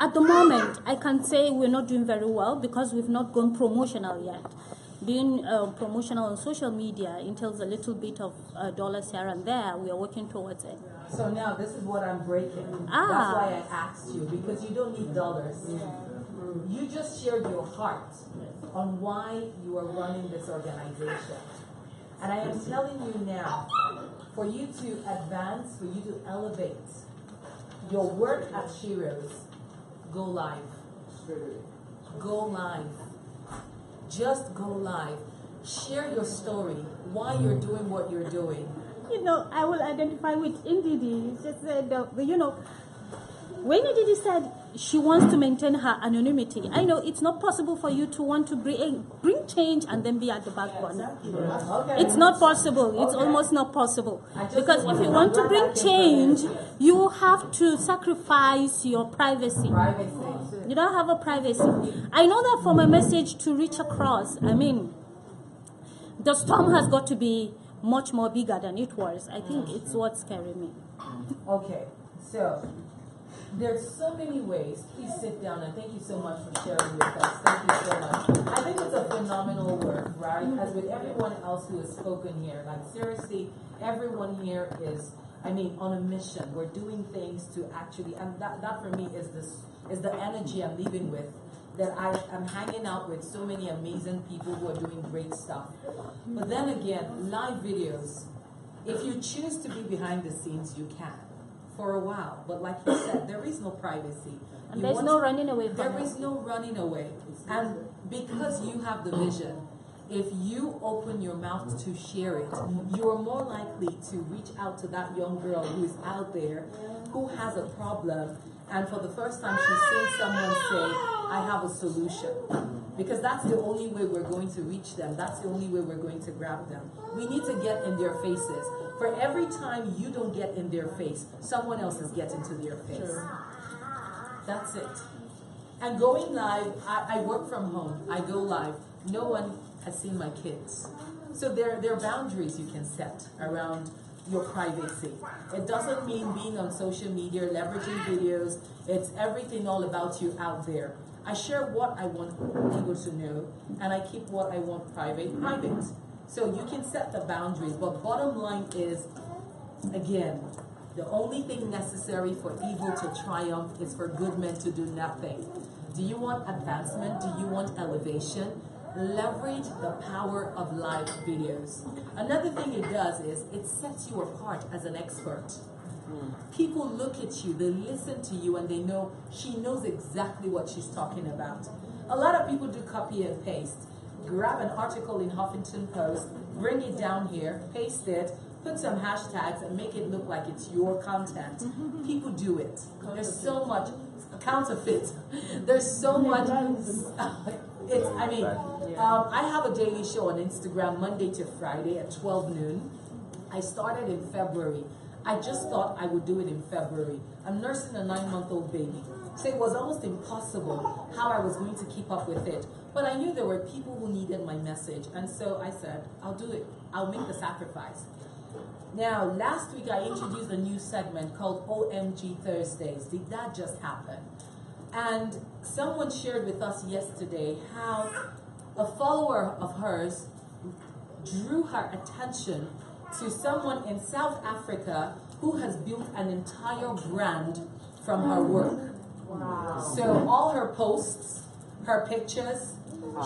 F: At the moment, I can say we're not doing very well because we've not gone promotional yet. Being promotional on social media entails a little bit of dollars here and there. We are working towards it.
H: So now this is what I'm breaking. That's why I asked you, because you don't need dollars. You just shared your heart on why you are running this organization. And I am telling you now, for you to advance, for you to elevate your work at Shiro's, go live. Go live. Just go live. Share your story, why you're doing what you're doing.
F: You know, I will identify with Ndidi. She said, when Ndidi said she wants to maintain her anonymity, I know it's not possible for you to want to bring change and then be at the back corner. Okay. It's not possible. It's almost not possible. Because if you want to bring change, you have to sacrifice your privacy. You don't have a privacy. I know that for my message to reach across, the storm has got to be much more bigger than it was. I think it's what's scaring me.
H: Okay, so there's so many ways. Please sit down, and thank you so much for sharing with us. Thank you so much. I think it's a phenomenal work, right? As with everyone else who has spoken here, like seriously, everyone here is, on a mission. We're doing things to actually, and that for me is the energy I'm leaving with. That I am hanging out with so many amazing people who are doing great stuff. But then again, live videos, if you choose to be behind the scenes, you can for a while. But like you said, there is no privacy.
F: And there's no running away from it.
H: There is no running away. And because you have the vision, if you open your mouth to share it, you are more likely to reach out to that young girl who is out there, who has a problem, and for the first time she's seen someone say, I have a solution. Because that's the only way we're going to reach them. That's the only way we're going to grab them. We need to get in their faces. For every time you don't get in their face, someone else is getting to their face. Sure. That's it. And going live, I work from home. I go live. No one has seen my kids. So there are boundaries you can set around your privacy. It doesn't mean being on social media, leveraging videos. It's everything all about you out there. I share what I want people to know, and I keep what I want private. So you can set the boundaries, but bottom line is, again, the only thing necessary for evil to triumph is for good men to do nothing. Do you want advancement? Do you want elevation? Leverage the power of live videos. Another thing it does is it sets you apart as an expert. People look at you, they listen to you, and they know she knows exactly what she's talking about. A lot of people do copy and paste. Grab an article in Huffington Post, bring it down here, paste it, put some hashtags, and make it look like it's your content. People do it. There's so much counterfeit. There's so much. I have a daily show on Instagram Monday to Friday at 12 noon. I started in February. I just thought I would do it in February. I'm nursing a 9-month-old baby. So it was almost impossible how I was going to keep up with it. But I knew there were people who needed my message. And so I said, I'll do it. I'll make the sacrifice. Now, last week I introduced a new segment called OMG Thursdays. Did that just happen? And someone shared with us yesterday how a follower of hers drew her attention to someone in South Africa who has built an entire brand from her work. Wow. So all her posts, her pictures,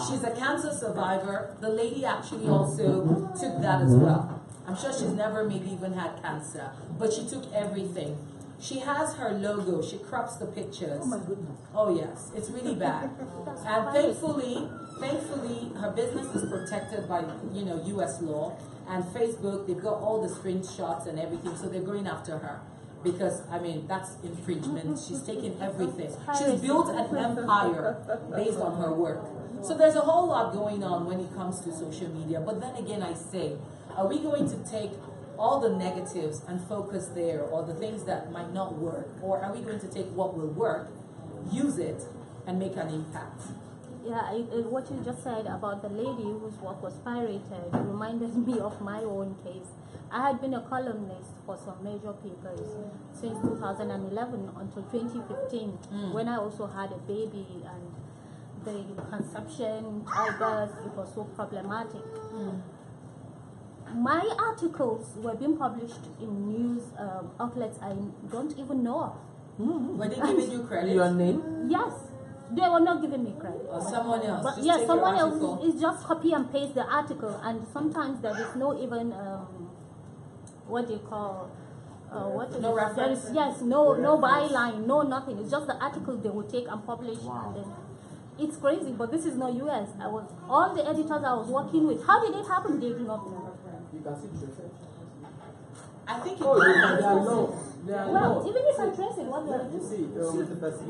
H: she's a cancer survivor. The lady actually also took that as well. I'm sure she's never maybe even had cancer, but she took everything. She has her logo. She crops the pictures. Oh my goodness. Oh yes, it's really bad. And thankfully, her business is protected by U.S. law. And Facebook, they've got all the screenshots and everything, so they're going after her. Because, that's infringement. She's taken everything. She's built an empire based on her work. So there's a whole lot going on when it comes to social media. But then again, I say, are we going to take all the negatives and focus there, or the things that might not work? Or are we going to take what will work, use it, and make an impact?
F: Yeah, what you just said about the lady whose work was pirated reminded me of my own case. I had been a columnist for some major papers since 2011 until 2015, when I also had a baby, and the conception, childbirth, it was so problematic. My articles were being published in news outlets I don't even know of.
H: Were they giving you credit?
E: Your name?
F: Yes. They were not giving me credit.
H: Or someone else.
F: But yeah, someone else is just copy and paste the article, and sometimes there is no even what do you call
H: no reference.
F: No byline, no nothing. It's just the article they will take and publish. Wow. And then it's crazy, but this is not US. All the editors I was working with. How did it happen? They do not know.
L: You can see the reference.
H: I think
F: well, even if I trace it, what do I do?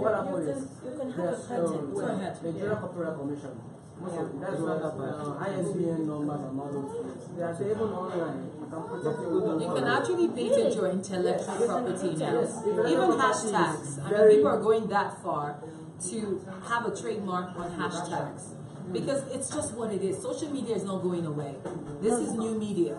L: What happens is
F: you can have a patent.
L: the Nigeria Copyright Commission. That's why ISBN numbers and all those things. They are even online.
H: You can actually patent your intellectual property now. Even hashtags. People are going that far to have a trademark on hashtags. Because it's just what it is. Social media is not going away. This is new media.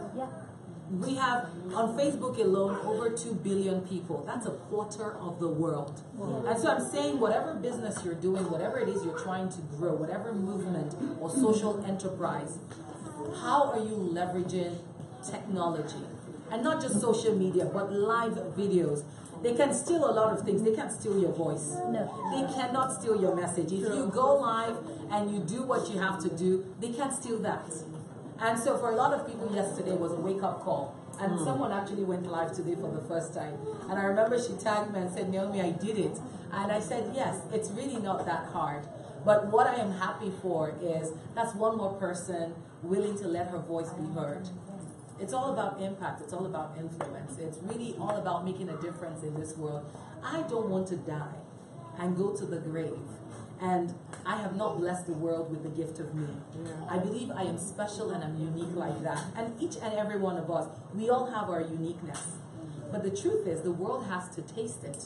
H: We have, on Facebook alone, over 2 billion people. That's a quarter of the world. And so I'm saying whatever business you're doing, whatever it is you're trying to grow, whatever movement or social enterprise, how are you leveraging technology? And not just social media, but live videos. They can steal a lot of things. They can't steal your voice. No. They cannot steal your message. If you go live and you do what you have to do, they can't steal that. And so for a lot of people, yesterday was a wake-up call. And someone actually went live today for the first time. And I remember she tagged me and said, Naomi, I did it. And I said, yes, it's really not that hard. But what I am happy for is that's one more person willing to let her voice be heard. It's all about impact. It's all about influence. It's really all about making a difference in this world. I don't want to die and go to the grave, and I have not blessed the world with the gift of me. I believe I am special and I'm unique like that. And each and every one of us, we all have our uniqueness. But the truth is, the world has to taste it.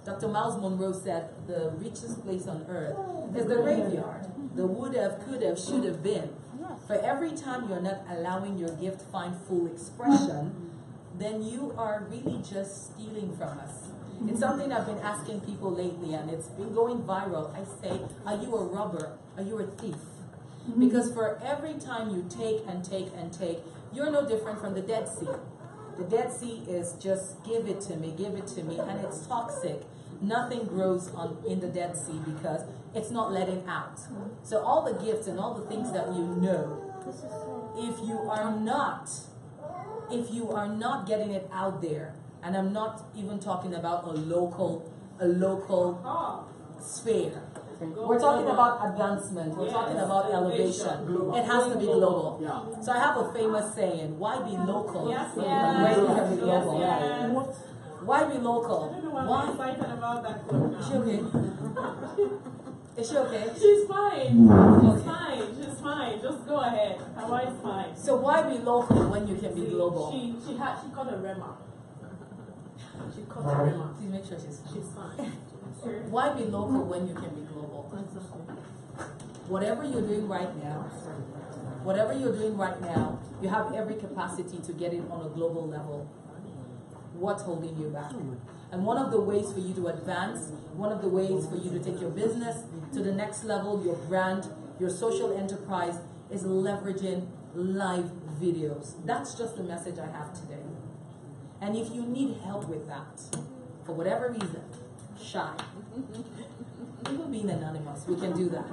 H: Dr. Miles Monroe said the richest place on earth is the graveyard. The would have, could have, should have been. For every time you're not allowing your gift find full expression, then you are really just stealing from us. It's something I've been asking people lately, and it's been going viral. I say, are you a robber? Are you a thief? Because for every time you take and take and take, you're no different from the Dead Sea. The Dead Sea is just give it to me, and it's toxic. Nothing grows in the Dead Sea because it's not letting out. So all the gifts and all the things that you know, if you are not getting it out there, and I'm not even talking about a local sphere. We're talking about advancement. We're talking about elevation. It has to be global. So I have a famous saying, why be local when you can be global? Why be local? Why? Is she okay? Is she okay?
D: She's fine. She's fine. Just go ahead. Her wife's fine.
H: So why be local when you can be global?
D: She caught a rema. She caught a rema.
H: Please make sure she's
D: fine.
H: Why be local when you can be global? Whatever you're doing right now, you have every capacity to get it on a global level. What's holding you back? And one of the ways for you to advance, one of the ways for you to take your business to the next level, your brand, your social enterprise, is leveraging live videos. That's just the message I have today. And if you need help with that, for whatever reason, shy, even being anonymous, we can do that.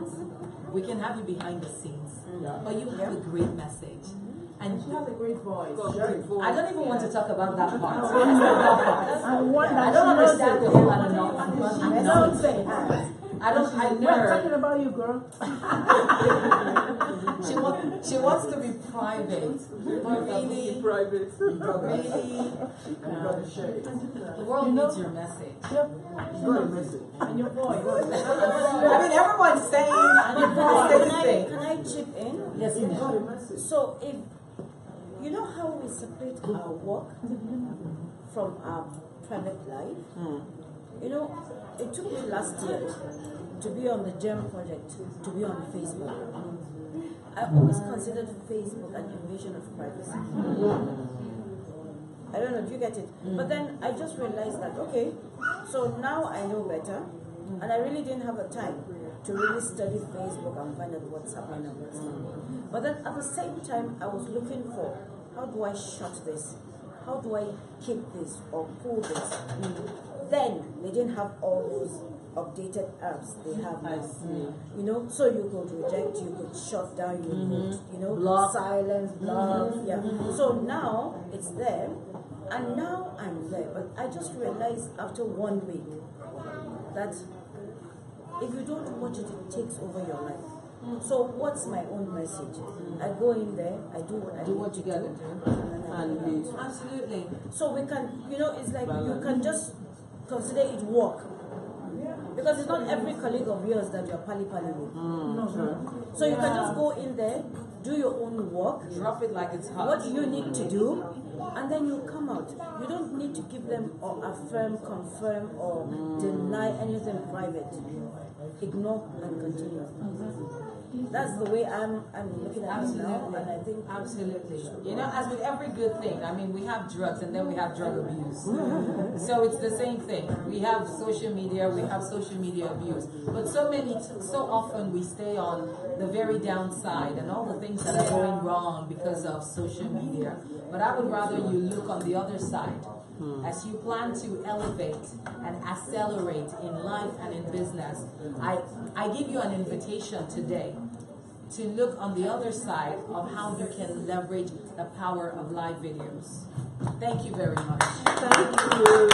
H: We can have you behind the scenes. But you have a great message. And
Q: she has a great voice.
H: I don't even want to talk about that part.
Q: I
H: don't understand the whole anonymous. I
Q: We're talking about you, girl.
H: She wants to be private, but really, the world needs your message.
Q: And your voice.
H: I mean, everyone's saying, and your voice.
R: Can I chip in?
H: Yes, ma'am.
R: So if you know how we separate our work from our private life? You know, it took me last year to be on the GEM project, to be on Facebook. I always considered Facebook an invasion of privacy. I don't know, do you get it? But then I just realized that, okay, so now I know better, and I really didn't have the time to really study Facebook and find out what's happening on WhatsApp. But then at the same time, I was looking for, how do I shut this? How do I keep this or pull this? Then they didn't have all those updated apps they have now. You know, so you could reject, you could shut down, you could, you know,
H: block,
R: silence, block. Yeah. So now it's there, and now I'm there. But I just realized after 1 week that if you don't watch it, it takes over your life. So what's my own message? I go in there, I do what I do, what you gotta do, and
H: absolutely.
R: So we can, you know, it's like you can just consider it work, because it's not every colleague of yours that you're pally with. So you can just go in there, do your own work,
H: drop it like it's hot.
R: What you need to do, and then you come out. You don't need to give them or affirm, confirm, or deny anything private. Ignore and continue. That's the way I'm looking at it now, and I think
H: absolutely. You know, as with every good thing, I mean, we have drugs and then we have drug abuse. So it's the same thing. We have social media, we have social media abuse. But so often we stay on the very downside and all the things that are going wrong because of social media. But I would rather you look on the other side. As you plan to elevate and accelerate in life and in business, I give you an invitation today to look on the other side of how you can leverage the power of live videos. Thank you very much.
R: Thank you.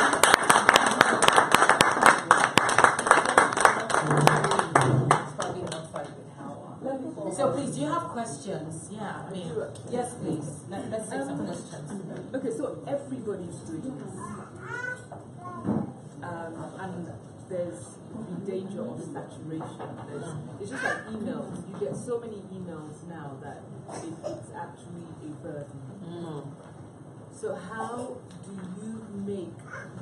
H: So please, do you have questions? Yeah, I mean, yes, please. Let's take some questions.
A: Okay, so everybody's doing this. And there's the danger of saturation. It's just like emails. You get so many emails now that it's actually a burden. So how do you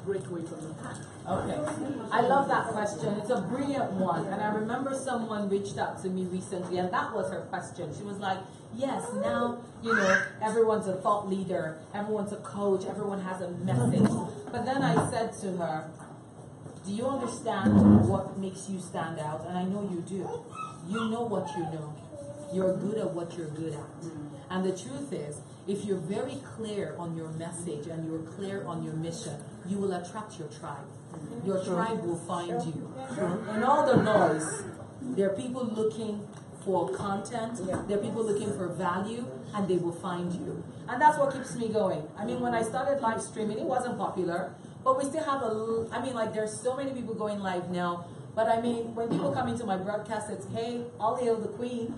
A: break away from the pack?
H: Okay, I love that question. It's a brilliant one. And I remember someone reached out to me recently, and that was her question. She was like, yes, now, everyone's a thought leader, everyone's a coach, everyone has a message. But then I said to her, do you understand what makes you stand out? And I know you do. You know what you know. You're good at what you're good at. And the truth is, if you're very clear on your message and you're clear on your mission, you will attract your tribe. Your tribe will find you. In all the noise, there are people looking for content, there are people looking for value, and they will find you. And that's what keeps me going. I mean, when I started live streaming, it wasn't popular, but we still have there's so many people going live now. But I mean, when people come into my broadcast, it's, hey, all hail the queen.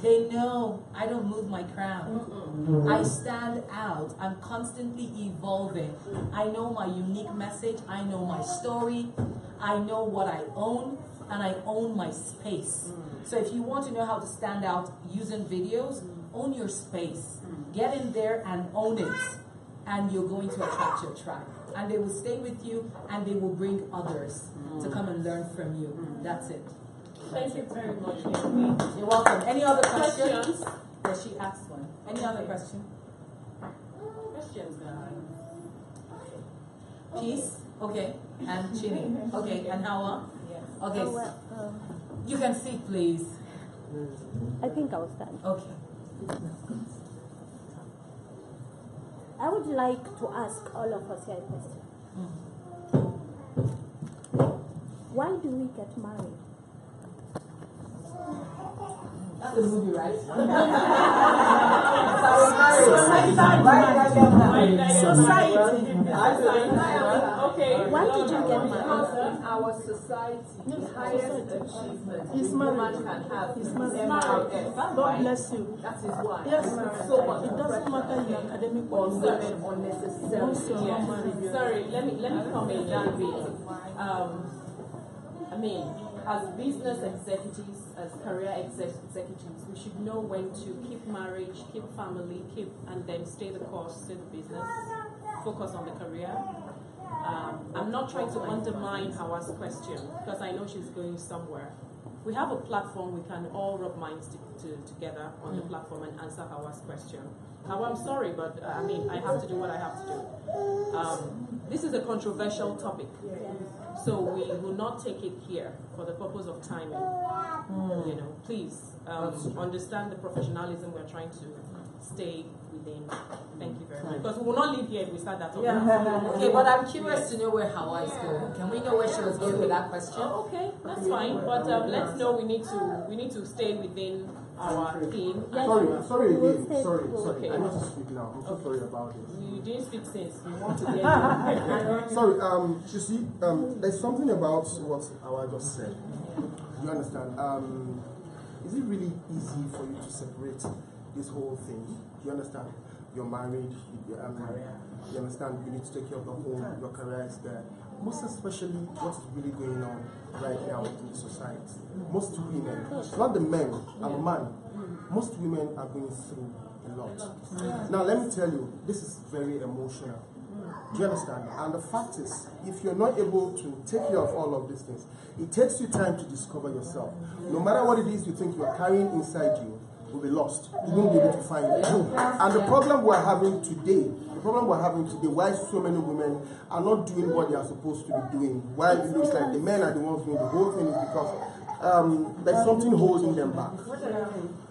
H: They know I don't move my crown. I stand out. I'm constantly evolving. I know my unique message. I know my story. I know what I own, and I own my space. So if you want to know how to stand out using videos, own your space. Get in there and own it, and you're going to attract your tribe. And they will stay with you, and they will bring others to come and learn from you. That's it.
D: Thank you very much.
H: You're welcome. Any other questions? Yes, she asked one. Any other question?
D: Questions,
H: Peace? Okay. And Chini? Okay. And Hawa? Okay. You can sit, please.
F: I think I'll stand.
H: Okay.
F: I would like to ask all of us here a question. Why do we get married?
H: That's a movie, right?
F: Society.
A: Okay.
F: Why did you get married?
A: Because in our society, the highest achievement
M: Is
A: a woman can have is marriage.
M: God bless you.
A: That is why.
M: Yes,
A: So much
M: it doesn't matter in academic or
A: unnecessary.
M: unnecessary.
D: Sorry, let me come in that bit. I mean, as business executives, as career executives, we should know when to keep marriage, keep family, and then stay the course, stay the business, focus on the career. I'm not trying to undermine Hawa's question because I know she's going somewhere. We have a platform, we can all rub minds together on the platform and answer Hawa's question. Hawa, I'm sorry, but I mean, I have to do what I have to do. This is a controversial topic. So we will not take it here for the purpose of timing. Please understand the professionalism we're trying to stay within. Thank you very much. Because we will not leave here if we start that topic.
H: Okay, but I'm curious to know where Hawa is going. Can we know where she was going with that question?
D: Okay, that's fine. But let's know we need to stay within our theme.
K: Sorry again. Sorry.
D: Okay.
K: I need to speak now. I'm so sorry about it.
D: You didn't speak since. We want to hear you.
K: Sorry, you see, there's something about what Awa just said. You understand? Is it really easy for you to separate this whole thing? You understand? You're married, you understand, you need to take care of the home, your career is there. Most especially what is really going on right now in the society. Most women, not the men, I'm a man, most women are going through a lot. Now let me tell you, this is very emotional. Do you understand? And the fact is, if you're not able to take care of all of these things, it takes you time to discover yourself. No matter what it is you think you're carrying inside you, will be lost. You won't be able to find it. And the problem we're having today, why so many women are not doing what they are supposed to be doing, why it looks like the men are the ones doing the whole thing, is because there's something holding them back.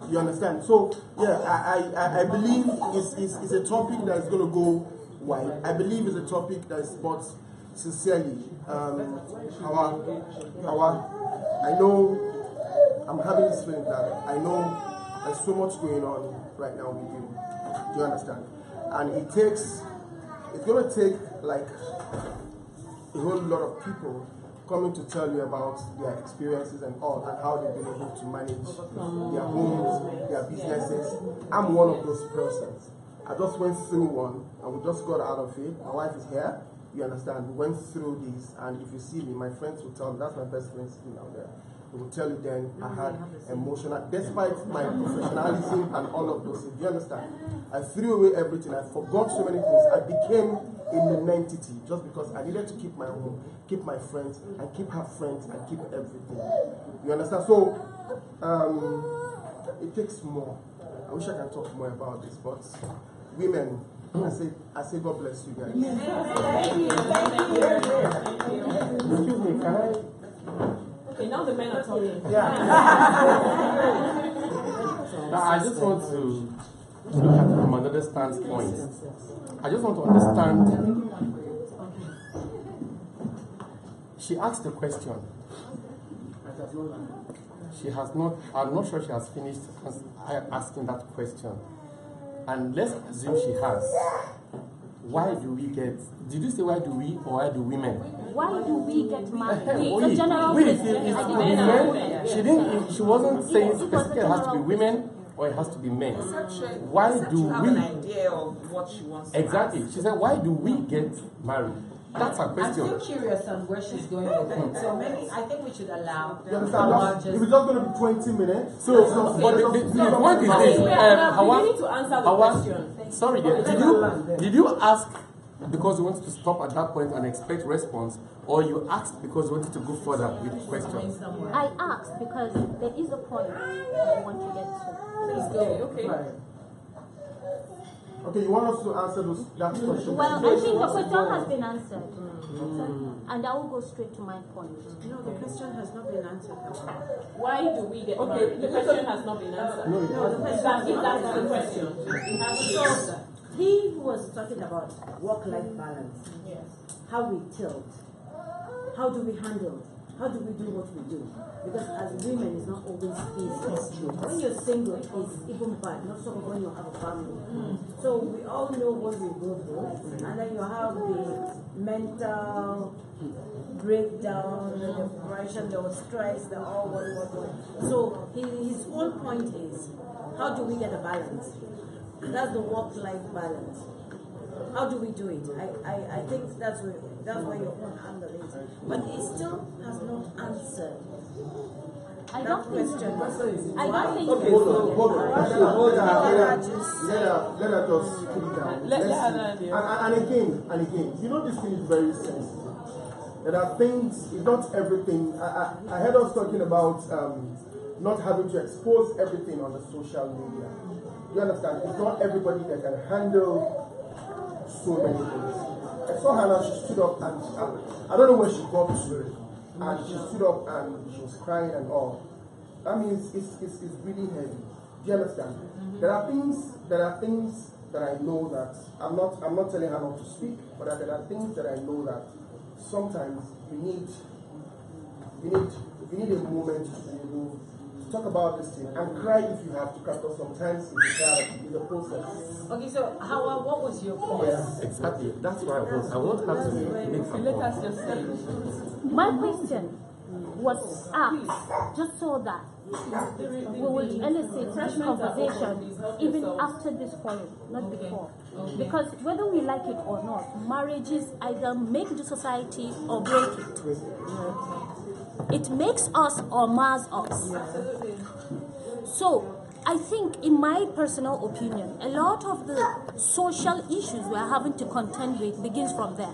K: You understand? So, yeah, I believe it's a topic that is going to go wide. I believe it's a topic that is, but sincerely, Hawa, I know, I'm having this feeling that I know there's so much going on right now with you. Do you understand? And it's going to take like a whole lot of people coming to tell you about their experiences and all, and how they've been able to manage their home, their businesses. I'm one of those persons. I just went through one, and we just got out of it. My wife is here. You understand? We went through this, and if you see me, my friends will tell me, that's my best friend sitting down there. They will tell you then I had emotional, despite my professionalism and all of those things. Do you understand? I threw away everything. I forgot so many things. I became a non-entity just because I needed to keep my home, keep my friends, and keep her friends, and keep everything. You understand? So, it takes more. I wish I can talk more about this, but women, I say God bless you guys.
D: Thank you.
C: Excuse me, can I?
D: Okay, now the men are talking.
C: Yeah. Now, I just want to look at it from another standpoint. I just want to understand. She asked the question. She has not, I'm not sure she has finished asking that question. And let's assume she has. Why do we get, did you say why do we or why do women?
F: Why do we get married?
C: It's
F: a general
C: question. She wasn't saying specifically it has to be women or it has to be men. Why do
E: have
C: we?
E: An idea of what she wants to
C: Exactly. She said, why do we get married? That's her question.
H: I'm still curious on where she's going with it. So maybe I think we should allow.
K: You understand? If it's just going to be 20 minutes.
C: So, but the point is this.
D: We need to answer the question.
C: Sorry, did you ask because you wanted to stop at that point and expect response, or you asked because you wanted to go further with questions?
F: I asked because there is a point I want to get to.
D: Please go. Okay.
K: Right. Okay, you want us to answer that question?
F: Well, I think the question has been answered. And I will go straight to my point.
R: No, the question has not been answered.
D: Why do we get married? The question has not been answered.
R: No, the question
D: That's the question. It hasn't been answered.
R: He was talking about work-life balance.
D: Yes.
R: How we tilt. How do we handle? How do we do what we do? Because as women, it's not always easy. When you're single, it's even bad, not so when you have a family. So we all know what we go through, and then you have the mental breakdown, the depression, the stress, the all what. So his whole point is, how do we get a balance? That's the work-life balance. How do we do it? I think that's where your own angle is. But it still has not answered.
F: I don't think
R: question.
F: I don't think
K: Okay, so hold on. Let her just put it down. And again, you know this thing is very sensitive. There are things, it's not everything. I heard us talking about not having to expose everything on the social media. You understand? It's not everybody that can handle so many things. I saw her now, she stood up and I don't know where she got to, and she stood up and she was crying and all. That means it's really heavy. Do you understand? There are things that I know that I'm not telling her not to speak, but there are things that I know that sometimes you need a moment to be able to talk about this thing and cry if you have to cry, because sometimes it's a process.
H: Okay, so Hawa, what was your point?
C: Yes, exactly. That's what I want. I want her to make her
D: Let us
C: point.
D: just say.
F: my question was asked just so that we will elicit this conversation even after this forum, not before. Because whether we like it or not, marriages either make the society or break it. It makes us or mars us. So, I think, in my personal opinion, a lot of the social issues we are having to contend with begins from there.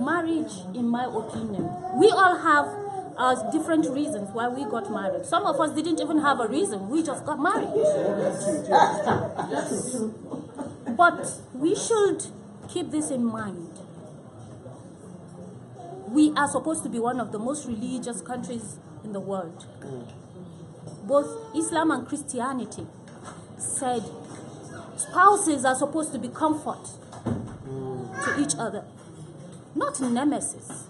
F: Marriage, in my opinion, we all have different reasons why we got married. Some of us didn't even have a reason, we just got married. But we should keep this in mind. We are supposed to be one of the most religious countries in the world. Both Islam and Christianity said spouses are supposed to be comfort to each other, not nemesis,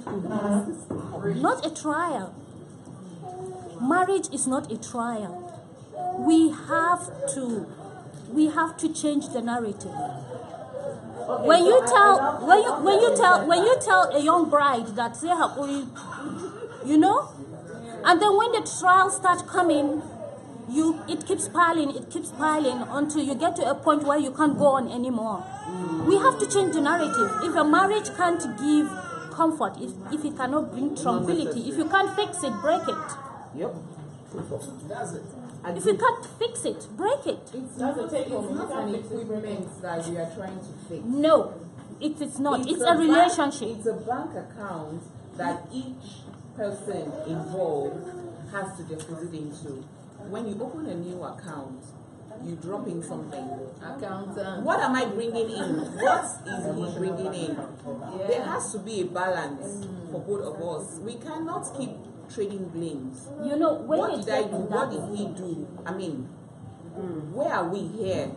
F: not a trial. Marriage is not a trial. We have to change the narrative.
R: Okay,
F: When
R: so
F: you tell a young bride that say hakuri, you know, And then when the trials start coming, it keeps piling until you get to a point where you can't go on anymore. We have to change the narrative. If a marriage can't give comfort, if it cannot bring tranquility, if you can't fix it, break it.
E: Yep.
L: That's it.
F: If you can't fix it, break it.
A: It's not an equipment that we are trying to fix.
F: No, it is not. It's a relationship.
A: It's a bank account that each person involved has to deposit into. When you open a new account, you drop in something. What am I bringing in? What is he bringing in? There has to be a balance for both of us. We cannot keep trading blames.
F: You know, when
A: what did I do? What did he do? I mean, where are we here?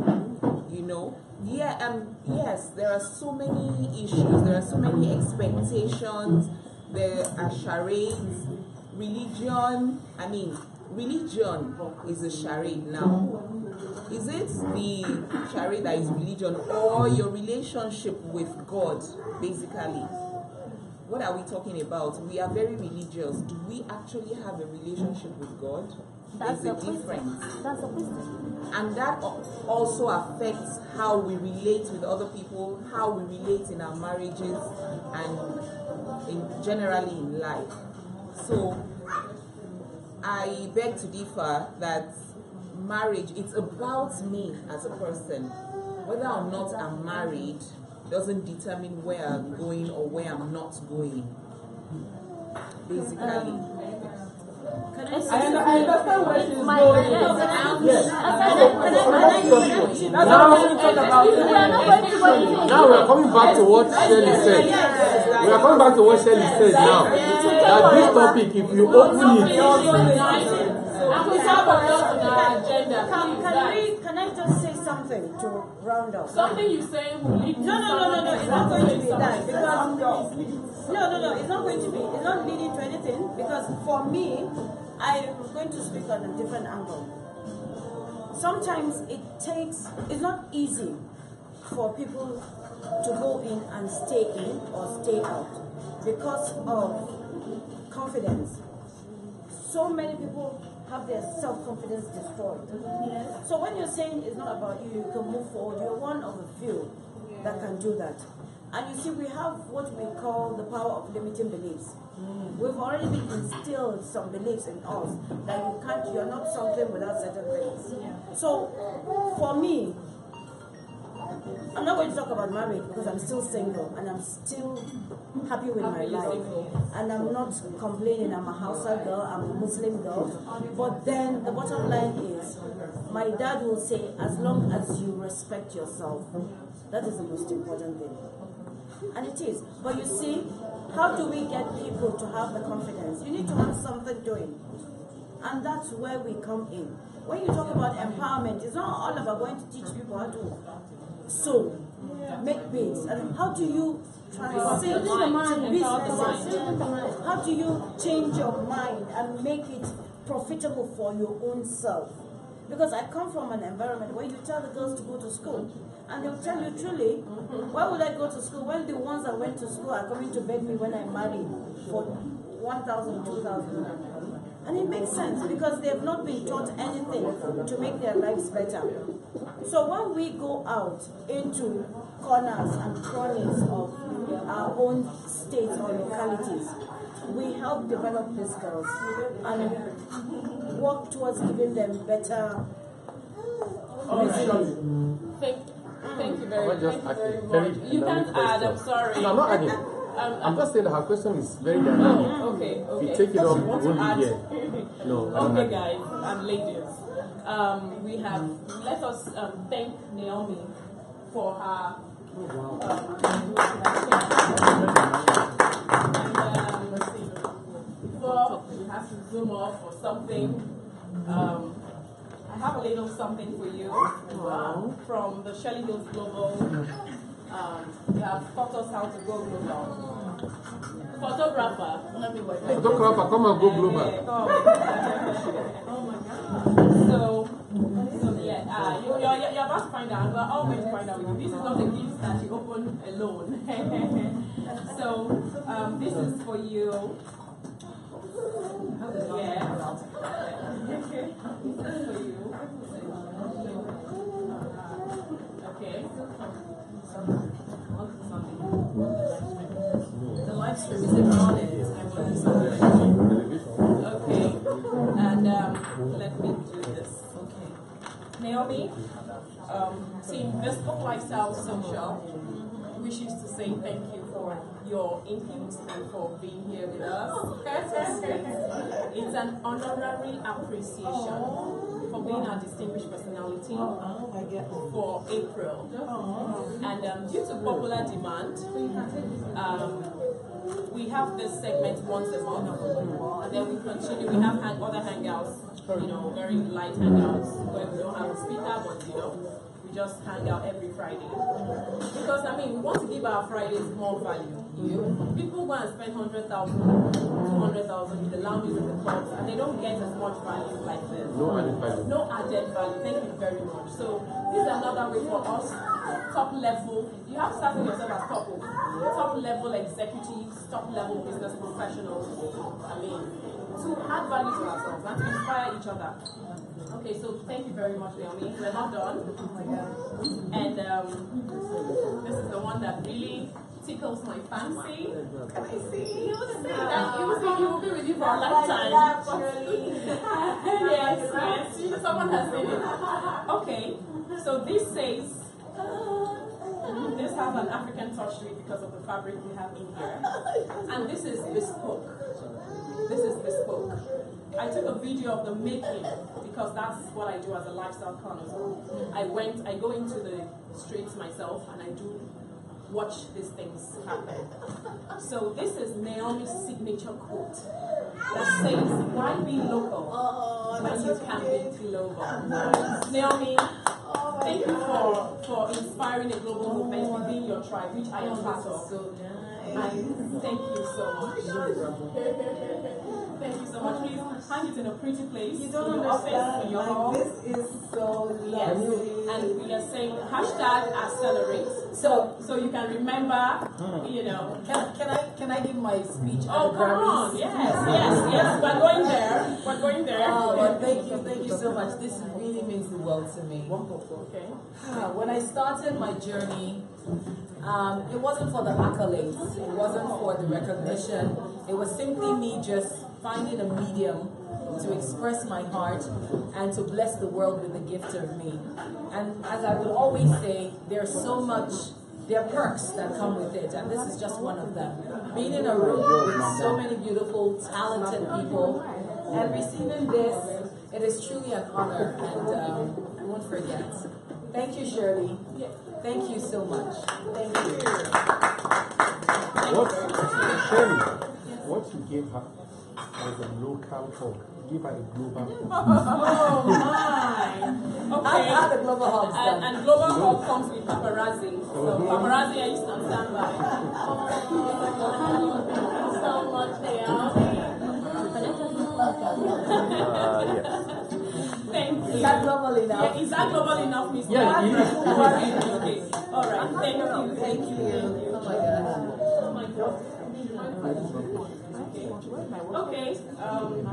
A: You know? Yes, there are so many issues. There are so many expectations. There are charades. Religion. I mean, religion is a charade now. Is it the charade that is religion, or your relationship with God, basically? What are we talking about? We are very religious. Do we actually have a relationship with God?
F: That's
A: There's
F: the
A: a difference.
F: That's the question.
A: And that also affects how we relate with other people, how we relate in our marriages, and generally in life. So I beg to differ that marriage, it's about me as a person. Whether or not I'm married doesn't determine where I'm going or where I'm not going. Basically.
Q: I understand where she's going.
C: Now we're coming back to what Shirley said. We are coming back to what Shirley said now. That this topic, if you open it,
R: Can I just say something to round up?
D: Something you say will lead to
R: No, it's not going to be that because it's not going to be. It's not leading to anything because for me, I'm going to speak on a different angle. Sometimes it's not easy for people to go in and stay in or stay out because of confidence. So many people have their self-confidence destroyed. So when you're saying it's not about you, you can move forward, you're one of the few that can do that. And you see, we have what we call the power of limiting beliefs. We've already been instilled some beliefs in us that you're not something without certain things. So for me, I'm not going to talk about marriage because I'm still single and I'm still happy with my life. And I'm not complaining. I'm a Hausa girl, I'm a Muslim girl. But then the bottom line is, my dad will say, as long as you respect yourself, that is the most important thing. And it is. But you see, how do we get people to have the confidence? You need to have something doing. And that's where we come in. When you talk about empowerment, it's not all about going to teach people how to sew, make beads. And how do you translate to businesses? How do you change your mind and make it profitable for your own self? Because I come from an environment where you tell the girls to go to school, and they'll tell you truly, why would I go to school when the ones that went to school are coming to beg me when I'm married for 1,000, 2,000? And it makes sense because they have not been taught anything to make their lives better. So when we go out into corners and crannies of our own states or localities, we help develop these girls and work towards giving them better
D: Thank you very much. You can't add, I'm sorry.
C: No, I'm not adding. I'm just saying that her question is very dynamic.
D: Okay.
C: If you take it up, it won't be here. No.
D: Okay, guys and ladies. Let us thank Naomi for her. Before we have to zoom off or something, I have a little something for you from the Shirley Hills Global. They have taught us how to go global. Photographer,
C: Photographer, come and go global.
D: Oh my God. So yeah, you're about to find out. We're all going to find out with you. This is not a gift that you open alone. So this is for you. Okay. The live stream is on it. Okay. And let me do this. Okay. Naomi, Team Bespoke Lifestyle Social wishes to say thank you for your input and for being here with us. It's an honorary appreciation for being our distinguished personality for April. And due to popular demand, we have this segment once a month, and then we continue. We have other hangouts, very light hangouts where we don't have a speaker, but we just hang out every Friday. Because we want to give our Fridays more value. People go and spend 100,000, 200,000 in the lounges and the clubs, and they don't get as much value like this.
C: No added value.
D: No added value. Thank you very much. So this is another way for us, top level. You have to start with yourself as top level executives, top level business professionals. To add value to ourselves and to inspire each other. Okay, so thank you very much, Naomi. We're not done. And this is the one that really tickles my fancy. Can I see? You will be with you for a lifetime. Yes. Someone has seen it. Okay, so this says, this has an African touch to it because of the fabric we have in here. And this is Bespoke. This is Bespoke. I took a video of the making because that's what I do as a lifestyle connoisseur. I go into the streets myself and I do watch these things happen. So this is Naomi's signature quote that says, "Why be local when you can be global?" Naomi, thank you for inspiring a global movement within your tribe, which I am part of. And thank you so much. Thank you so much. Please hang it in a pretty place. You don't understand. In your home. This is so lovely. And we are saying #accelerate. So you can remember,
H: Can I give my speech?
D: Oh, come on. Yes. We're going there.
H: Oh, thank you so much. This really means the world to me.
D: Okay.
H: When I started my journey, it wasn't for the accolades. It wasn't for the recognition. It was simply me just finding a medium to express my heart and to bless the world with the gift of me. And as I would always say, there are perks that come with it, and this is just one of them. Being in a room with so many beautiful, talented people and receiving this, it is truly an honor, and I won't forget. Thank you, Shirley. Thank you so much. Thank you.
C: What you gave her was a local hug. Give her a global hug.
D: Oh my! Okay.
H: How the global hug done?
D: And global hug comes with paparazzi. So paparazzi, are you on standby? So much,
O: Yes.
D: Thank you.
H: Is that global enough?
D: Yeah, is that global enough, Miss?
C: Yeah, it is.
D: Okay. All right. Thank you.
H: Thank you. Oh my God.
D: Oh my God. Okay.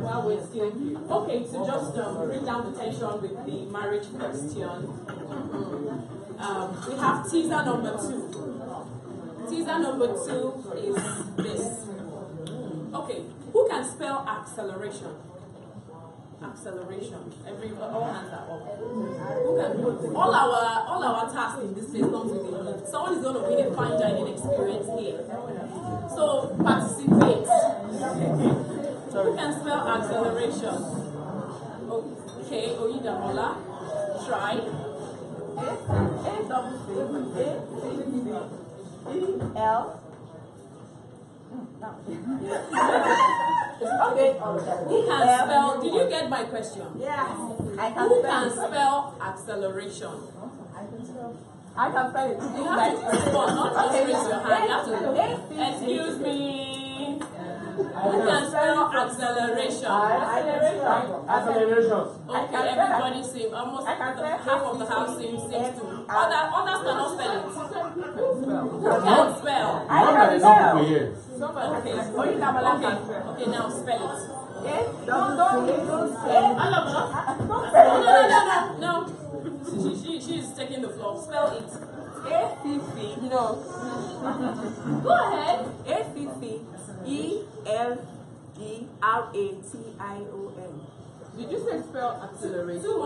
D: While we're still okay, to just bring down the tension with the marriage question, we have teaser number 2. Teaser number 2 is this. Okay, who can spell acceleration? Acceleration. All hands are up. Who can? All our tasks in this place comes with a gift. Someone is going to win a fine dining experience here. So participate. Who can spell acceleration? Okay, Oyidamola. Try.
R: L.
D: Okay. Who can spell? Did you get my question?
R: Yeah.
D: Who can spell acceleration?
R: I can spell it.
D: You have to respond, not just raise your hand. You have to. Excuse me. Who can spell acceleration?
C: Acceleration.
D: Okay, everybody seems almost half of the house seems to. Others cannot spell it. Who can spell?
C: Not enough for years.
D: Okay. Okay, now spell it.
Q: Don't
D: No. She's taking the floor. Spell it.
Q: No.
D: Go ahead.
Q: ACCELERATION.
A: Did you say spell acceleration?
D: Two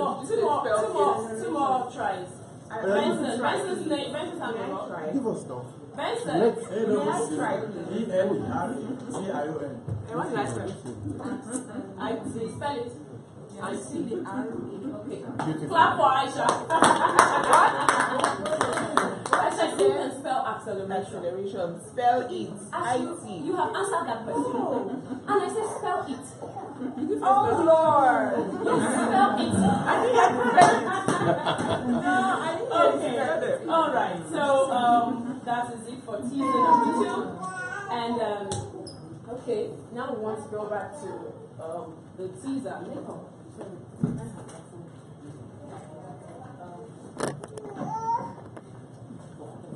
D: more tries. Benson's name. Benson's name.
K: Give us stuff.
D: Benson.
N: E-L-E-R-T-I-O-N.
D: And what did I spell? Spell it. Okay. Clap for Aisha. Aisha, you can spell acceleration.
Q: Spell it.
D: You have answered that question. And I said spell it.
Q: Oh Lord.
D: Spell it. Okay. All right. So that is it for teaser number 2. And okay, now we want to go back to the teaser.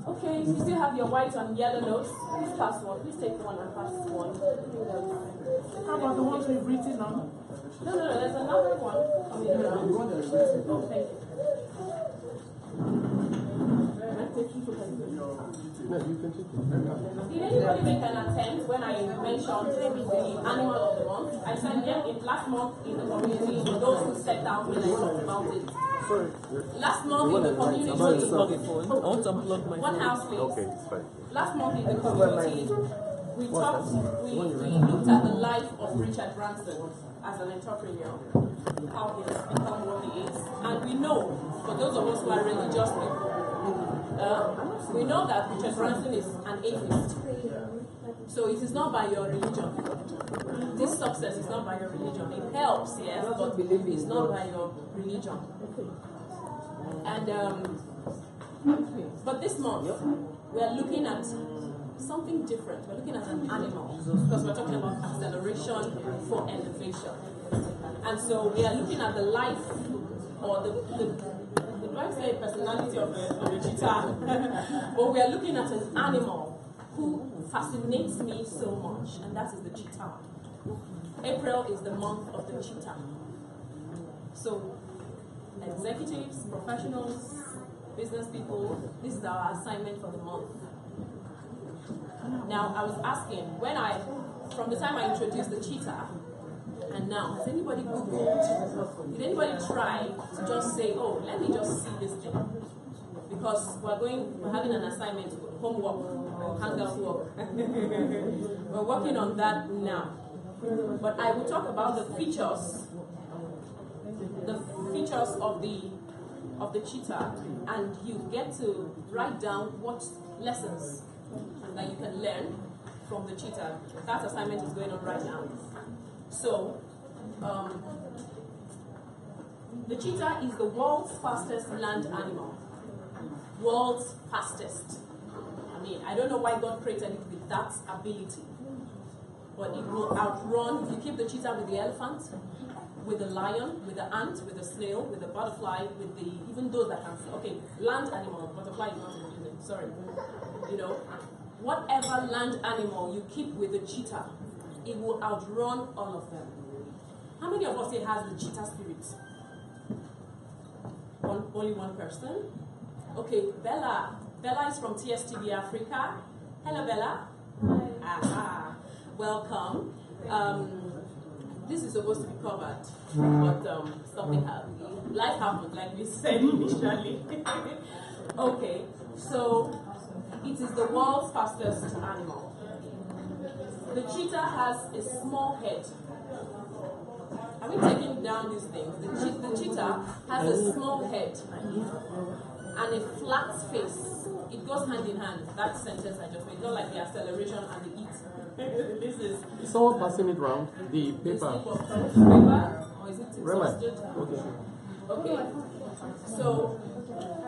D: Okay, you still have your white and yellow notes. Please pass one. Please take one and pass one.
Q: How about the ones we've written on?
D: No, there's another one coming around. Oh, thank you.
C: No, you can take it.
D: Did anybody make an attempt when I mentioned the animal of the month? I said, yeah, last month in the community, for those who stepped out when I talked about it.
C: Sorry.
D: Last month in the community,
E: I want to unplug my
D: one
E: phone.
D: house, please.
O: Okay, it's fine.
D: Last month in the community, we looked at the life of Richard Branson as an entrepreneur, how he has become what he is. And we know, for those of us who are religious people, we know that Richard Branson is an atheist. So it is not by your religion. This success is not by your religion. It helps, yes, but it's not by your religion. And but this month we are looking at something different. We're looking at an animal because we're talking about acceleration for elevation. And so we are looking at the life or the let's say personality of the cheetah. But we are looking at an animal who fascinates me so much, and that is the cheetah. April is the month of the cheetah. So executives, professionals, business people, this is our assignment for the month. Now, I was asking, from the time I introduced the cheetah, and now, has anybody Googled? Did anybody try to just say, oh, let me just see this thing? Because we're having an assignment, homework, hangout work. We're working on that now. But I will talk about the features of the cheetah, and you get to write down what lessons that you can learn from the cheetah. That assignment is going on right now. So, the cheetah is the world's fastest land animal. World's fastest. I mean, I don't know why God created it with that ability. But it will outrun, if you keep the cheetah with the elephant, with the lion, with the ant, with the snail, with the butterfly, with the, even those that can, okay, land animal, butterfly is not included, sorry. You know, whatever land animal you keep with the cheetah, it will outrun all of them. How many of us here has the cheetah spirit? Only one person? Okay, Bella. Bella is from TSTV Africa. Hello, Bella. Hi. Aha. Welcome. This is supposed to be covered, but something happened. Life happened, like we said initially. Okay, so it is the world's fastest animal. The cheetah has a small head. Are we taking down these things? The cheetah has a small head and a flat face. It goes hand in hand. That sentence I just made, not like the acceleration and the eat. This is.
C: Is someone passing it round? The paper.
D: Paper? Or is it
C: exhausted?
D: Okay. So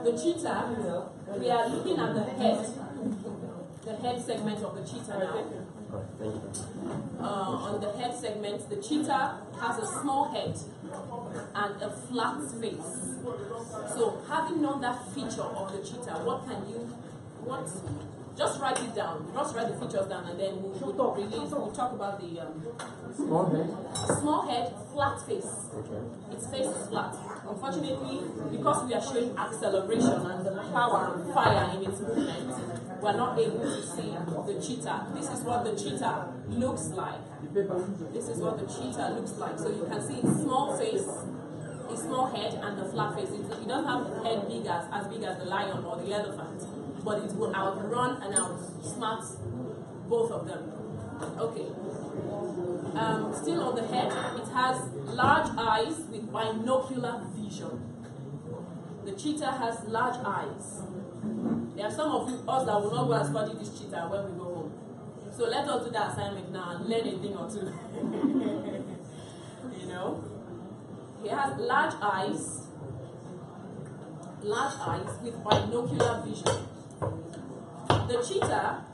D: the cheetah, we are looking at the head segment of the cheetah now.
C: Thank you.
D: On the head segment, the cheetah has a small head and a flat face. So, having known that feature of the cheetah, what Just write it down. Just write the features down, and then we'll release. We'll talk about the
C: Small head.
D: small head, flat face.
C: Okay.
D: Its face is flat. Unfortunately, because we are showing acceleration and the power and fire in its movement, we are not able to see the cheetah. This is what the cheetah looks like. This is what the cheetah looks like. So you can see its small face, its small head, and the flat face. It doesn't have the head as big as the lion or the elephant, but it will outrun and outsmart both of them. Okay. Still on the head, it has large eyes with binocular vision. The cheetah has large eyes. There are some of us that will not go and study this cheetah when we go home. So let us do that assignment now and learn a thing or two. You know? He has large eyes with binocular vision. The cheetah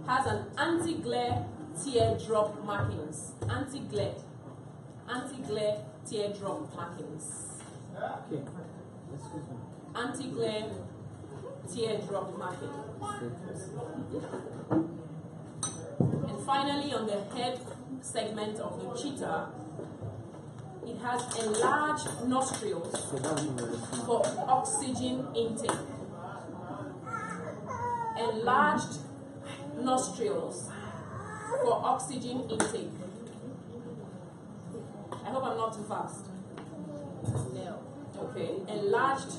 D: has an anti-glare teardrop markings. Anti-glare teardrop markings.
C: Okay.
D: Anti-glare teardrop marking. And finally, on the head segment of the cheetah, it has enlarged nostrils for oxygen intake. Enlarged nostrils for oxygen intake. I hope I'm not too fast. No. Okay. Enlarged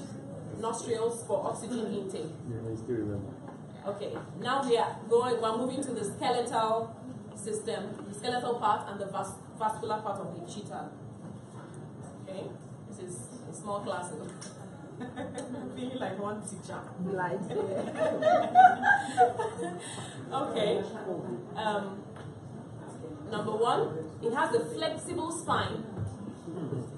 D: nostrils for oxygen intake.
C: Yeah, I still remember.
D: Okay. Now we're moving to the skeletal system, the skeletal part and the vascular part of the cheetah. Okay. This is a small class. I'm feeling like one teacher. Okay. Number one, it has a flexible spine.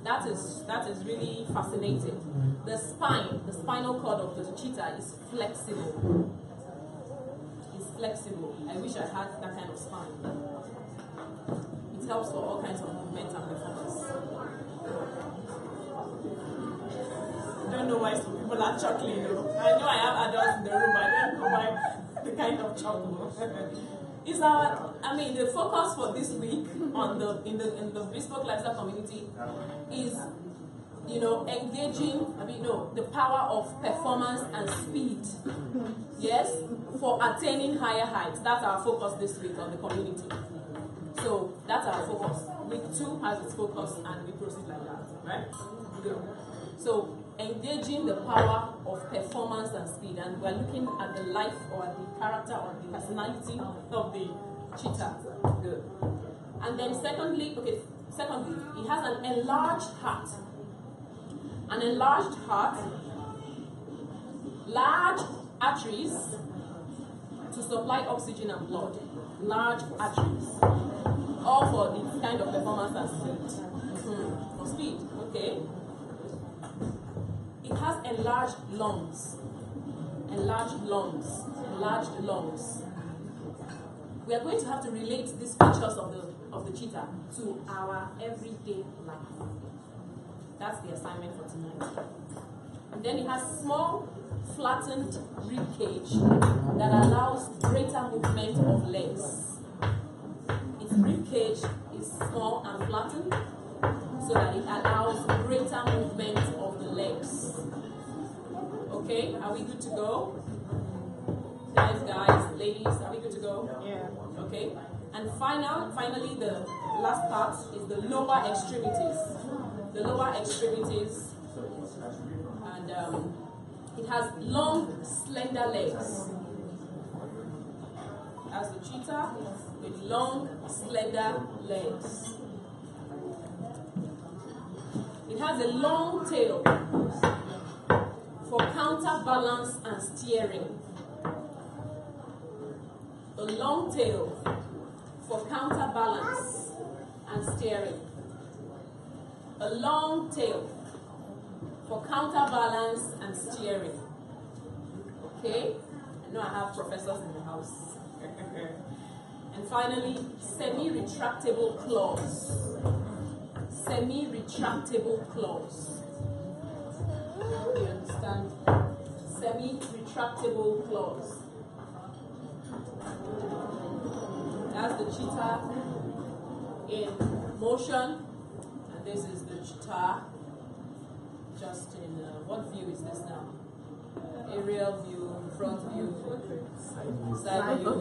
D: That is really fascinating. The spinal cord of the cheetah is flexible. It's flexible. I wish I had that kind of spine. It helps for all kinds of movement and performance. I don't know why some people are chuckling. I know I have adults in the room, but I don't know why the kind of chuckle. The focus for this week in the Bespoke lifestyle community is, engaging, the power of performance and speed. Yes, for attaining higher heights. That's our focus this week on the community. So that's our focus. Week 2 has its focus, and we proceed like that, right? Good. So engaging the power of performance and speed, and we're looking at the life or the character or the personality of the cheetah. Good. And then secondly, it has an enlarged heart. An enlarged heart, large arteries to supply oxygen and blood. Large arteries. All for the kind of performance and speed. For speed, okay. It has enlarged lungs. Enlarged lungs. Enlarged lungs. We are going to have to relate these features of the cheetah to our everyday life. That's the assignment for tonight. And then it has small, flattened rib cage that allows greater movement of legs. Its rib cage is small and flattened so that it allows greater movement of the legs. Okay, are we good to go? Guys, ladies, are we good to go? Yeah. Okay. And finally, the last part is the lower extremities. The lower extremities, and it has long, slender legs. As the cheetah with long, slender legs. It has a long tail for counterbalance and steering. A long tail for counterbalance and steering. A long tail for counterbalance and steering. Okay? I know I have professors in the house. And finally, semi-retractable claws. Semi-retractable claws. You understand? Semi-retractable claws. That's the cheetah in motion, and this is the cheetah just in, what view is this now? Aerial view, front view, side view.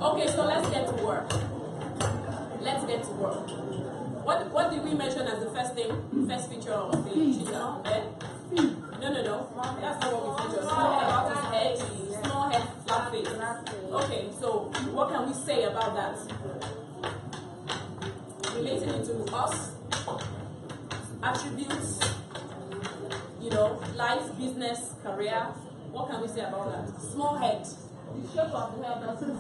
D: Okay, so let's get to work. Let's get to work. What did we mention as the first thing, first feature of the cheetah? Head? No. That's not what we featured. Small head, small head, flat face. Okay, so what can we say about that? Relating it to us, attributes, life, business, career. What can we say about that? Small head. The shape of the head doesn't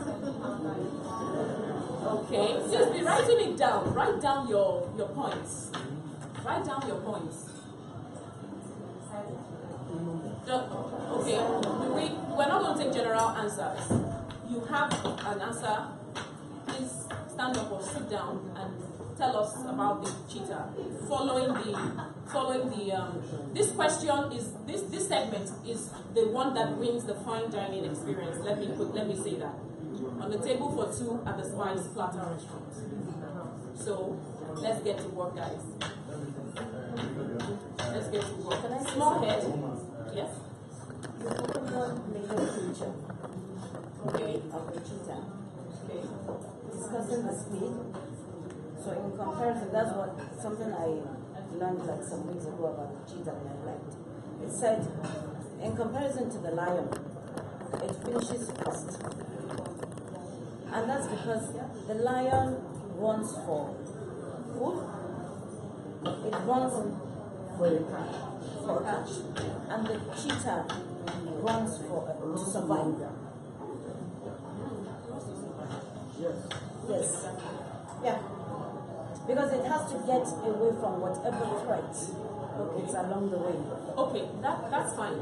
D: okay, just be writing it down. Write down your points. Write down your points. Okay, we're not going to take general answers. You have an answer. Please stand up or sit down and tell us about the cheetah. Following the this question is this segment is the one that wins the fine dining experience. Let me say that. On the table for two at the Spice Platter restaurant. So let's get to work, guys. Let's get to work. Small head. Yes?
R: You make a picture.
D: Okay.
R: Of the cheetah.
D: Okay.
R: Discussing the speed. So in comparison, that's something I learned like some weeks ago about the cheetah and I liked. It said, in comparison to the lion, it finishes first. And that's because the lion runs for food, it runs for catch, and the cheetah runs to survive. Yes. Yeah. Because it has to get away from whatever threat it's along the way.
D: Okay, that's fine.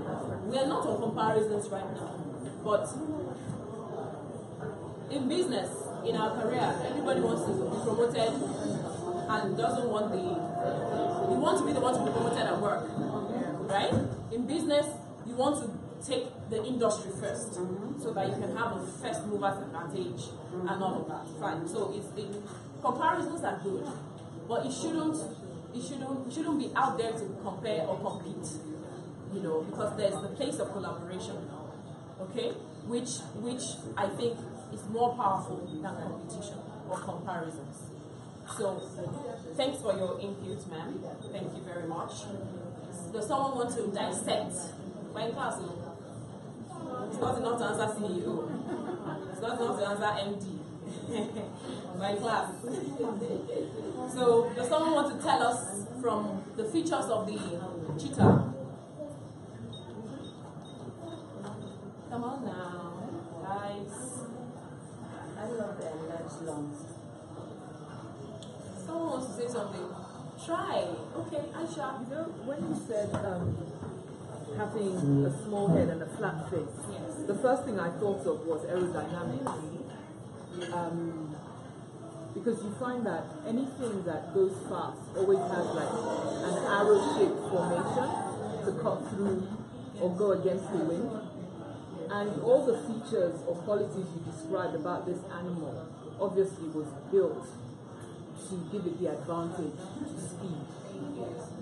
D: We are not on comparisons right now, but in business, in our career, everybody wants to be promoted and doesn't want you want to be the one to be promoted at work, right? In business, you want to take the industry first, so that you can have a first mover's advantage and all of that. Fine. So comparisons are good, but it shouldn't be out there to compare or compete, because there's the place of collaboration, okay, which I think is more powerful than competition or comparisons. So thanks for your input, ma'am. Thank you very much. Does someone want to dissect? We're in class. It's not enough to answer CEO. It's not enough to answer MD. My class. So, does someone want to tell us from the features of the cheetah? Come on now, guys.
R: I love the enlarged lungs.
D: Someone wants to say something. Try. Okay, Aisha.
A: When you said having a small head and a flat face,
D: yes,
A: the first thing I thought of was aerodynamics. Because you find that anything that goes fast always has like an arrow-shaped formation to cut through or go against the wind. And all the features or qualities you described about this animal obviously was built to give it the advantage to speed,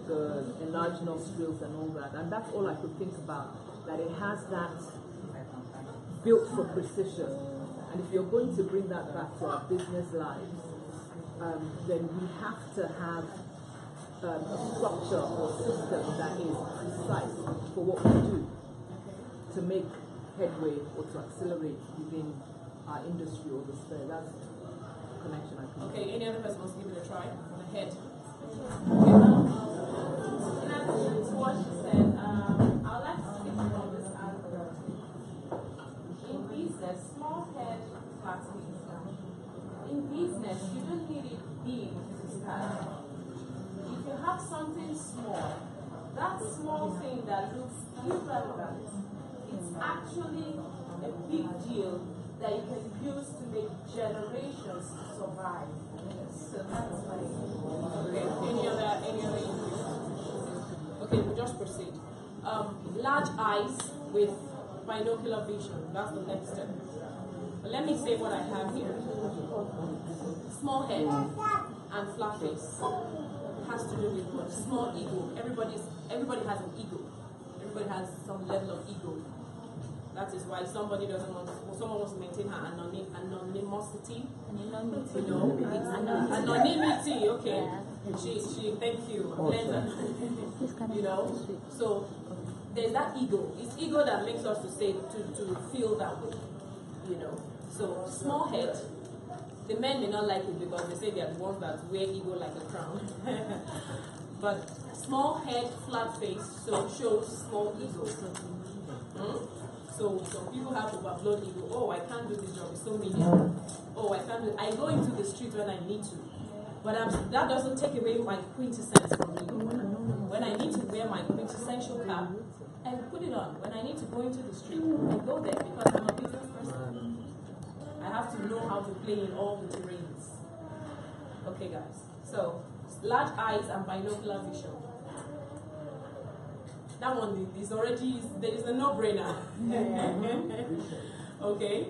A: the enlarged nostrils and all that. And that's all I could think about, that it has that built for precision. And if you're going to bring that back to our business lives, then we have to have a structure or system that is precise for what we do to make headway or to accelerate within our industry or the sphere. That's the connection I can
D: Okay, any other person wants to give it a try? On the head.
S: In addition to what she said, I would like to speak on this angle. In business, small head, flat face. In business, you don't need it big to start. If you have something small, that small thing that looks irrelevant, it's actually a big deal that you can use to make generations survive. So that's my
D: Okay. Any other input? Okay, we'll just proceed. Large eyes with binocular vision. That's the next step. But let me say what I have here. Small head and flat face has to do with what? Small ego. Everybody has an ego. Everybody has some level of ego. That is why someone wants to maintain her anonymity. Anonymity. Okay. She. Thank you. You know. So there's that ego. It's ego that makes us to say to feel that way. You know. So small head. The men may not like it because they say they are the ones that wear ego like a crown. But small head, flat face, so shows small ego. So people have overblown ego. Oh, I can't do this job, it's so meaningless. Oh, I can't do it. I go into the street when I need to. But that doesn't take away my quintessence from me. When I need to wear my quintessential cap, I put it on. When I need to go into the street, I go there because I'm a business person. I have to know how to play in all the terrains. Okay, guys. So, large eyes and binocular vision. That one is already, there is a no-brainer. Okay?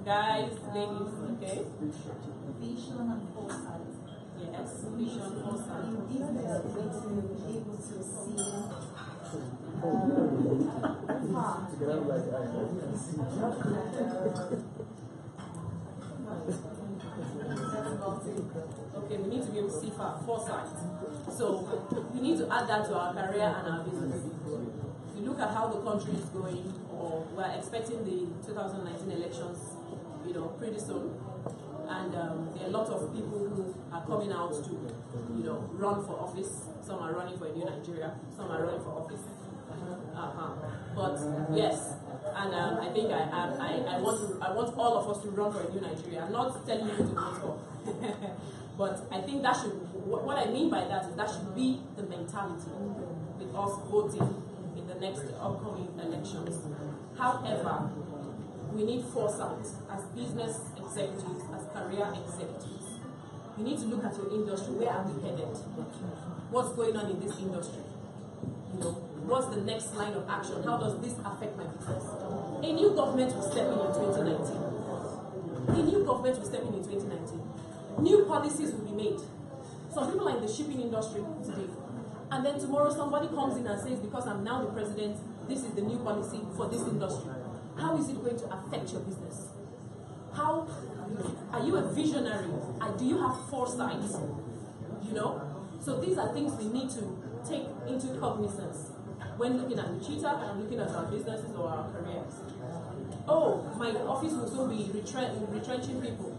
D: Guys, ladies, okay?
P: Vision and foresight.
D: Yes, vision, foresight.
P: In business, we need to be able to see
D: Okay, we need to be able to see foresight. So we need to add that to our career and our business. If you look at how the country is going, or we're expecting the 2019 elections, you know, pretty soon, and there are a lot of people who are coming out to, you know, run for office. Some are running for a new Nigeria. Some are running for office. But yes, and I think I want all of us to run for a new Nigeria. I'm not telling you to vote for, but I think that should. What I mean by that is that should be the mentality with us voting in the next upcoming elections. However, we need foresight as business executives, as career executives. You need to look at your industry. Where are we headed? What's going on in this industry? You know, what's the next line of action? How does this affect my business? A new government will step in 2019. A new government will step in 2019. New policies will be made. Some people are in the shipping industry today. And then tomorrow somebody comes in and says, because I'm now the president, this is the new policy for this industry. How is it going to affect your business? How are you a visionary? Do you have foresight? You know? So these are things we need to take into cognizance when looking at the cheetah and looking at our businesses or our careers. Oh, my office will soon be retrenching people.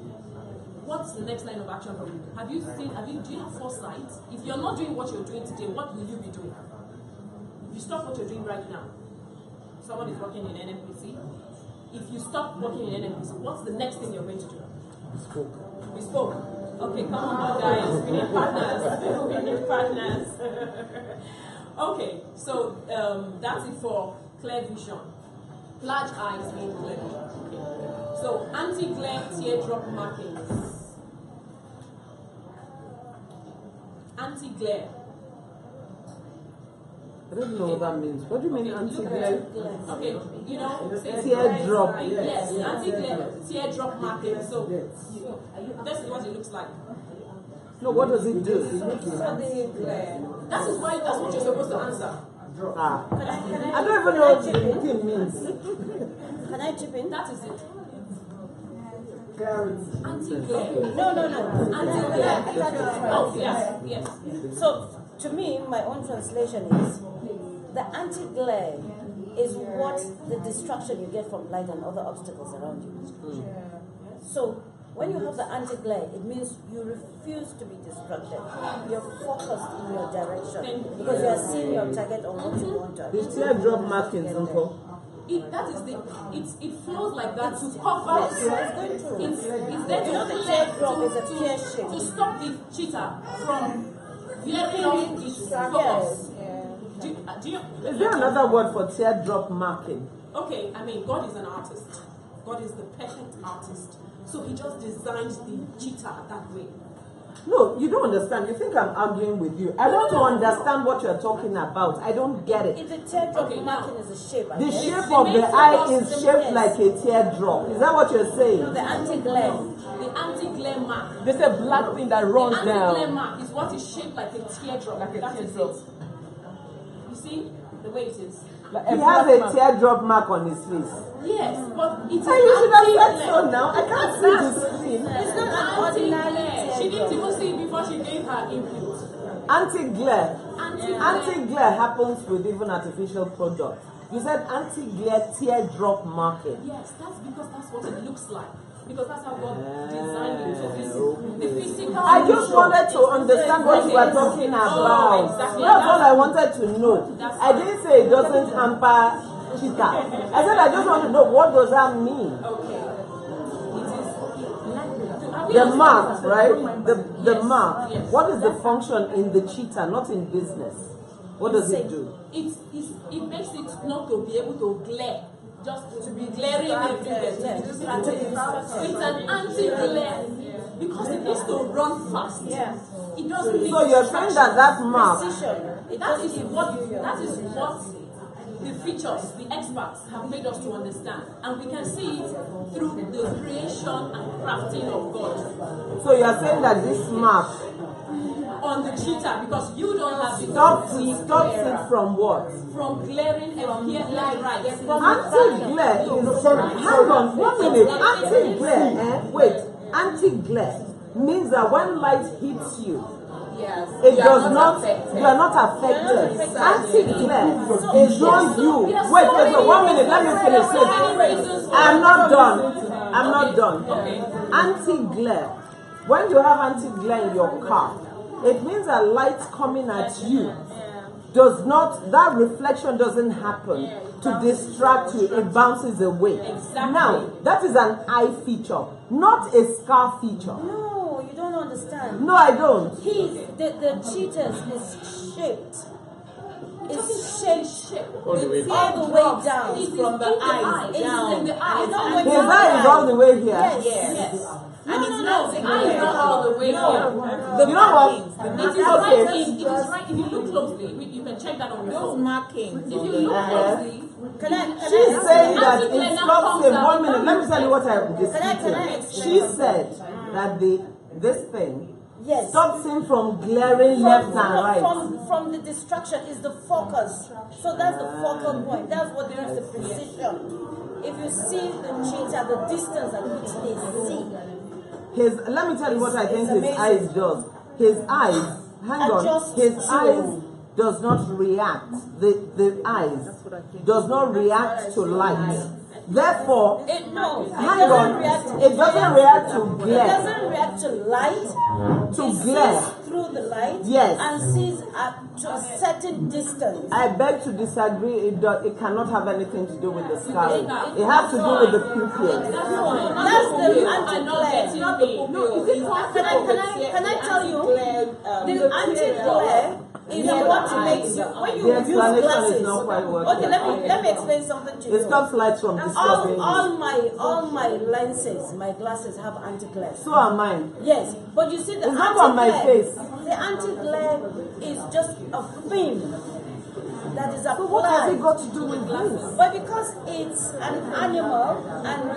D: What's the next line of action for you? Do you have foresight? If you're not doing what you're doing today, what will you be doing? If you stop what you're doing right now, someone is working in NNPC. If you stop working in NNPC, what's the next thing you're going to do? Bespoke. Okay, come on, guys. We need partners. We need partners. Okay, so that's it for clear vision. Large eyes mean clear vision. Okay. So anti-glare teardrop markings. Anti-glare.
E: I don't know what that means. What do you mean anti-glare?
D: Okay, you know,
E: teardrop.
D: Yes, anti-glare teardrop marking. So this is what it looks like.
E: No, what does it do?
D: That is why that's what you're supposed to answer.
E: I don't even know what the thing means.
R: Can I chip in?
D: That is it.
R: Anti-glare. No. Anti-glare.
D: Oh, yes.
R: So, to me, my own translation is the anti-glare is what the distraction you get from light and other obstacles around you. So, when you have the anti-glare, it means you refuse to be distracted. You're focused in your direction because you are seeing your target on what you want to achieve.
E: The teardrop markings, Uncle.
D: It flows like that to cover.
R: It's there
D: to
R: the teardrop is a tear shape
D: to stop the cheetah from veering off its focus.
E: Is there another word for teardrop marking?
D: Okay, I mean, God is an artist. God is the perfect artist. So he just designed the cheetah that way.
E: No, you don't understand. You think I'm arguing with you. I want to understand what you're talking about. I don't get it.
R: If the teardrop marking is a shape,
E: The shape of the eye is shaped like a teardrop. Is that what you're saying?
R: No, the anti-glare.
D: The anti-glare mark.
A: There's a black thing that runs
D: The anti-glare
A: down.
D: mark is what is shaped like a teardrop.
A: Like a
D: That is
A: teardrop.
D: it. You see the way it is.
E: He has a teardrop mark on his face.
D: Yes, but it's
E: Hey, you should have said so now. I can't see the screen.
D: It's not an anti-glare. She didn't even see it before she gave her input.
E: Anti-glare.
D: Anti-glare.
E: Anti-glare happens with even artificial products. You said anti-glare teardrop marking.
D: Yes, that's because that's what it looks like. Because that's how God designed it. So the physical.
E: I just wanted to understand what you were talking about.
D: Exactly.
E: That's all I wanted to know. I didn't say it doesn't hamper cheetah. I said I just want to know what does that mean. The mark, right? The mark.
D: Yes.
E: What is the function in the cheetah, not in business? What does it do?
D: It makes it not to be able to glare. Just to be glaring everywhere. It's an anti-glare. Because it needs to run fast. It doesn't need
E: So you're saying that mark.
D: That is what the features, the experts have made us to understand. And we can see it through the creation and crafting of God.
E: So you're saying that this mark
D: On the cheetah, because you don't have the
E: stops it from what?
D: From glaring and here left right.
E: Anti-glare is hang on 1 minute. Anti-glare, wait. Anti-glare means that when light hits you, it does not. You are not affected. Anti-glare is not you. Wait, 1 minute. Let me finish it. I'm not done. I'm not done. Anti-glare. When you have anti-glare in your car, it means that light coming at you does not. That reflection doesn't happen to distract you. It bounces away. Now that is an eye feature, not a scar feature.
R: No, you don't understand.
E: No, I don't.
R: The cheetahs is shaped. It's shaped
E: All the way down.
R: all the way down.
D: It's from the eyes down.
R: His eye
E: is all the way here.
R: Yes.
D: And it's not all the way here.
E: You know what?
D: It is right. It is right. If you look closely, you can check that on your phone.
R: markings.
D: If you look closely,
E: She's saying that it stops in 1 minute. Let me tell you what I'm disputing. She said that this thing stops him from glaring left and right.
R: From the distraction is the focus. So that's the focal point. That's what gives the precision. If you see the cheetah, the distance at which they see.
E: Let me tell you what I think his eyes does. His eyes, his eyes does not react. The eyes does not react to light. Therefore, it doesn't react to glare.
R: It doesn't react to light.
E: To
R: it
E: glare.
R: Sees through the light.
E: Yes.
R: And sees to a certain distance.
E: I beg to disagree. It cannot have anything to do with the scar. It has to do with the pupil.
R: That's the anti-glare. Can I tell you? The anti-glare is what makes you when you use glasses. Okay, let me explain something to you.
E: It stops light from disturbing.
R: All my lenses, my glasses have anti-glare.
E: So are mine.
R: Yes, but you see the
E: it's not on my face.
R: The anti-glare is just a film that is applied.
E: So what has it got to do with this?
R: But because it's an animal and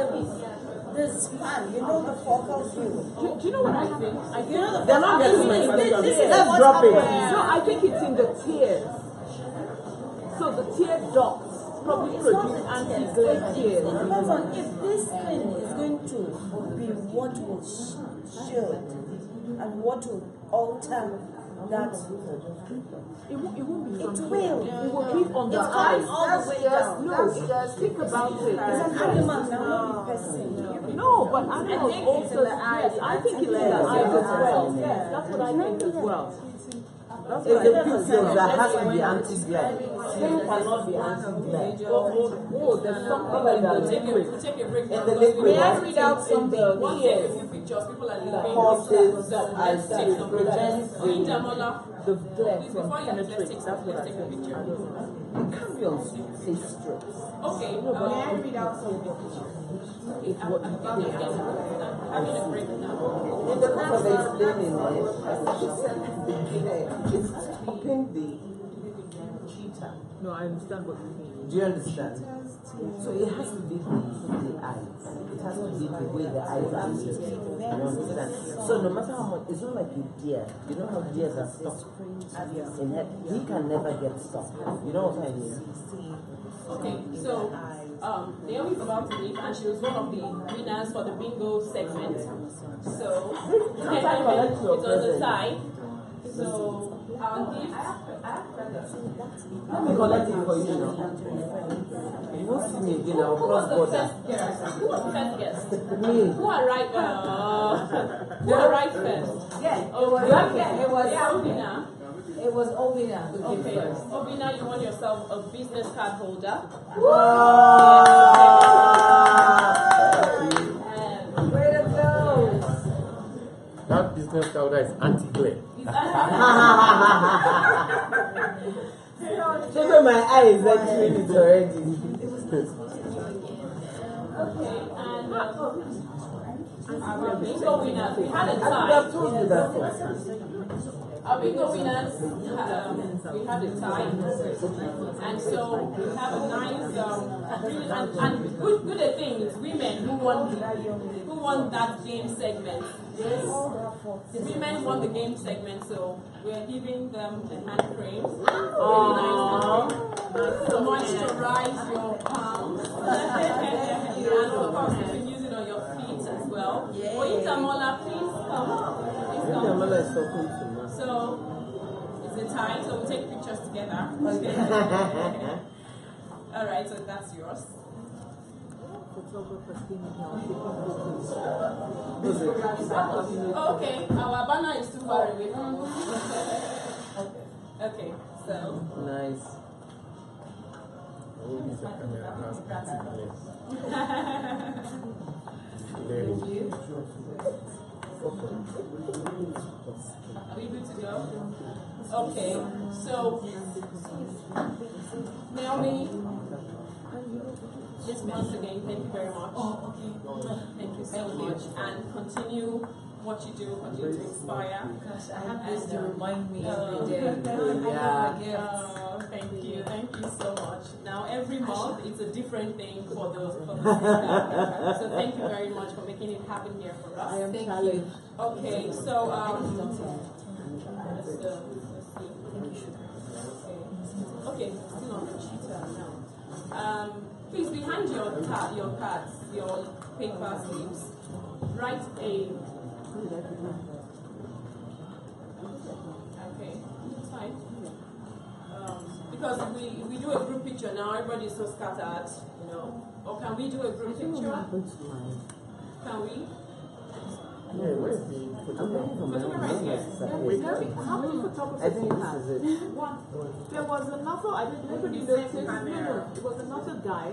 R: the span, you know the focal view.
A: Do you know what I think?
R: You know the
E: They're not getting my question. Let's drop it.
A: No, I think it's in the tears. So the tear ducts probably produce anti-glare tears.
R: It depends on if this thing is going to be what will shield and what will alter that.
A: It won't be.
R: It will.
A: It will be on the
R: It's
A: eyes.
R: coming all the way down.
A: Think about it.
R: It's an animal now, not a person.
A: No, but animals also. Yes, I think it's in the eyes as well. Yes, that's what I think as well.
E: It's the pupils that has to be anti-glare. Skin cannot be anti-glare.
D: There's something like that. Take a break.
E: In the liquid.
D: May I read out something? One take a few pictures. People are leaving.
E: Horses,
D: Let's take some pictures.
E: the glare from
D: Before you let's take a picture.
E: It can't be on face strips.
D: Okay.
E: No, but
D: May I read out something?
E: It's what you think.
D: Having a break now.
E: In the course of explaining it, she said it's stopping the cheetah.
A: No, I understand what you mean.
E: Do you understand? So it has to be the eyes. It has to be the way the eyes are moving. You understand? So no matter how much, it's not like a deer. You know how deers are stuck in head? He can never get stuck. You know what I mean?
D: Okay, so Naomi's about to leave, and she was one of the winners for the bingo segment. So it's on the side. So I'll give.
E: Let me collect it for you now. You won't see me again, I'll cross border.
D: Who was the first guest?
E: Me.
D: Who arrived? Who arrived first?
J: Yeah,
D: Obina.
J: It was Obina.
D: Okay, Obina, you want yourself a business card holder.
J: Way to go!
C: That business card is anti-glare.
E: Show me my eyes actually it already.
D: Okay, and our bingo winners, we had a
E: I
D: tie.
E: could have told you that first.
D: Our bingo winners, we had a tie, and so we have a nice, and good thing is women who won that game segment. The women won the game segment, so we're giving them the hand creams. Really nice to moisturize your palms, and of course you can use it on your feet as well. Oyindamola, please come.
E: Oyindamola is talking to me.
D: So it's a tie, so we'll take pictures together. Alright, so that's yours. Okay, our banner is too far away from us. Okay, so.
E: Nice.
D: Thank you. Are we good to go? Okay, so Naomi, just once again, thank you very much. Thank you so much, and continue what you do, continue to inspire.
A: Gosh, I have this to remind me every day.
D: Thank you so much. Now every month it's a different thing for the speaker. So thank you very much for making it happen here for us.
A: I am challenged.
D: Okay, so let's see. Okay, still on the cheetah now. Please, behind your cards, your paper slips, write a. Okay, it's fine. Because we do a group picture now, everybody's so scattered, you know. Or can we do a group picture? Can we?
E: Yeah, where's the photographer?
A: How many photographers
E: I think
A: you
E: this
A: have?
E: is it.
A: There was another, I didn't nobody noticed. No, it was another guy.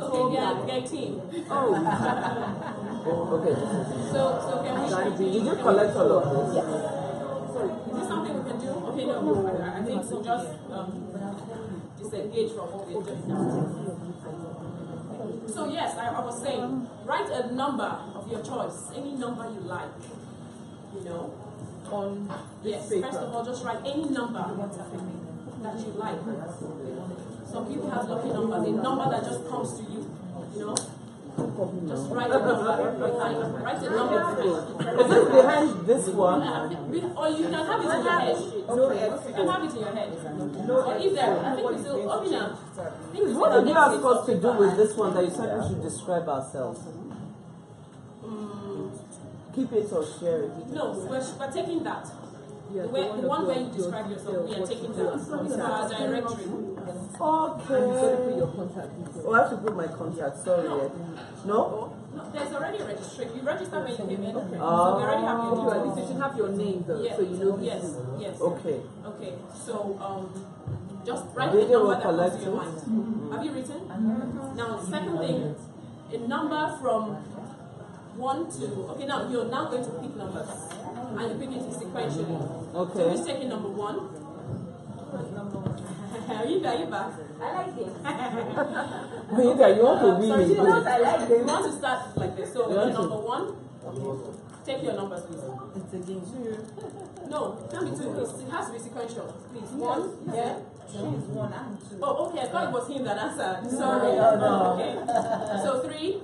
D: Okay, get team.
A: Oh.
E: Okay.
D: So can we?
E: Did you collect all of this?
D: Yes. Sorry, is this something we can do? Okay, no, I think so. Just disengage from what we're doing now. So yes, I was saying, write a number of your choice, any number you like, you know.
A: On
D: yes,
A: paper.
D: First of all, just write any number that you like. Some people have lucky numbers, a number that just comes to you, you know. Just write a number behind. Write a number.
E: Is it behind this one?
D: Or you can have it in your head. You can have it in your head. Or if there, I think we still, Obina.
E: What did you ask us to do with this one that you said we should describe ourselves? Keep it or share it?
D: No, we're taking that.
A: Yeah,
D: the one where you describe yourself, we are taking that. It's our directory.
E: Okay.
A: And you got to put your contact details.
E: Oh, I have to put my contact. Sorry. No?
D: No, there's already a registration. You registered when you came in.
E: Okay.
D: So we already have your
E: Okay, at least
D: name.
E: you should have your name though,
D: Yeah.
E: so you know.
D: Yes, yes.
E: Okay.
D: Okay, so just write
E: They
D: the number
E: will
D: that comes
E: collect
D: to your
E: it.
D: mind. Have you written? Now, second thing, a number from 1 to, okay, now you're now going to pick numbers. And you pick it sequentially.
E: Okay.
D: So who's taking number 1? Are you back?
R: I like this.
E: You want to win
D: Sorry,
E: it.
D: you want to start like this. So number 1, take your numbers, please.
E: It's a game.
D: 2. No, it can't be 2. It has to be sequential. Please. 1. Yeah.
R: She's 1 and 2.
D: Oh, okay. I thought it was him that answered. Sorry.
R: No.
D: Okay. So 3,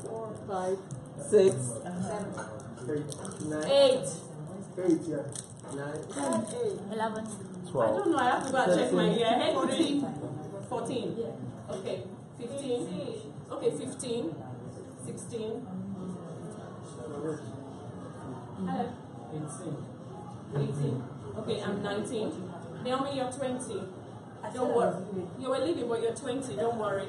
E: 4, 5, 6,
R: 7,
E: 9,
D: 8.
K: 8, yeah.
E: 9,
F: 11.
O: 12.
D: I don't know. I have to go and check my ear. Hey, 14. Okay. 15. Okay, 15. 16. 18. Okay, I'm 19. Naomi, you're 20. Don't worry. You were leaving, but you're 20. Don't worry.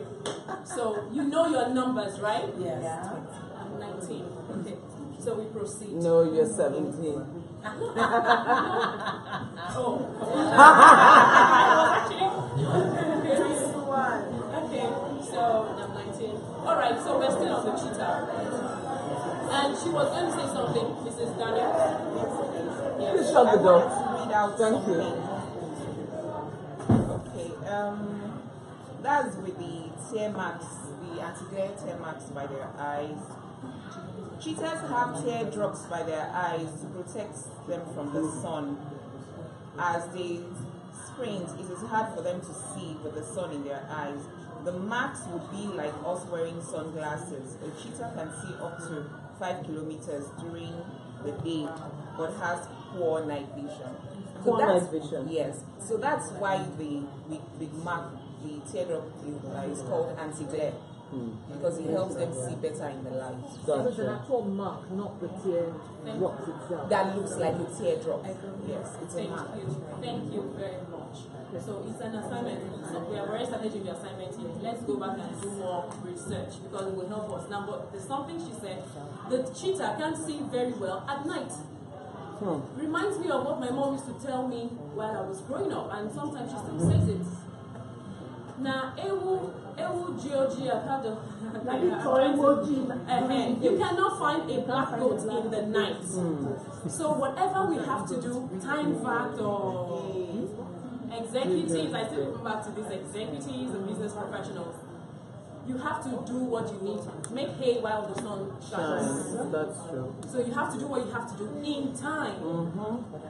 D: So you know your numbers, right?
R: Yes. Yeah.
D: I'm 19. Okay. So we proceed.
E: No, you're 17.
D: Oh. Okay, so I'm 19. Alright, so we're still on the cheetah. And she was going to say something, Mrs. Daniel. Yes.
E: Please shut the door.
I: Read out
E: Thank you.
I: Okay. That's with the tear marks, the anti-glare tear marks by their eyes. Cheetahs have teardrops by their eyes to protect them from the sun. As they sprint, it is hard for them to see with the sun in their eyes. The marks would be like us wearing sunglasses. A cheetah can see up to 5 kilometers during the day, but has poor night vision.
E: Poor night vision.
I: Yes. So that's why the mark, the teardrop is called anti-glare. Because it helps them see better in the light.
J: So it's an actual mark, not the teardrop itself.
I: That looks like a teardrop. Yes, it's a mark.
D: Thank you very much. So it's an assignment. So we have already started doing the assignment here. Let's go back and do more research because it will help us. Now, but there's something she said. The cheetah can't see very well at night. Reminds me of what my mom used to tell me while I was growing up, and sometimes she still says it. Now, ewu georgie, I've had you cannot find a black goat in the night. So whatever we have to do, time fact or executives, I still come back to these executives and business professionals. You have to do what you need to make hay while the sun shines.
E: That's true.
D: So you have to do what you have to do in time.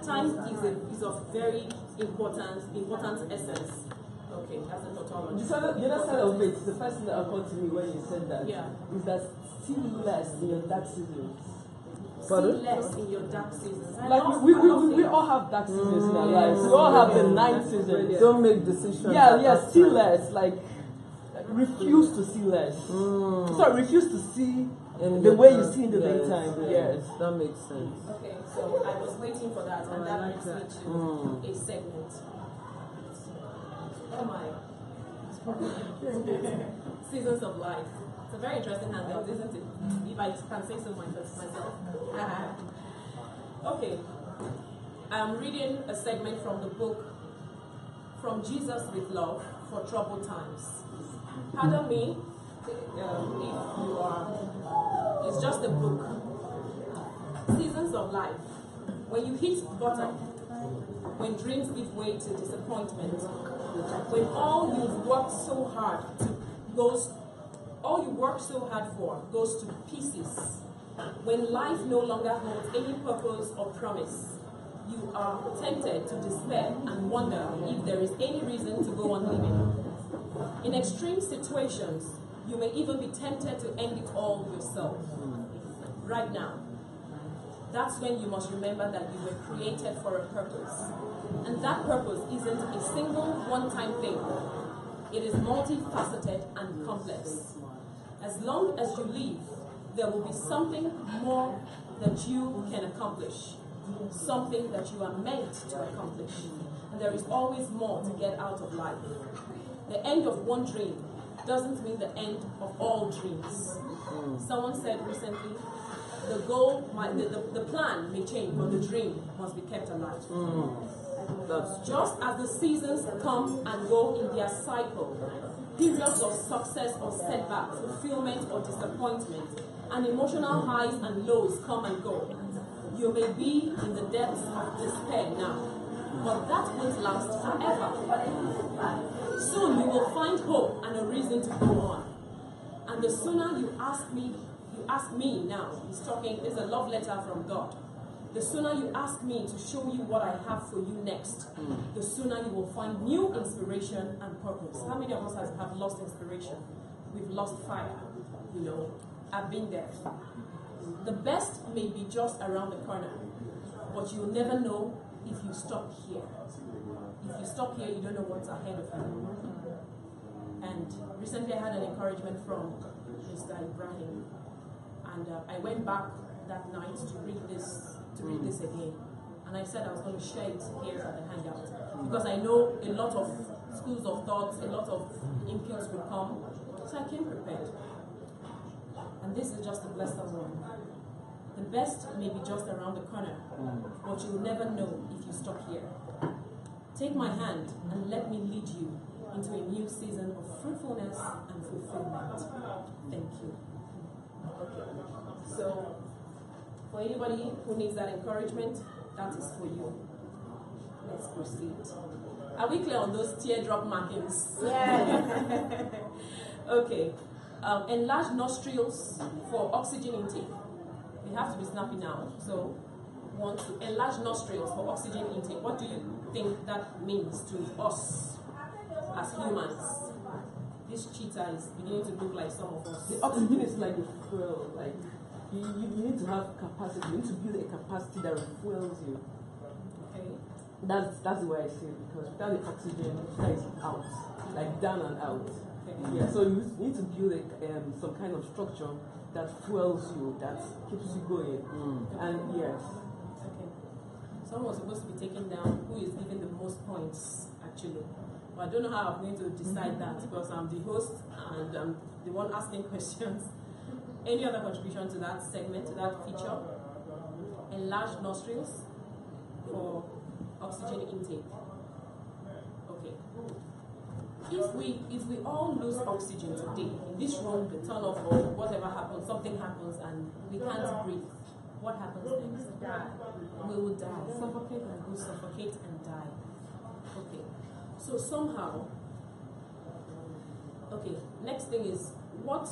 D: Time is of very important essence. Okay, that's a tautology.
E: The other side of it, the first thing that occurred to me when you said that is that see less in your dark seasons.
D: See less in your dark seasons.
E: Like we all have dark seasons in our lives. We all have the night season. Don't make decisions. See less. Like refuse to see less. Sorry, refuse to see the way you see in the daytime. Yes, that makes sense.
D: Okay, so I was waiting for that, and that brings me to a segment. Oh my. Seasons of life. It's a very interesting handout, isn't it? If I can say so myself. Okay. I'm reading a segment from the book From Jesus with Love for Troubled Times. Pardon me if you are. It's just a book. Seasons of life. When you hit bottom, when dreams give way to disappointment, when all you worked so hard for goes to pieces, when life no longer holds any purpose or promise, you are tempted to despair and wonder if there is any reason to go on living. In extreme situations, you may even be tempted to end it all yourself. Right now. That's when you must remember that you were created for a purpose. And that purpose isn't a single one-time thing. It is multifaceted and complex. As long as you live, there will be something more that you can accomplish. Something that you are meant to accomplish. And there is always more to get out of life. The end of one dream doesn't mean the end of all dreams. Someone said recently, the goal, the plan may change, but the dream must be kept alive. Just as the seasons come and go in their cycle, periods of success or setback, fulfillment or disappointment, and emotional highs and lows come and go. You may be in the depths of despair now, but that won't last forever. Soon you will find hope and a reason to go on. And the sooner you ask me now, he's talking, there's a love letter from God. The sooner you ask me to show you what I have for you next, the sooner you will find new inspiration and purpose. How many of us have lost inspiration? We've lost fire, you know. I've been there. The best may be just around the corner, but you'll never know if you stop here. If you stop here, you don't know what's ahead of you. And recently I had an encouragement from Mr. Ibrahim, and I went back that night to read this again. And I said I was going to share it here at the hangout, because I know a lot of schools of thoughts, a lot of inputs will come. So I came prepared. And this is just a blessed one. The best may be just around the corner, but you'll never know if you stop here. Take my hand and let me lead you into a new season of fruitfulness and fulfillment. Thank you. Okay. So, for anybody who needs that encouragement, that is for you. Let's proceed. Are we clear on those teardrop markings? Yeah. Okay. Enlarged nostrils for oxygen intake. We have to be snappy now. So, want to enlarge nostrils for oxygen intake. What do you think that means to us as humans? This cheetah is beginning to look like some of us.
A: The oxygen is like a fuel. Like you need to have capacity. You need to build a capacity that refuels you.
D: Okay.
A: That's the way I see it, because without the oxygen, that is out, like down and out.
D: Okay.
A: Yeah. So you need to build some kind of structure that fuels you, that keeps you going. And yes.
D: Okay. Someone was supposed to be taken down who is giving the most points, actually. But I don't know how I'm going to decide that, because I'm the host and I'm the one asking questions. Any other contribution to that segment, to that feature? Enlarged nostrils for oxygen intake. Okay. If we all lose oxygen today, in this room, the turn off or whatever happens, something happens and we can't breathe, what happens next? We will die. Suffocate and go suffocate and die. Okay. So somehow, okay, next thing is, what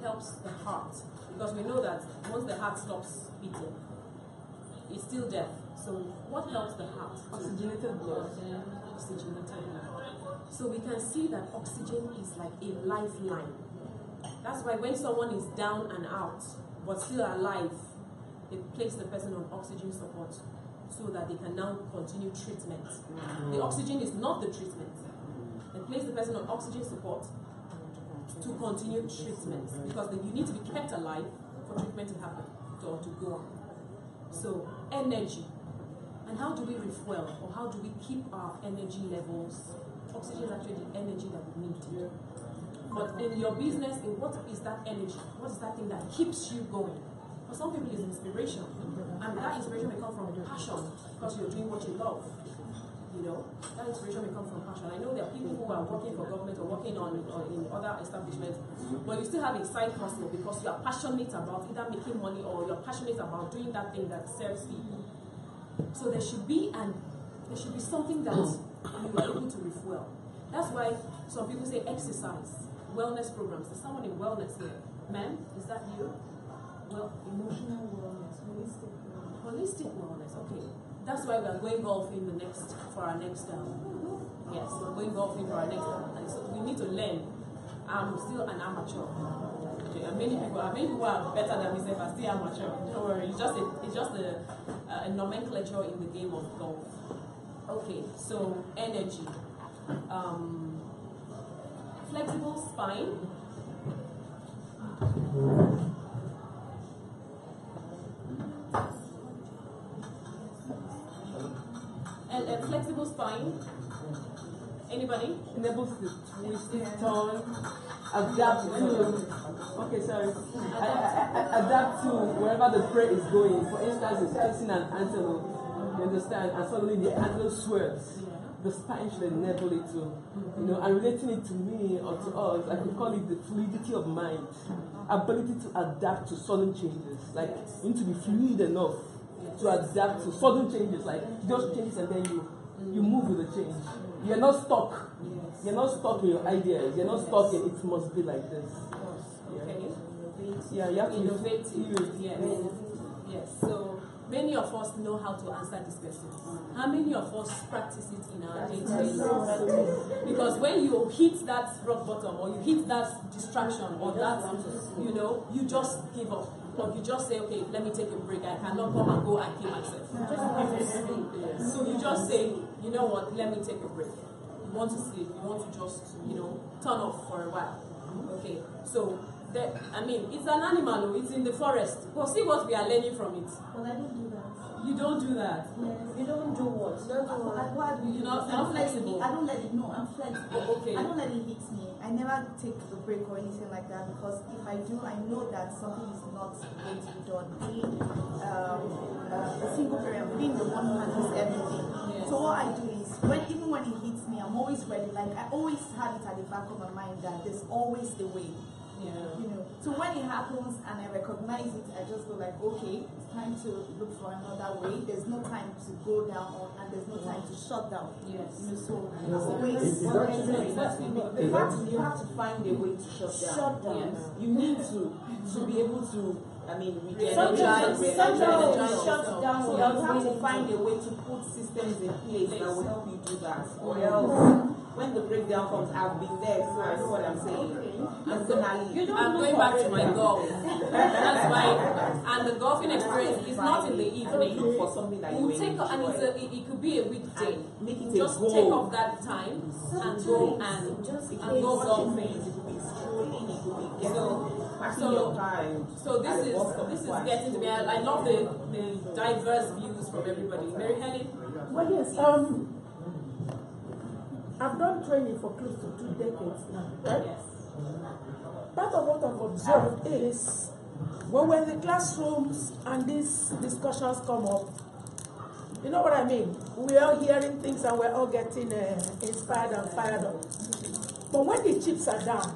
D: helps the heart? Because we know that once the heart stops beating, it's still death. So what helps the heart?
A: Oxygenated blood.
D: Oxygenated blood. So we can see that oxygen is like a lifeline. That's why when someone is down and out, but still alive, they place the person on oxygen support, so that they can now continue treatment. The oxygen is not the treatment. They place the person on oxygen support to continue treatment, because you need to be kept alive for treatment to happen, or to go on. So, energy. And how do we refuel, or how do we keep our energy levels? Oxygen is actually the energy that we need. But in your business, what is that energy? What is that thing that keeps you going? For some people, it's inspiration. And that inspiration may come from passion, because you're doing what you love. You know, that inspiration may come from passion. I know there are people who are working for government or working on in other establishments, but you still have a side hustle because you are passionate about either making money or you're passionate about doing that thing that serves people. So there should be something that you are able to refuel. That's why some people say exercise, wellness programs. There's someone in wellness here. Ma'am, is that you? Well, emotional wellness, holistic wellness. Okay, that's why we are going golfing for our next yes, we're going golfing for our next and so we need to learn. I'm still an amateur. Okay, and many people are better than me. Say, I'm still amateur. Don't worry, it's just a nomenclature in the game of golf. Okay, so energy, flexible spine. And a flexible spine, Anybody?
T: Enables to twist, turn, adapt to. Okay, sorry. Adapt to wherever the prey is going. For instance, it's chasing an antelope. You understand? And suddenly the antelope swerves. The spine should enable it to, and relating it to me or to us, I could call it the fluidity of mind. Ability to adapt to sudden changes. Like, you need to be fluid enough to adapt to sudden changes. Like, just changes and then you move with the change. You're not stuck. You're not stuck in your ideas. You're not stuck in it must be like this.
D: Okay.
T: Yeah, you have to
D: innovate. Yes. So many of us know how to answer this question. How many of us practice it in our day-to-day life? Because when you hit that rock bottom or you hit that distraction or that, you just give up. Or you just say, okay, let me take a break. I cannot come and go and kill myself. So you just say, you know what, let me take a break. You want to sleep, you want to just, turn off for a while. Okay, so it's an animal, it's in the forest. But see what we are learning from it.
P: Well, I don't do that.
D: You don't do that?
P: Yes. You don't do what?
D: You're not flexible.
P: I don't let it, no, I'm flexible.
D: Okay.
P: I don't let it hit me. I never take a break or anything like that because if I do, I know that something is not going to be done. Being a single parent, being the one who handles everything. Yes. So what I do is, even when it hits me, I'm always ready. Like I always have it at the back of my mind that there's always a way.
D: Yeah.
P: So when it happens and I recognize it, I just go like, okay, it's time to look for another way. There's no time to go down and there's no time to shut down.
D: Yes.
P: So always the fact is you have to find a way to shut down.
I: Shut down.
P: Yes.
I: You need to be able to, regenerate.
P: Shut down.
I: So you have to find a way to put systems in place that will help you do that. Or else, when the breakdown comes, I've been there, so I know what I'm saying. Personally,
D: I'm going back to my golf. That's why, and the golfing experience is not in the evening.
I: Look for something that you
D: take, and it could be a weekday.
I: Make it
D: just
I: a goal.
D: Take off that time and go go golfing.
I: It could be strolling, it could be passing your time.
D: So this is getting to me. I love the diverse views from everybody. Mary Helen?
M: Well, yes. I've done training for close to 2 decades now, right?
D: Yes.
M: Part of what I've observed is when we're in the classrooms and these discussions come up, you know what I mean? We're all hearing things and we're all getting inspired and fired up. But when the chips are down,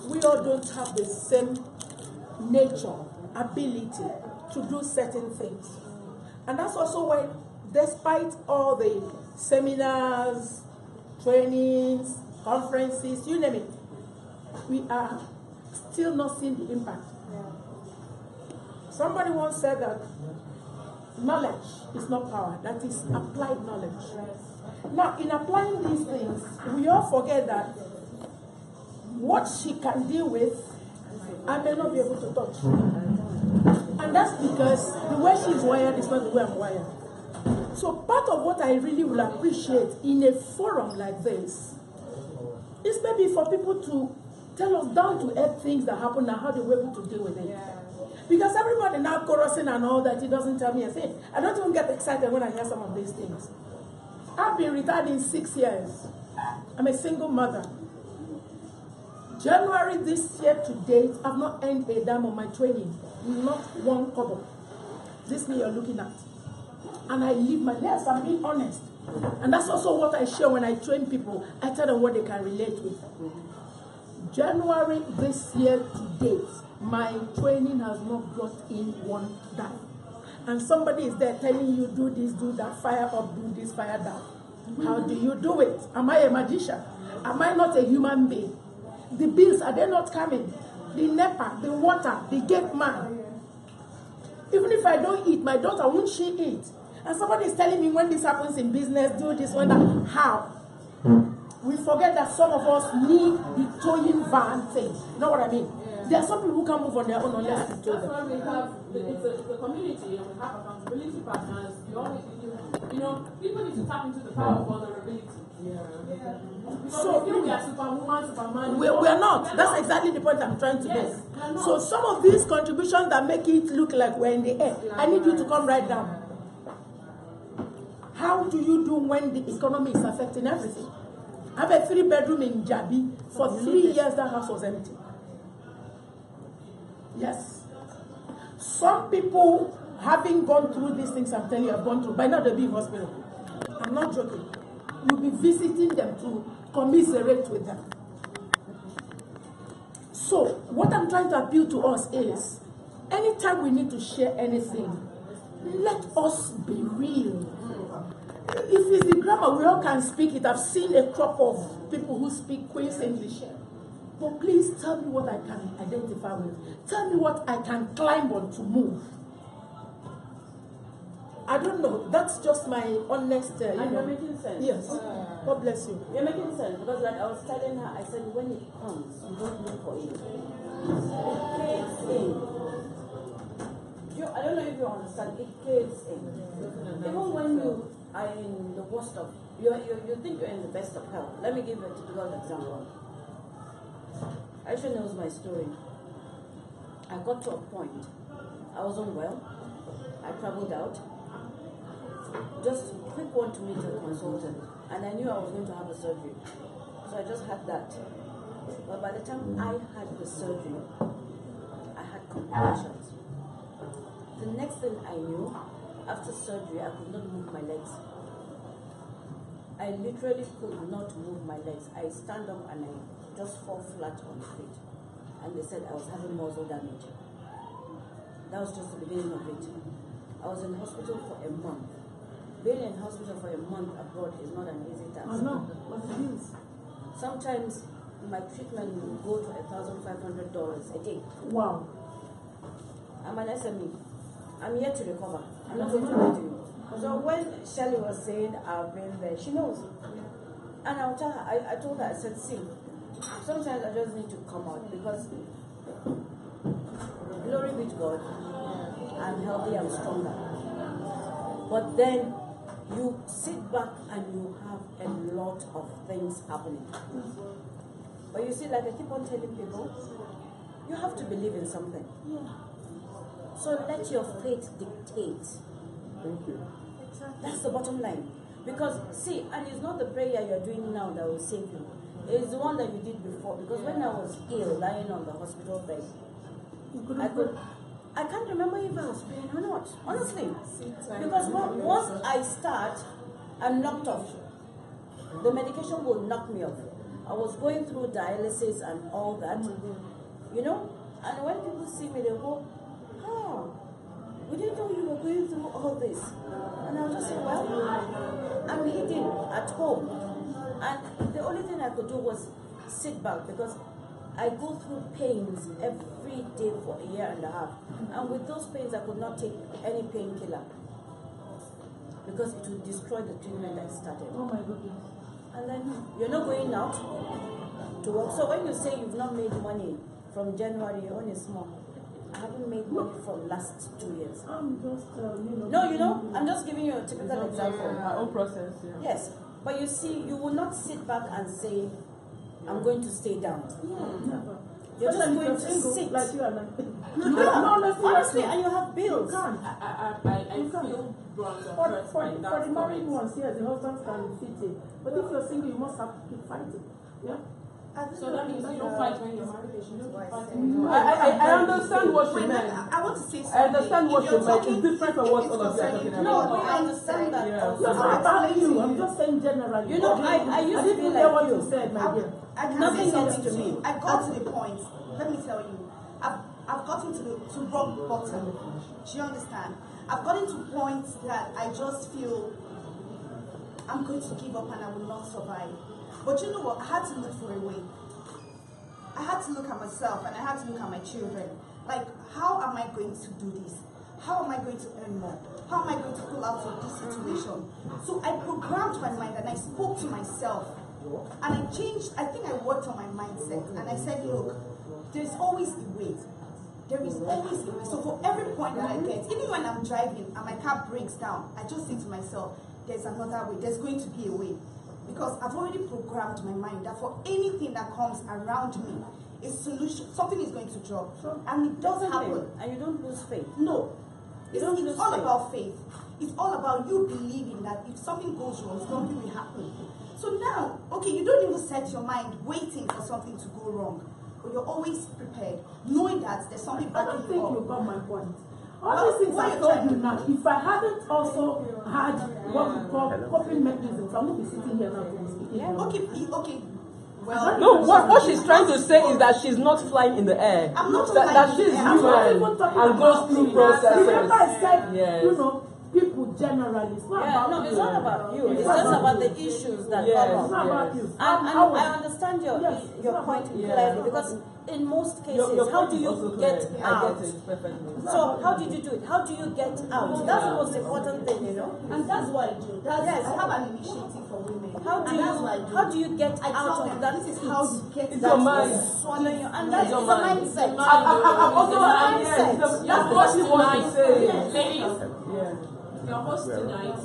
M: we all don't have the same nature, ability to do certain things. And that's also why, despite all the seminars, trainings, conferences, you name it, we are still not seeing the impact. Somebody once said that knowledge is not power, that is applied knowledge. Now, in applying these things, we all forget that what she can deal with, I may not be able to touch. And that's because the way she's wired is not the way I'm wired. So part of what I really will appreciate in a forum like this is maybe for people to tell us down to earth things that happen and how they were able to deal with it. Because everybody now chorusing and all that, it doesn't tell me a thing. I don't even get excited when I hear some of these things. I've been retired in 6 years. I'm a single mother. January this year to date, I've not earned a dime on my training. Not one kobo. This me you're looking at. And I live my life, I'm being honest. And that's also what I share when I train people. I tell them what they can relate with. January this year to date, my training has not brought in one dime. And somebody is there telling you, do this, do that, fire up, do this, fire down. How do you do it? Am I a magician? Am I not a human being? The bills, are they not coming? The NEPA, the water, the gate man. Even if I don't eat, my daughter, won't she eat? And somebody is telling me when this happens in business, do this, when that. How? We forget that some of us need the towing van thing. You know what I mean? There are some people who can't move on their own unless you tow them.
D: That's why we have, it's a community and we have accountability partners. People need to tap into the power of vulnerability. Because
M: So
D: we feel we are superwoman, superman.
M: We are not. That's exactly the point I'm trying to make. So some of these contributions that make it look like we're in the air, I need you to come right down. How do you do when the economy is affecting everything? I have a 3-bedroom in Jabi. For 3 years, that house was empty. Yes. Some people, having gone through these things, I'm telling you, have gone through. By now, they'll be in hospital. I'm not joking. You'll be visiting them to commiserate with them. So, what I'm trying to appeal to us is, anytime we need to share anything, let us be real. If it's the grammar, we all can speak it. I've seen a crop of people who speak Queen's English. But please tell me what I can identify with. Tell me what I can climb on to move. I don't know. That's just my honest.
R: And you're making sense.
M: Yes. God bless you.
R: You're making sense because, like I was telling her, I said when it comes, you don't look for it. It caves in. I don't know if you understand. It caves in. Even when you are in the worst of, you think you're in the best of health. Let me give a typical example. Aisha knows my story. I got to a point. I wasn't well. I traveled out. Just quick one to meet a consultant. And I knew I was going to have a surgery. So I just had that. But by the time I had the surgery, I had complications. The next thing I knew, after surgery, I could not move my legs. I literally could not move my legs. I stand up and I just fall flat on the feet. And they said I was having muscle damage. That was just the beginning of it. I was in hospital for a month. Being in hospital for a month abroad is not an easy task.
M: I know. What it is.
R: Sometimes my treatment will go to $1,500 a day.
M: Wow.
R: I'm an SME. I'm here to recover. I'm not going to lie to you. So when Shirley was saying I've been there, she knows. And I'll tell her, I told her, I said, see, sometimes I just need to come out because glory be to God, I'm healthy, I'm stronger. But then you sit back and you have a lot of things happening. But you see, like I keep on telling people, you have to believe in something. So let your faith dictate.
K: Thank you.
R: That's the bottom line. Because, see, and it's not the prayer you're doing now that will save you. It's the one that you did before. Because when I was ill, lying on the hospital bed, I can't remember if I was praying or not, honestly. Because once I start, I'm knocked off. The medication will knock me off. I was going through dialysis and all that, you know. And when people see me, they go, "Oh, we didn't know you were going through all this." And I'll just say, "Well, I'm hidden at home." And the only thing I could do was sit back because I go through pains every day for a year and a half. And with those pains, I could not take any painkiller because it would destroy the treatment I started.
M: Oh my goodness.
R: And then you're not going out to work. So when you say you've not made money from January, you're only small. I haven't made money for the last 2 years.
M: I'm just,
R: No, you know, I'm just giving you a typical example.
T: My own process, yeah.
R: Yes, but you see, you will not sit back and say, I'm going to stay down.
M: Never.
R: You're just
M: Especially
R: going
M: if
R: to
M: you're single,
R: sit.
M: like you are like.
R: Honestly, and you have bills.
M: You can't.
T: I feel brought up
M: For the married ones, yes, the husbands can fit it. But if you're single, you must have to keep fighting. Yeah?
T: So that means you don't fight when you're married.
M: I
T: understand what she meant.
P: I want to say something.
T: I understand what you meant. It's different from what all of you are talking about.
R: No, I understand that.
T: Yeah.
M: No, I'm about you. I'm just saying generally.
R: You know, I used to be like
M: what
R: you.
M: you said, my dear.
P: I can
R: Nothing
P: say
R: gets
P: something
R: to me.
P: I got to the point. Let me tell you. I've gotten to rock bottom. Do you understand? I've gotten to points that I just feel I'm going to give up and I will not survive. But you know what? I had to look for a way. I had to look at myself and I had to look at my children. Like, how am I going to do this? How am I going to earn more? How am I going to pull out of this situation? So I programmed my mind and I spoke to myself. And I changed, I think I worked on my mindset. And I said, look, there's always a way. There is always a way. So for every point that I get, even when I'm driving and my car breaks down, I just say to myself, there's another way. There's going to be a way. Because I've already programmed my mind that for anything that comes around me, a solution, something is going to drop. And it does happen.
R: And you don't lose faith.
P: No.
R: You don't lose
P: it's all
R: faith.
P: about faith. It's all about you believing that if something goes wrong, something will happen. So now, okay, you don't even set your mind waiting for something to go wrong. But you're always prepared, knowing that there's something
M: I don't
P: backing
M: think
P: you
M: you
P: up.
M: got my point. All these things I told you now, if I hadn't also had what we call coping mechanisms, I wouldn't be sitting here now to be speaking.
P: Okay. Well,
T: No, what she's trying to say is that she's not flying in the air.
P: I'm not
T: that,
P: flying
T: that
P: in
T: she's
P: the air. I'm not
T: human
P: even talking
T: and goes
P: about
T: through
P: you.
T: processes.
M: Remember I said,
T: Yes.
M: you know, people generally, it's not about
R: no,
M: you.
R: it's not about you. It's just about the issues that come up.
M: It's not about you.
R: And I understand your point clearly, because in most cases,
T: your
R: how
T: point
R: do
T: is
R: you
T: also
R: get
T: clear.
R: out?
T: I get it perfectly.
R: So how did you do it? How do you get out? That's the most important thing, you know.
P: And that's what I do. I have an initiative for women.
R: How do you get out of that?
P: This is how you get
T: It's your mind.
R: Swallowing your, and that's
T: Your
R: the
T: mind.
R: mindset.
T: I'm also
R: mindset.
T: That's what she wants to say.
D: Ladies, your host tonight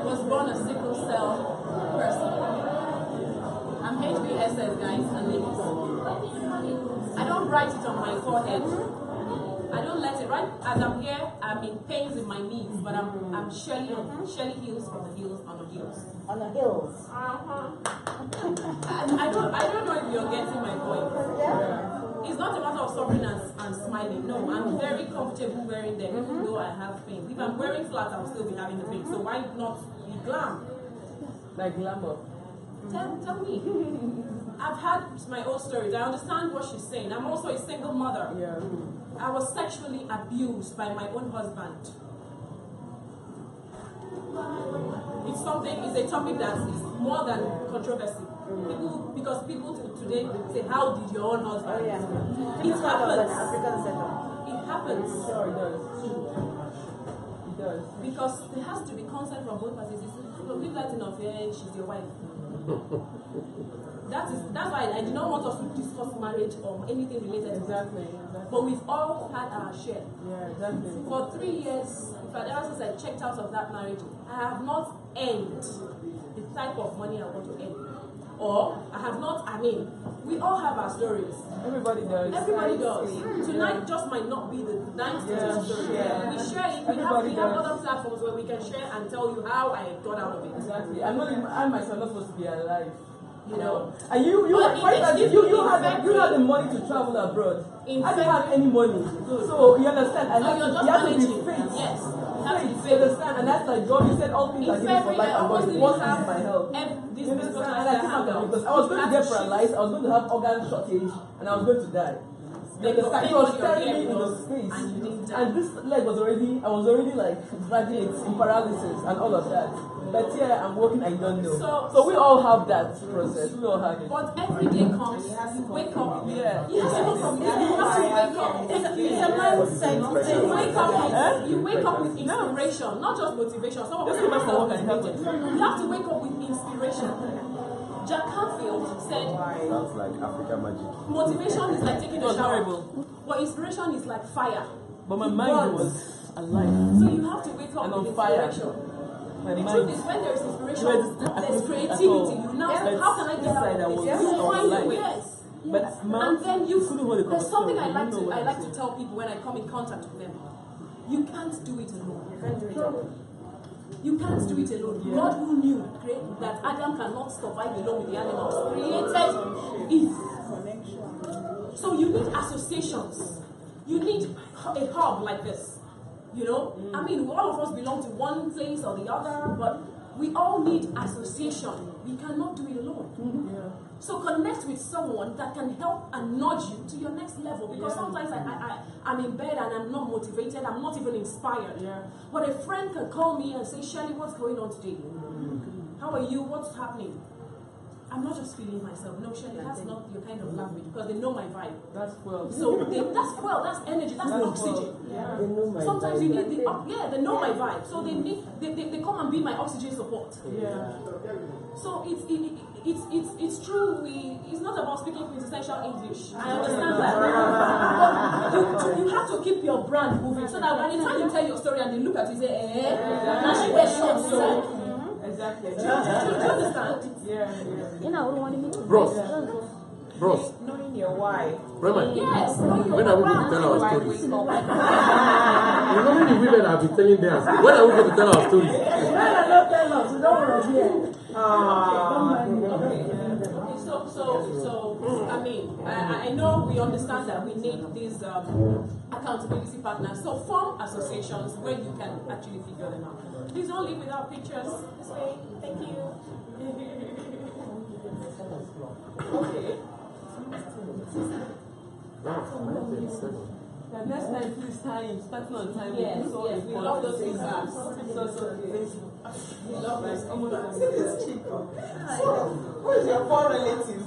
D: was born a sickle cell person. I'm HBSS, guys, and ladies. I don't write it on my forehead. I don't let it, right? As I'm here, I'm in pains in my knees, but I'm Shirley Hills on the hills, on the hills.
R: On the hills.
D: I don't know if you're getting my point. Yeah. It's not a matter of suffering and smiling. No, I'm very comfortable wearing them, even though I have pain. If I'm wearing flats, I'll still be having the pain. So why not be glam?
T: Like glamour.
D: Tell me. I've had my own stories. I understand what she's saying. I'm also a single mother.
T: Yeah.
D: I was sexually abused by my own husband. It's a topic that is more than controversy. Because people today say, how did your own husband? It happens. It happens.
T: Sure, it does. It does.
D: Because there has to be consent from both parties. Leave that in of here, she's your wife. That's why I did not want us to discuss marriage or anything related.
T: Exactly.
D: But we've all had our share.
T: Yeah, exactly.
D: For 3 years, ever since I checked out of that marriage, I have not earned the type of money I want to earn. Or I have not, we all have our stories.
T: Everybody does.
D: Everybody does. Tonight just might not be the night to tell story.
T: Yeah.
D: We share it. We have other platforms where we can share and tell you how I got out of it.
T: Exactly. I myself not supposed to be alive.
D: You know.
T: And you had the money to travel abroad. I didn't have any money. So you understand? You have to be faith.
D: Yes.
T: You understand? And that's like God, you said all things are given for life and God. One thing is my health. You understand? And I think because I was going to get paralyzed, I was going to have organ shortage, and I was going to die. You understand? It was staring me in the face. And this leg was already, I was already like dragging it in paralysis and all of that. But yeah, I'm working, I don't know. So we all have that process. We all have it.
D: But every day comes, you wake up.
T: Yeah.
D: You have to wake up. It's a mindset. You wake up with inspiration, not just motivation. Some of us are motivated. You have to wake up with inspiration. Jack Canfield said,
O: sounds like African magic.
D: Motivation is like taking a shower, but inspiration is like fire.
T: But my mind was alive.
D: So you have to wake up with inspiration. The truth is, when there is inspiration, there's creativity. You now, how can I get out of this? You find a way. Yes. And then there's something I like to tell people when I come in contact with them. You can't do it alone. You can't do it alone. You can't do it alone. Yeah. God who knew that Adam cannot survive alone with the animals created Eve. So you need associations. You need a hub like this. You know, all of us belong to one place or the other, but we all need association. We cannot do it alone. Yeah. So connect with someone that can help and nudge you to your next level. Because sometimes I'm in bed and I'm not motivated, I'm not even inspired. Yeah. But a friend can call me and say, Shirley, what's going on today? How are you? What's happening? I'm not just feeling myself. No, Shirley, that's not your kind of language because they know my vibe.
T: That's fuel.
D: So that's fuel, that's energy, that's oxygen.
T: Yeah. They know my
D: Sometimes
T: vibe.
D: you need they know my vibe. So they come and be my oxygen support. Yeah. So it's true. It's not about speaking quintessential English. I understand that. But you have to keep your brand moving so that by the time you tell your story and they look at you, say, now she was short, so.
T: Exactly.
D: Do you understand?
T: Yeah.
F: You know, we want to
O: Bros.
I: Knowing your why.
O: Brother,
D: yes.
O: When are we going to tell our stories? You know many women have been telling theirs. When are we going to tell our stories?
M: Don't tell us. We don't want to hear.
D: So, I mean, I know we understand that we need these accountability partners. So form associations where you can actually figure them out. Please don't leave without pictures. This way. Thank you. Okay.
T: The next time, please time, starting on time.
D: Yes, yes, we love those feedbacks. We love those feedbacks.
I: Who is your poor relative?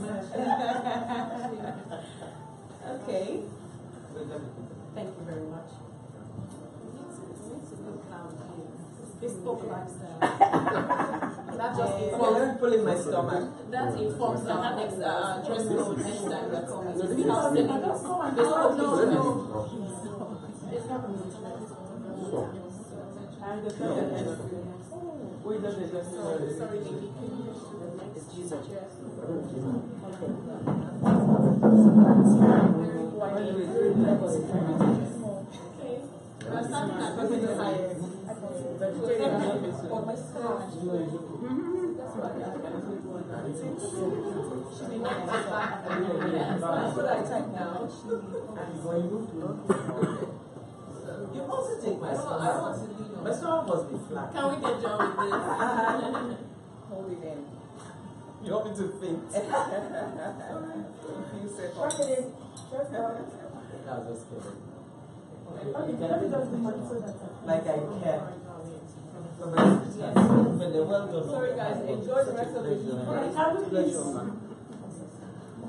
D: Okay. Thank you very much. Bespoke lifestyle. That just informs.
I: Pulling my stomach.
D: That informs and that makes dress code next time we're coming. So we have bespoke sorry, lady.
B: It's Jesus.
D: We're starting at the higher.
I: You also take my stomach. I want to leave. My stomach must be flat.
D: Can we get done with this?
I: Hold it in. You want me to faint? A few seconds.
C: I was just kidding.
I: Like I care. When they're well done.
D: Sorry guys, enjoy the rest of the evening.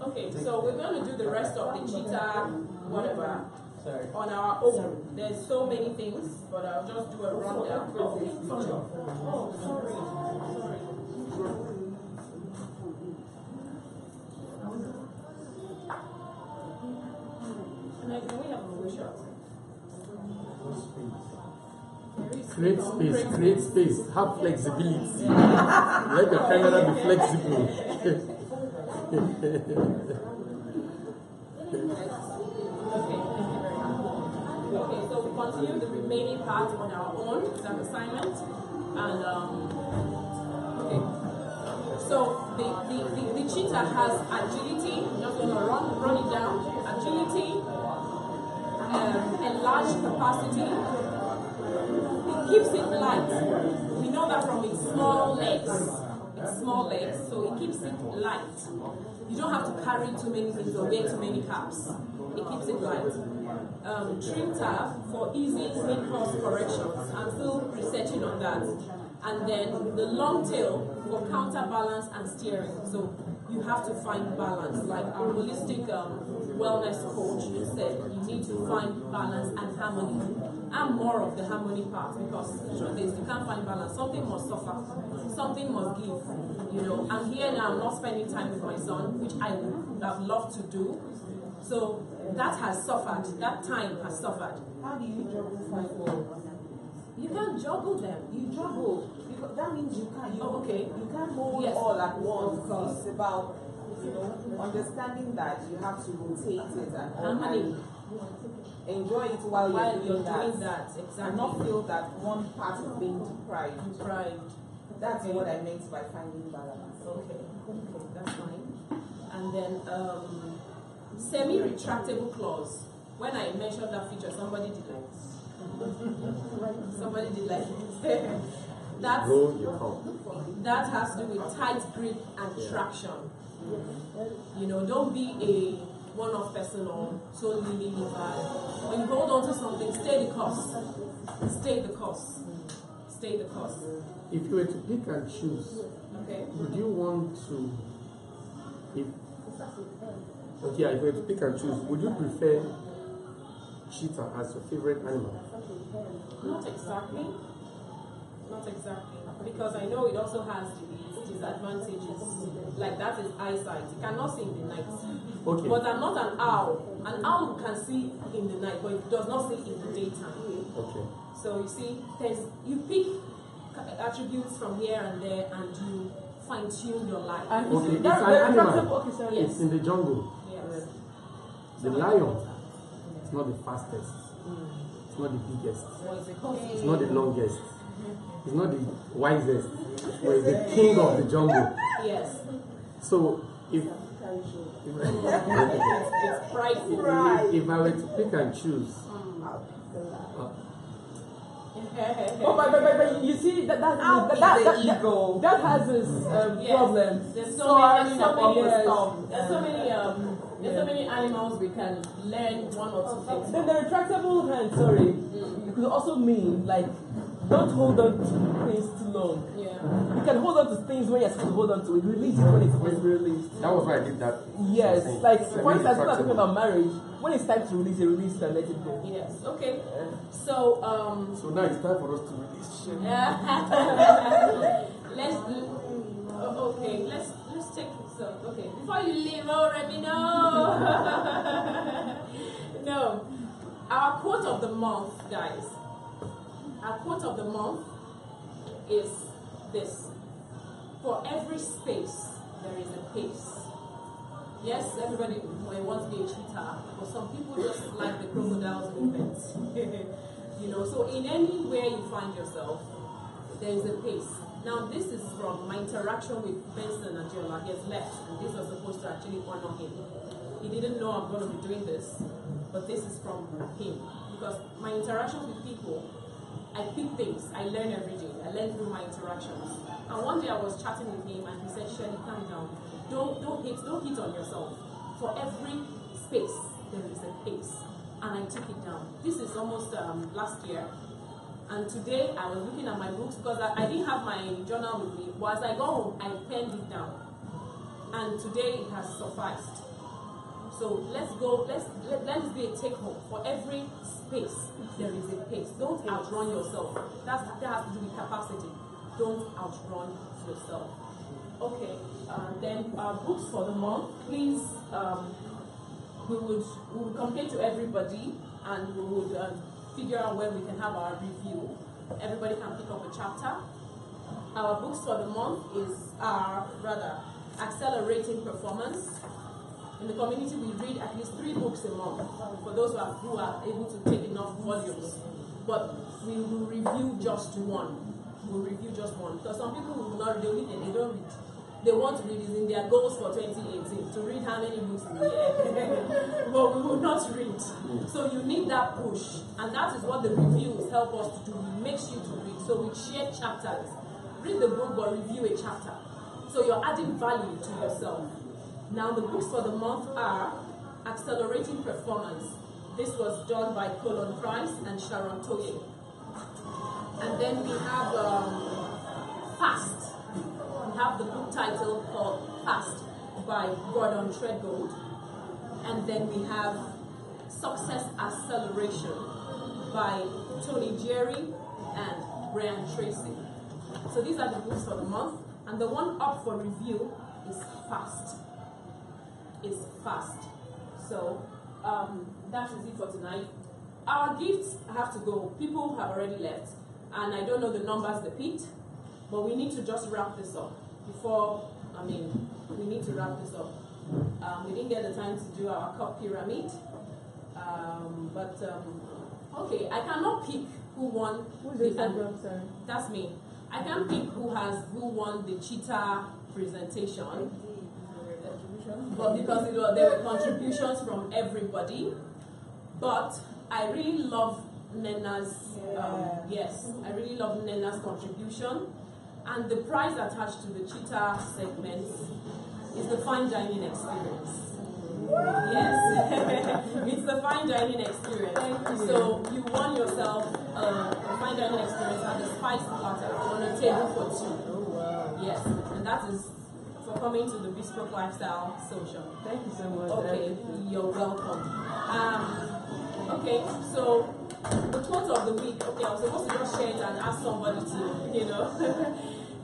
D: Okay, so we're going to do the rest of the cheetah, whatever, on our own. There's so many things, but I'll just do a rundown of the feature. Oh, sorry. Can we have a workshop?
C: Create space, have flexibility. Let the camera be flexible.
D: Okay, so we continue the remaining part on our own, it's an assignment. And okay. So the cheetah has agility, I'm just gonna run it down. Agility, enlarged capacity. It keeps it light. We know that from its small legs. So it keeps it light. You don't have to carry too many things or wear too many caps. It keeps it light. Trim tab for easy mid-course corrections. I'm still researching on that. And then the long tail for counterbalance and steering. So you have to find balance. Like our holistic wellness coach said, you need to find balance and harmony. I'm more of the harmony part because the truth is you can't find balance. Something must suffer. Something must give. You know, I'm here now, I'm not spending time with my son, which I would have loved to do. So that has suffered. That time has suffered.
I: How do you juggle 5 balls?
D: You can't juggle them.
I: You juggle. Because that means you can't.
D: Okay.
I: You can't hold all at once. It's about, understanding that you have to rotate it and enjoy it while you're doing that.
D: Exactly.
I: And not feel that one part is being deprived. That's what I meant by finding balance.
D: Okay, that's fine. And then semi-retractable claws. When I mentioned that feature, somebody did like this. Somebody did like this. That has to do with tight grip and traction. You know, don't be a one-off person or so lily bad. When you hold on to something, stay the course. Stay the course. Stay the course.
C: If you were to pick and choose, would you want to, if you were to pick and choose, would you prefer cheetah as your favorite animal?
D: Not exactly. Not exactly. Because I know it also has its disadvantages. Like that is eyesight. You cannot see in the night.
C: Okay.
D: But I'm not an owl. An owl can see in the night, but it does not see in the daytime.
C: Okay.
D: So you see, you pick attributes from here and there, and you fine-tune your life.
C: Okay, it's an animal.
D: Yes.
C: It's in the jungle.
D: Yes.
C: The lion is not the fastest. It's not the biggest. It's not the longest. He's not the wisest, but he's the king of the jungle.
D: Yes.
C: So if
D: It's prideful.
C: if I were to pick and choose,
T: But you see that ego. That has its problems.
D: There's
T: So
D: so
T: I
D: many,
T: mean,
D: there's so many animals we can learn one or two things.
T: Then the retractable hand, sorry, it could also mean like don't hold on to things too long.
D: Yeah.
T: You can hold on to things when you're supposed to hold on to it. Release it when it's supposed to be released.
C: that was why I did that.
T: Yes, like
C: So
T: for instance, when I'm
C: retractable.
T: talking about marriage, when it's time to release it, release it and let it go.
D: Yes. Okay. So
C: So now it's time for us to release shit.
D: let's take so okay. Before you leave, Remy, no. No. Our quote of the month, guys. Our quote of the month is this: for every space there is a pace. Yes, everybody wants to be a cheetah, but some people just like the crocodile's movements. You know, so in anywhere you find yourself, there is a pace. Now, this is from my interaction with Benson Adiola. He has left, and this was supposed to actually honor him. He didn't know I'm going to be doing this, but this is from him. Because my interactions with people, I pick things, I learn every day. I learn through my interactions. And one day I was chatting with him, and he said, Shirley, calm down. Don't hit on yourself. For every space, there is a pace. And I took it down. This is almost last year. And today I was looking at my books because I didn't have my journal with me. But as I go home, I penned it down. And today it has sufficed. So let's go, let this be a take home. For every space, there is a pace. Don't outrun yourself. That has to do with capacity. Don't outrun yourself. Okay, then our books for the month, please, we would complain to everybody and we would figure out when we can have our review. Everybody can pick up a chapter. Our books for the month are accelerating performance. In the community, we read at least 3 books a month for those who are able to take enough volumes. But we will review just one. We'll review just one. Because some people will not read, they don't read. They want to read is in their goals for 2018 to read how many books in the year. But we will not read. So you need that push. And that is what the reviews help us to do. It makes you to read. So we share chapters. Read the book but review a chapter. So you're adding value to yourself. Now the books for the month are Accelerating Performance. This was done by Colin Price and Sharon Toye. And then we have Fast. We have the book title called Fast by Gordon Treadgold. And then we have Success Acceleration by Tony Jerry and Brian Tracy. So these are the books for the month. And the one up for review is Fast. So that is it for tonight. Our gifts have to go. People have already left. And I don't know the numbers they picked. But we need to just wrap this up. We need to wrap this up. We didn't get the time to do our cup pyramid. Okay, I cannot pick who won. That's me. I can't pick who won the cheetah presentation. But because there were contributions from everybody. But I really love Nena's, I really love Nena's contribution. And the prize attached to the cheetah segment is the fine dining experience. Yes, it's the fine dining experience. So you won yourself a fine dining experience at the spice platter on a table for 2. Oh wow! Yes, and that is for coming to the Bespoke Lifestyle Social.
T: Thank you so much.
D: Okay, you're welcome. Okay, so the quote of the week. Okay, I was supposed to just share it and ask somebody to,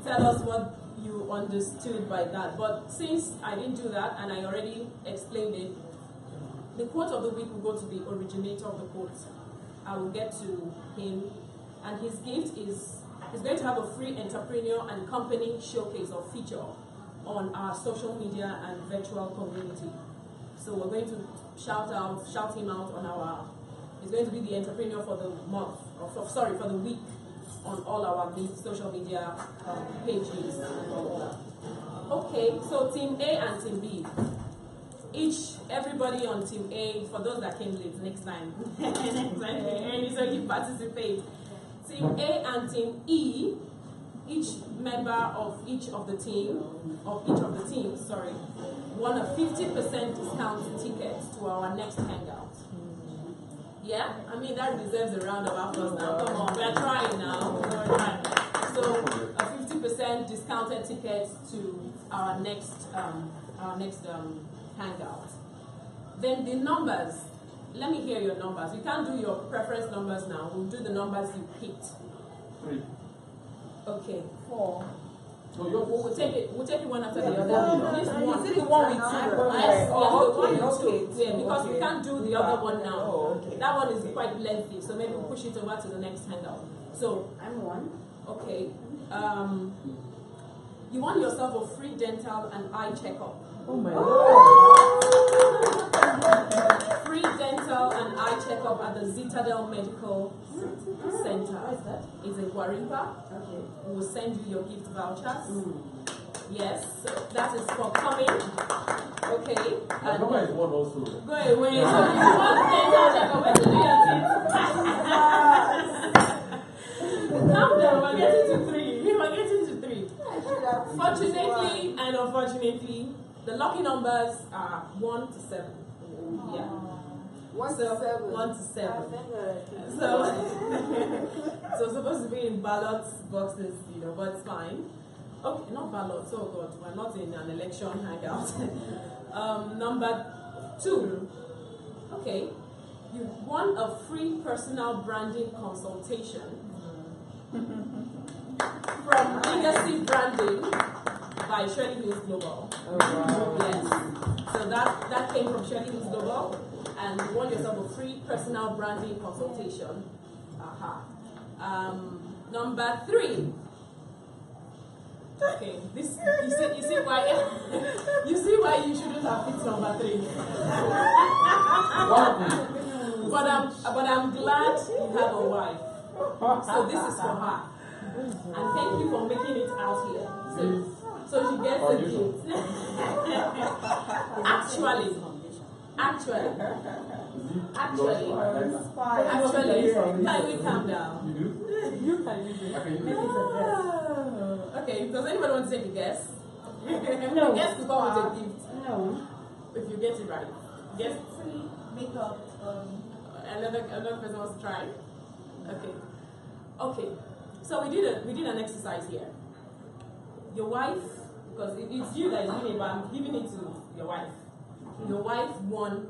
D: tell us what you understood by that. But since I didn't do that and I already explained it, the quote of the week will go to the originator of the quote. I will get to him, and his gift is he's going to have a free entrepreneur and company showcase or feature on our social media and virtual community. So we're going to shout him out on our. He's going to be the entrepreneur for the month, for the week. on all our social media pages and all of that. Okay, so Team A and Team B. Everybody on Team A, for those that came late, next time, so you participate. Team A and Team E, each member of each of the teams, won a 50% discount ticket to our next hangout. Yeah? I mean, that deserves a round of applause now. Come on, we're trying now. We're trying. So, a 50% discounted ticket to our next hangout. Then the numbers. Let me hear your numbers. We can't do your preference numbers now. We'll do the numbers you picked.
N: 3.
D: Okay. 4.
N: No,
D: we'll take it one after the other. This one.
I: Is it the one with 2?
D: Yeah, because we can't do the other one now. That one is quite lengthy, so maybe we'll push it over to the next hangout. So
R: I'm 1.
D: Okay. You want yourself a free dental and eye checkup.
T: Oh my God.
D: Free dental and eye checkup at the Citadel Medical Center. It's in Guarimpa.
R: Okay.
D: We will send you your gift vouchers. Yes, so that is for coming. Okay. And
N: number is 1 also.
D: Go away. So you want dental checkup? Wait till you Calm down. We're getting to 3. We're getting to 3. Fortunately and unfortunately, the lucky numbers are 1 to 7. Yeah.
I: 1 to 7.
D: 1 to 7. So it's supposed to be in ballot boxes, but it's fine. Okay, not ballots. Oh God, we're not in an election hangout. Number 2. Okay, you won a free personal branding consultation from Legacy Branding by Shirley Hills Global.
T: Oh, wow.
D: Yes. So that came from Shirley Hills Global, and you won yourself a free personal branding consultation. Number 3. Okay, you see why you shouldn't have picked number 3. but I'm glad you have a wife. So this is for her. And thank you for making it out here. So she gets a gift. Actually, can we calm down?
T: You can use it.
D: Okay, does anybody want to take a guess?
T: No.
D: Guess to come with a gift.
T: No.
D: If you get it right. Guess.
P: Free makeup.
D: Another person wants to try? Okay. So we did an exercise here. Your wife, because it's you that is doing it, but I'm giving it to your wife. Your wife won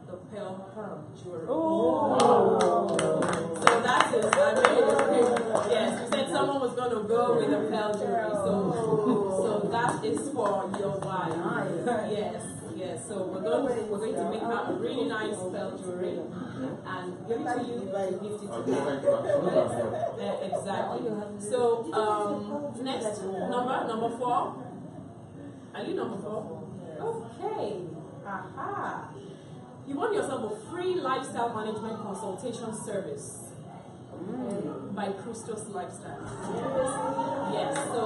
D: the pearl jewelry.
T: Oh.
D: So that is, yes, you said someone was going to go with the pearl jewelry. So that is for your wife. Yes. So we're going to make her a really nice pearl jewelry and give it to you. Gift it to you. Exactly. So next number 4. Are you number 4? Okay. Aha. You want yourself a free lifestyle management consultation service by Christos Lifestyle. Yes, so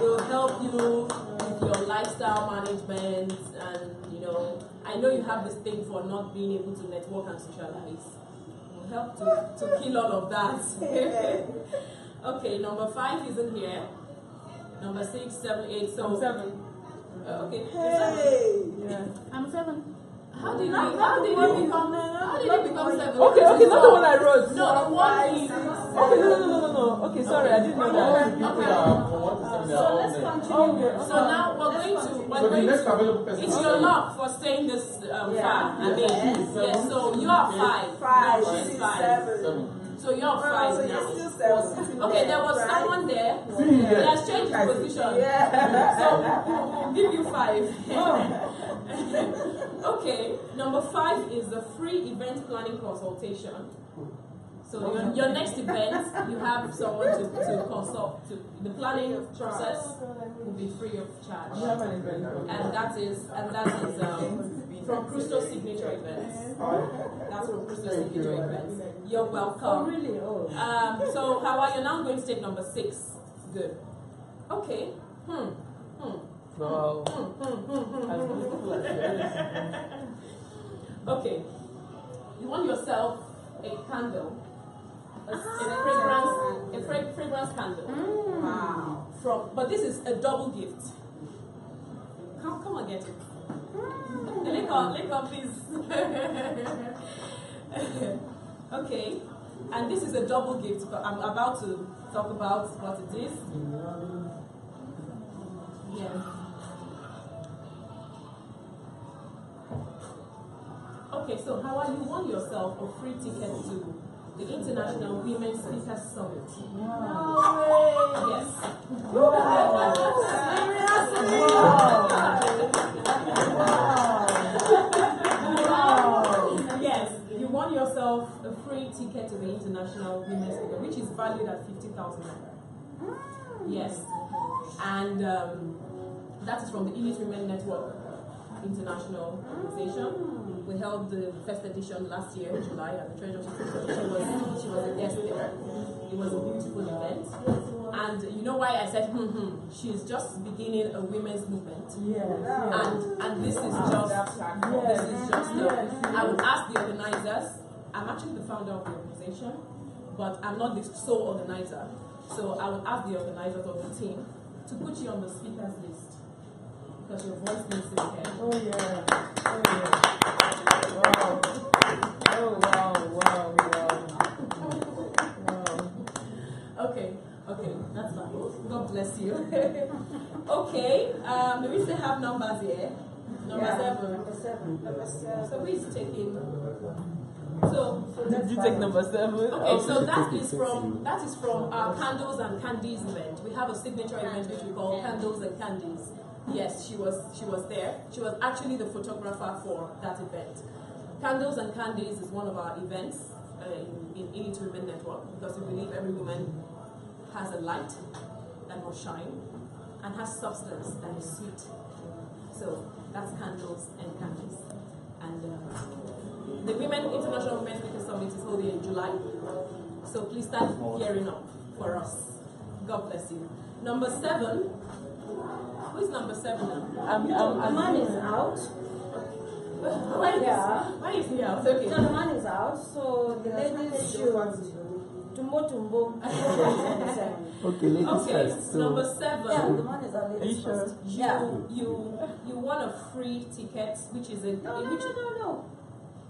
D: we'll help you with your lifestyle management, and I know you have this thing for not being able to network and socialize. We'll help to kill all of that. Okay, number 5 isn't here. Number 6, 7, 8. So
T: I'm 7.
D: Okay.
I: Hey.
T: Yeah.
F: I'm 7.
D: How did you become 7?
T: Okay, not the one I wrote.
D: No, the one is.
T: Okay, no. Okay, sorry, I didn't know that.
D: So let's continue. So now we're going to. It's your luck for staying this far. I mean, yes. So you are 5.
I: 5.
D: She's 5.
N: 7.
D: So you're 5 now.
I: You're still 7.
D: Okay, there was someone there. He has changed his position. So we'll give you 5. Okay, number 5 is the free event planning consultation. So your next event, you have someone to consult. The planning process will be free of charge. And that is from Crystal Signature Events. That's from Crystal Signature Events. You're welcome.
J: Oh, really? Oh.
D: So Hawa, you're now going to take number 6. Good. Okay.
T: Wow.
D: Okay. You want yourself a candle, a fragrance candle. Wow. But this is a double gift. Come and get it. Lick on, please. Okay. And this is a double gift. But I'm about to talk about what it is. Yeah. Okay, so Hawa, you won yourself a free ticket to the International Women's Speakers Summit.
J: No way!
D: Yes. Yes, you won yourself a free ticket to the International Women's Speaker, which is valued at 50,000 naira. Yes. And that is from the Elite Women Network International Organization. We held the first edition last year in July at the Treasure Ship. She was a guest there. It was a beautiful event. And you know why I said, she's just beginning a women's movement. And this is just, I would ask the organizers, I'm actually the founder of the organization, but I'm not the sole organizer. So I would ask the organizers of the team to put you on the speakers list, because your voice needs to be heard.
T: Oh yeah. Wow. Oh wow.
D: Okay, that's fine. God bless you. Okay, do we still have numbers here? Number 7. So who is taking? So
T: did you take number 7?
D: Okay, so that is from our Candles and Candies event. We have a signature event which we call Candles and Candies. Yes, she was there. She was actually the photographer for that event. Candles and Candies is one of our events in Elite Women Network, because we believe every woman has a light that will shine and has substance that is sweet. So that's Candles and Candies. And the International Women's Speakers Summit is holding in July. So please start gearing up for us. God bless you. Number 7. Who is number 7 now?
J: The man is out.
D: Why is he out? Okay.
J: No, the man is out, so the ladies should tumbo.
O: Okay, ladies first. So
D: Number 7.
J: Yeah, the man is out.
T: Are you sure?
D: You won a free ticket, which is a
J: No.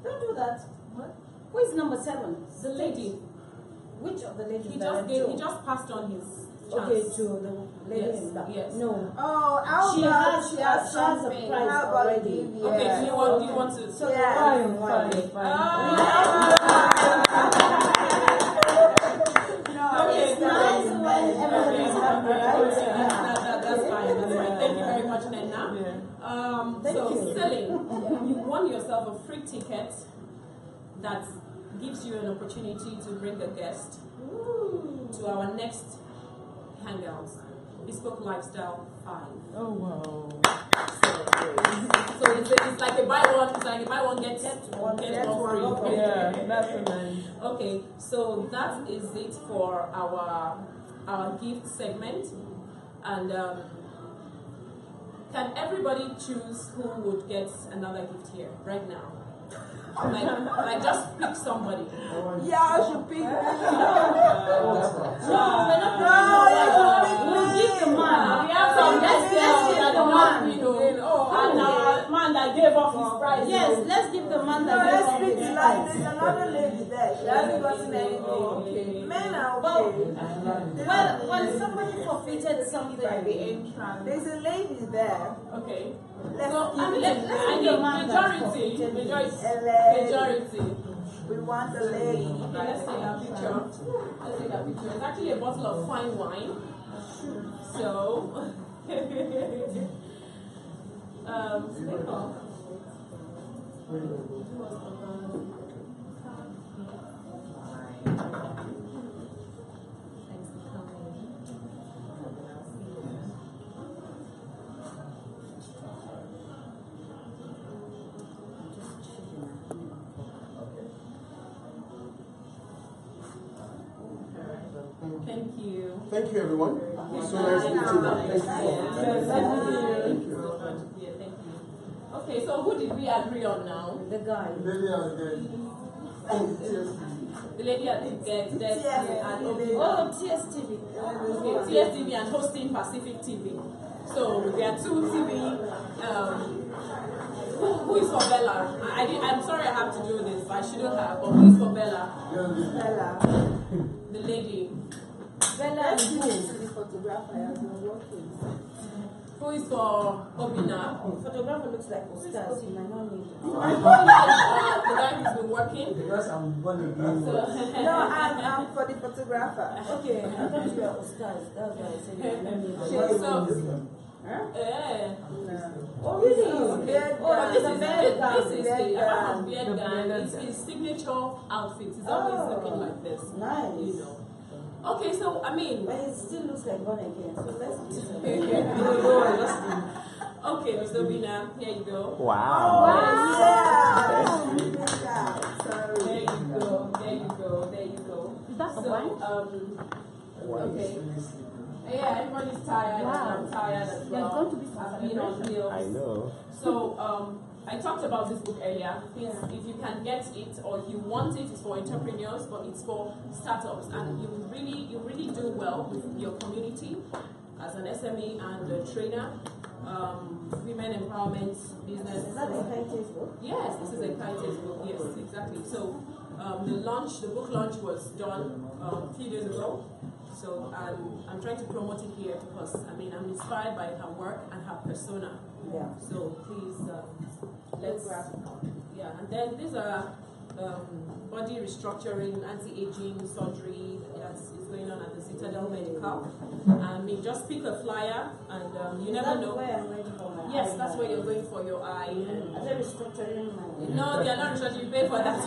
J: Don't do that. What? Who is number 7?
D: The lady.
J: Which of the ladies?
D: He just passed on his chance.
J: Okay, to the lady in back.
D: Yes.
J: No.
P: Oh,
J: She has a
P: something.
J: prize
P: How about
J: already.
P: you?
D: Okay, do you want to?
J: So
T: Fine.
J: It's nice when everybody's happy, right?
D: That's fine. Thank you very much, Nena.
J: Thank you.
D: Celine, you won yourself a free ticket that gives you an opportunity to bring a guest to our next hangouts, Bespoke Lifestyle 5.
T: Oh wow.
D: So it's like a buy one get one free.
T: Yeah, that's so nice.
D: Okay, so that is it for our gift segment, and can everybody choose who would get another gift here right now? Like just pick somebody.
P: Yeah, I should pick me.
J: No, we're not. We'll give the man.
D: We have some
J: Let's give the man.
D: And man that gave up his prize.
J: Yes, let's give the man that gave up his
P: There's
J: prize.
P: another lady there. She hasn't gotten anything.
D: Okay.
P: Men are
J: Well,
P: okay.
J: when somebody forfeited something,
P: There's a lady there.
D: Okay.
P: Let's
D: So
P: give
D: let's
P: it.
D: give majority.
P: We want the lady.
D: Okay, let's take that picture. It's actually a bottle of fine wine. So, stick off.
F: Thanks for coming.
D: Thank you.
K: Thank you, everyone. It's so nice meeting you. Thank you.
D: Thank you. Okay, so who did we agree on now?
R: The guy.
K: The lady has
D: The lady at the
R: TSTV.
D: Okay, TSTV and hosting Pacific TV. So there are two TV. Who is for Bella? I'm sorry I have to do this, but I shouldn't have. But who is for Bella?
R: Bella.
D: The lady.
R: Bella is the photographer. I have been working.
D: Who is for Obina?
R: Photographer looks like Ustaz. He might not need it.
D: The guy who's been working?
L: Because I'm born again.
R: No, I'm for the photographer. Okay, I thought you were Ustaz. That's why I said you might not need it.
D: Oh, really? This is his signature outfit. He's always looking like this.
R: Nice.
D: You know. Okay, so I mean,
R: but it still looks like born again. So let's do
D: okay, Mr. Obina, here you go.
O: Wow.
D: There you go. There you go. There you go.
F: Is that
D: so,
F: one?
D: Okay. Yeah, everybody's tired.
F: Wow.
D: I'm tired as well.
F: There's going to be some
D: I've been on heels.
O: I know.
D: So, I talked about this book earlier. Please, if you can get it or you want it, it's for entrepreneurs, but it's for startups, and you really do well with your community as an SME and a trainer. Women empowerment business.
R: Is that a Kaites book?
D: Yes, this is a Kaites book. Yes, exactly. So, the book launch was done a few days ago. So I'm trying to promote it here because I'm inspired by her work and her persona.
R: Yeah.
D: So please let's and then these are body restructuring, anti-aging surgery that is going on at the Citadel Medical. Just pick a flyer and you never know.
R: Where I'm going for my
D: yes,
R: eye.
D: That's where you're going for your eye.
R: Are they restructuring my?
D: No, they are not restructuring. You pay for that.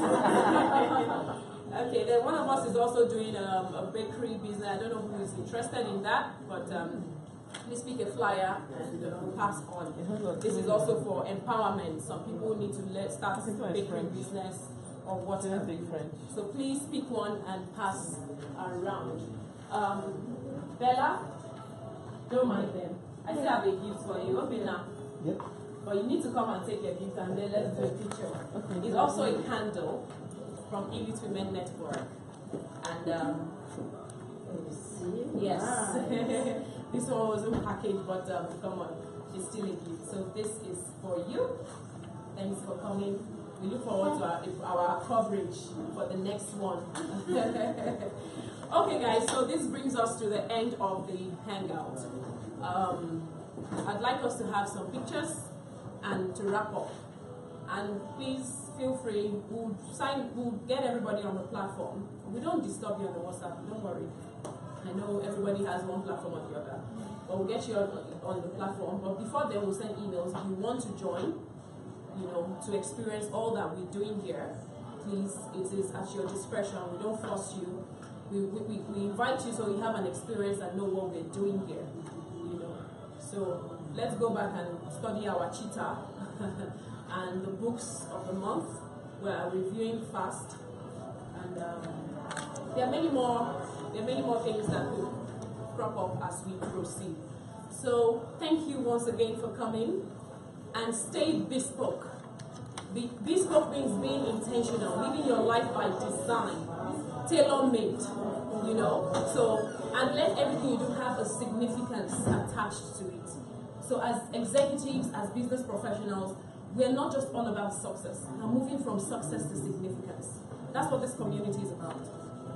D: Okay, then one of us is also doing a bakery business. I don't know who is interested in that, but please pick a flyer and pass on. This is also for empowerment. Some people need to start bakery business or whatever. So please pick one and pass around. Bella, don't mind them. I still have a gift for you. Open now.
L: Yep.
D: But you need to come and take your gift and then let's do a picture. Okay. It's also a candle from Elite Women Network. And yes, this one wasn't packaged, but come on, it's still a gift. So this is for you. Thanks for coming. We look forward to our coverage for the next one. Okay, guys, so this brings us to the end of the hangout. I'd like us to have some pictures and to wrap up. And please feel free, we'll get everybody on the platform. We don't disturb you on the WhatsApp, don't worry. I know everybody has one platform or the other. But we'll get you on the platform. But before then, we'll send emails. If you want to join, to experience all that we're doing here, please, it is at your discretion. We don't force you. We invite you so you have an experience and know what we're doing here. So let's go back and study our cheetah and the books of the month. We're reviewing fast, and there are many more things that will crop up as we proceed. So thank you once again for coming, and stay bespoke. Bespoke means being intentional, living your life by design, tailor-made, So, and let everything you do have a significance attached to it. So as executives, as business professionals, we're not just all about success. We're moving from success to significance. That's what this community is about.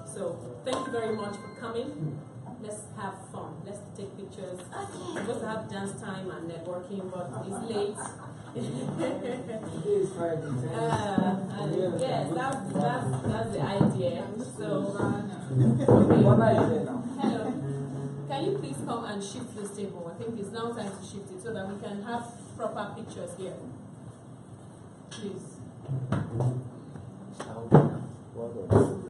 D: So thank you very much for coming. Let's have fun. Let's take pictures. We're supposed to have dance time and networking, but it's late.
L: It's Friday.
D: Yes, that's the idea. So, hello. Can you please come and shift this table? I think it's now time to shift it so that we can have proper pictures here. Please.